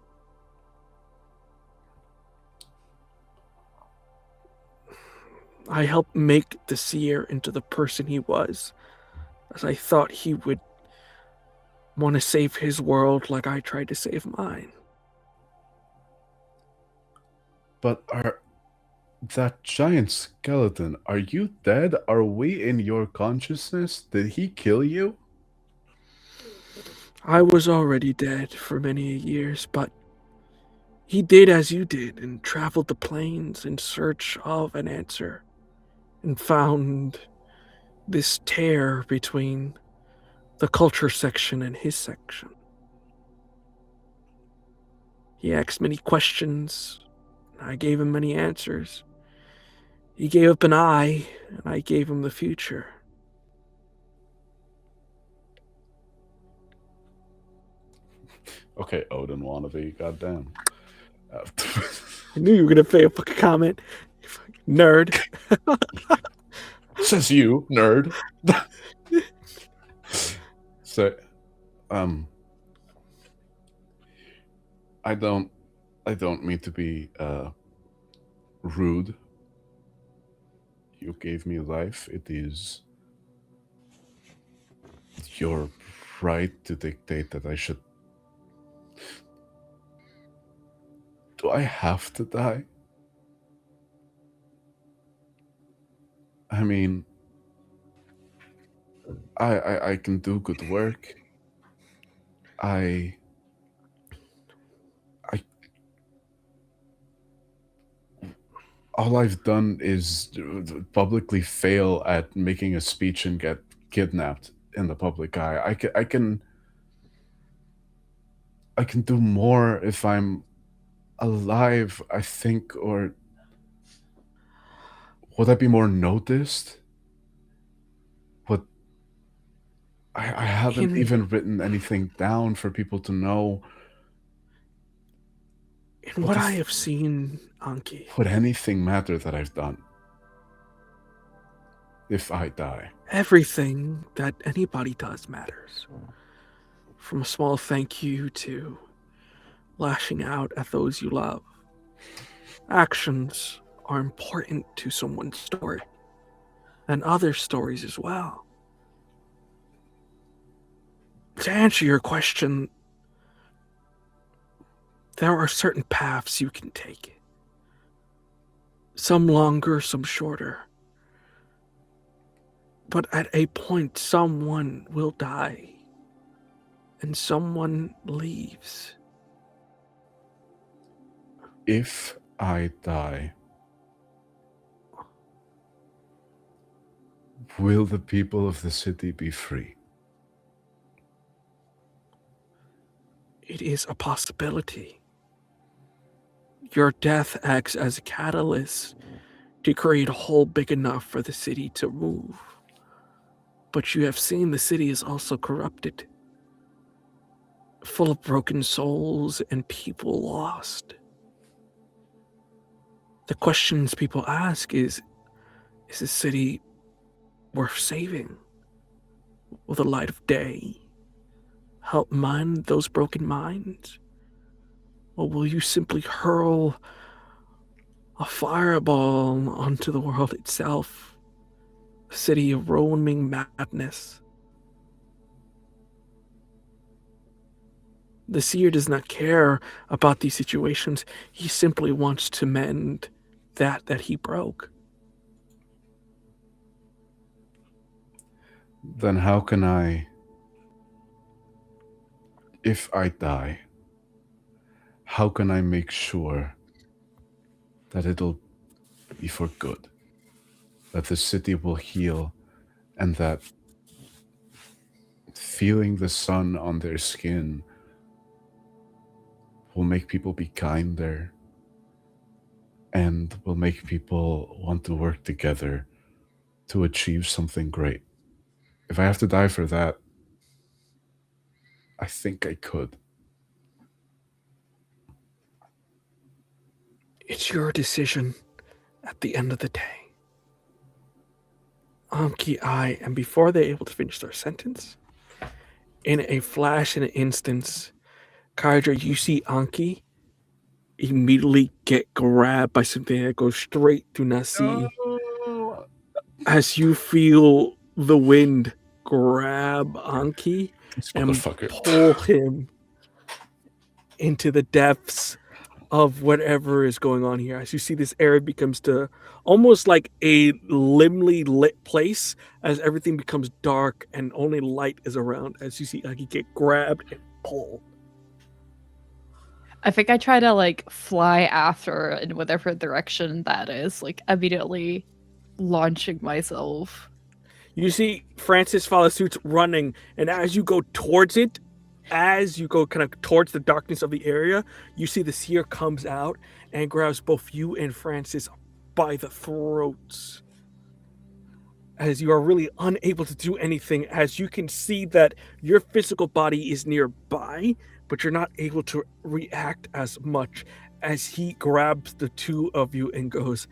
I helped make the seer into the person he was, as I thought he would want to save his world like I tried to save mine. But that giant skeleton, are you dead? Are we in your consciousness? Did he kill you? I was already dead for many years, but he did as you did and traveled the plains in search of an answer and found this tear between the culture section and his section. He asked many questions, and I gave him many answers. He gave up an eye, and I gave him the future. Okay, Odin wannabe, goddamn. I knew you were gonna say a fucking comment, you fucking nerd. Says you, nerd. So, I don't mean to be rude. You gave me life. It is your right to dictate that I should. Do I have to die? I mean, I can do good work. I I all I've done is publicly fail at making a speech and get kidnapped in the public eye. I can do more if I'm alive, I think, or would I be more noticed? Would I haven't In even written anything down for people to know. what I have seen, Anki, Would anything matter that I've done if I die? everything that anybody does matters. From a small thank you to lashing out at those you love. Actions are important to someone's story and other stories as well. To answer your question, there are certain paths you can take. Some longer, some shorter. But at a point, someone will die. And someone leaves. If I die, will the people of the city be free? It is a possibility. Your death acts as a catalyst to create a hole big enough for the city to move. But you have seen the city is also corrupted, full of broken souls and people lost. The questions people ask is the city worth saving? Will the light of day help mend those broken minds? Or will you simply hurl a fireball onto the world itself? A city of roaming madness. The seer does not care about these situations. He simply wants to mend that he broke. Then how can I, if I die, how can I make sure that it'll be for good? That the city will heal and that feeling the sun on their skin will make people be kinder and will make people want to work together to achieve something great. If I have to die for that, I think I could. It's your decision at the end of the day. Anki eye, and before they're able to finish their sentence, in a flash, in an instance, Kydra, you see Anki immediately get grabbed by something that goes straight to Nasi. No. As you feel the wind grab Anki This and motherfucker. pull him into the depths of whatever is going on here. As you see, this area becomes to almost like a dimly lit place as everything becomes dark and only light is around. As you see Anki get grabbed and pulled. I think I try to like fly after in whatever direction that is, like immediately launching myself. You see Francis follow suit running, and as you go towards it, as you go kind of towards the darkness of the area, you see the seer comes out and grabs both you and Francis by the throats. As you are really unable to do anything, as you can see that your physical body is nearby, but you're not able to react as much as he grabs the two of you and goes,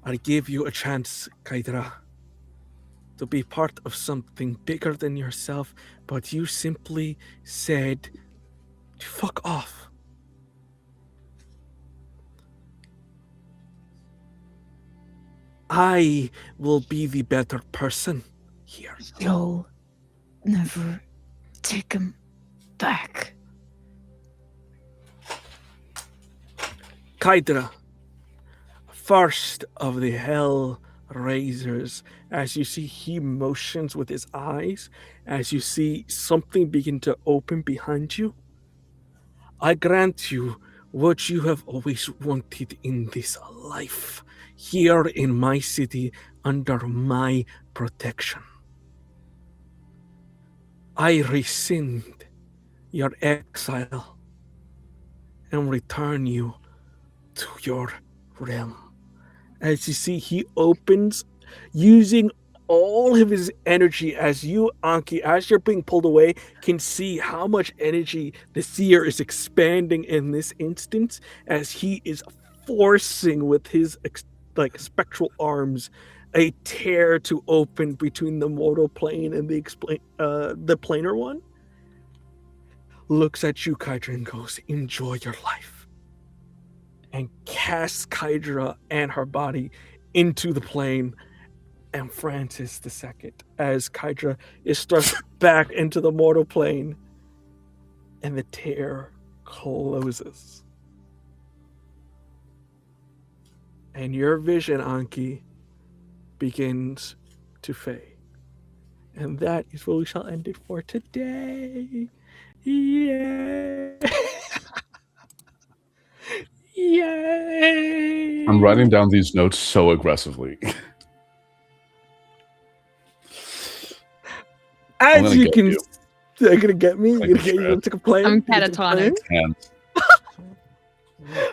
"I give you a chance, Kaidra, to be part of something bigger than yourself, but you simply said to fuck off." I will be the better person here. You'll never take him back. Kaidra, first of the Hell Raisers, as you see he motions with his eyes, as you see something begin to open behind you, I grant you what you have always wanted in this life, here in my city, under my protection. I rescind your exile and return you to your realm. As you see, he opens using all of his energy. As you, Anki, as you're being pulled away, can see how much energy the seer is expanding in this instance, as he is forcing with his like spectral arms a tear to open between the mortal plane and the planar one. Looks at you, Kydra, and goes, "Enjoy your life," and casts Kydra and her body into the plane, and Francis II, as Kydra is thrust back into the mortal plane, and the tear closes. And your vision, Anki, begins to fade. And that is where we shall end it for today. Yay! Yay! I'm writing down these notes so aggressively. As you can, you're gonna get me. You're gonna get you to complain. I'm catatonic.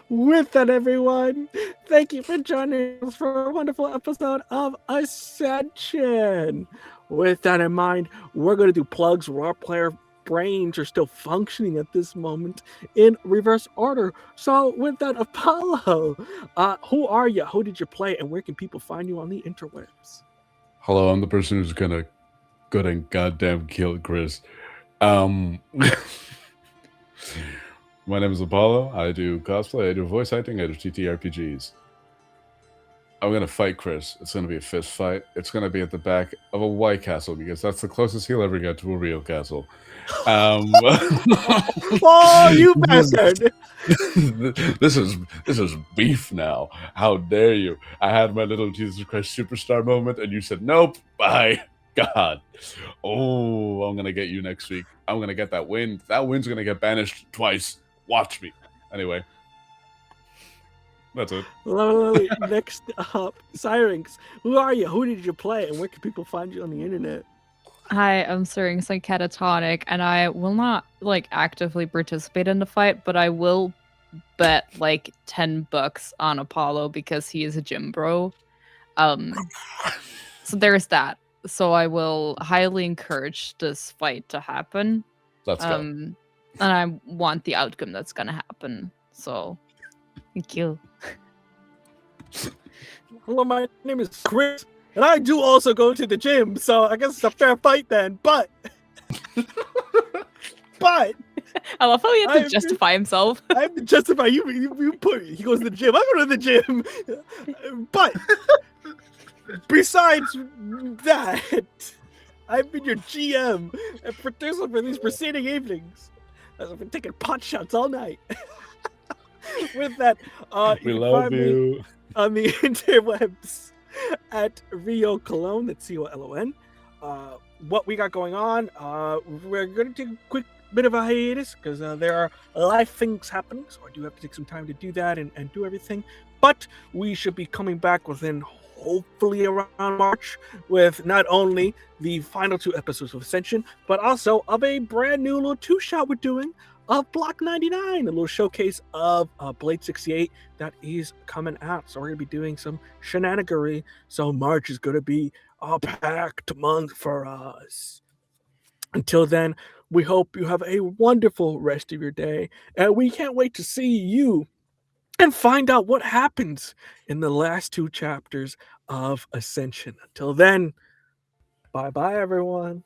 With that, everyone, thank you for joining us for a wonderful episode of Ascension. With that in mind, we're going to do plugs where our player brains are still functioning at this moment in reverse order. So with that, Apollo, who are you? Who did you play? And where can people find you on the interwebs? Hello, I'm the person who's gonna go and goddamn kill Chris. My name is Apollo. I do cosplay, I do voice acting, I do TTRPGs. I'm gonna fight Chris. It's gonna be a fist fight. It's gonna be at the back of a White Castle because that's the closest he'll ever get to a real castle. Oh, you bastard! This is beef now. How dare you? I had my little Jesus Christ superstar moment, and you said nope. Bye. God. Oh, I'm gonna get you next week. I'm gonna get that wind. That wind's gonna get banished twice. Watch me. Anyway. That's it. Lovely. Next up, Syrinx. Who are you? Who did you play? And where can people find you on the internet? Hi, I'm Syrinx. I'm catatonic, and I will not like actively participate in the fight, but I will bet like $10 on Apollo because he is a gym bro. So there's that. So I will highly encourage this fight to happen. Let's go. And I want the outcome that's gonna happen. So thank you. Hello, my name is Chris. And I do also go to the gym, so I guess it's a fair fight then. But I love how he had to I've- justify himself. I have to justify you put he goes to the gym. I go to the gym. But besides that, I've been your GM and producer for these preceding evenings. I've been taking pot shots all night. With that, We you can love find me you. on the interwebs at Rio Cologne, that's COLON. What we got going on, we're going to take a quick bit of a hiatus because there are life things happening, so I do have to take some time to do that and do everything. But we should be coming back within hopefully around March with not only the final 2 episodes of Ascension, but also of a brand new little 2-shot we're doing of Block 99, a little showcase of Blade 68 that is coming out. So we're going to be doing some shenanigery. So March is going to be a packed month for us. Until then, we hope you have a wonderful rest of your day, and we can't wait to see you and find out what happens in the last 2 chapters of Ascension. Until then, bye-bye, everyone.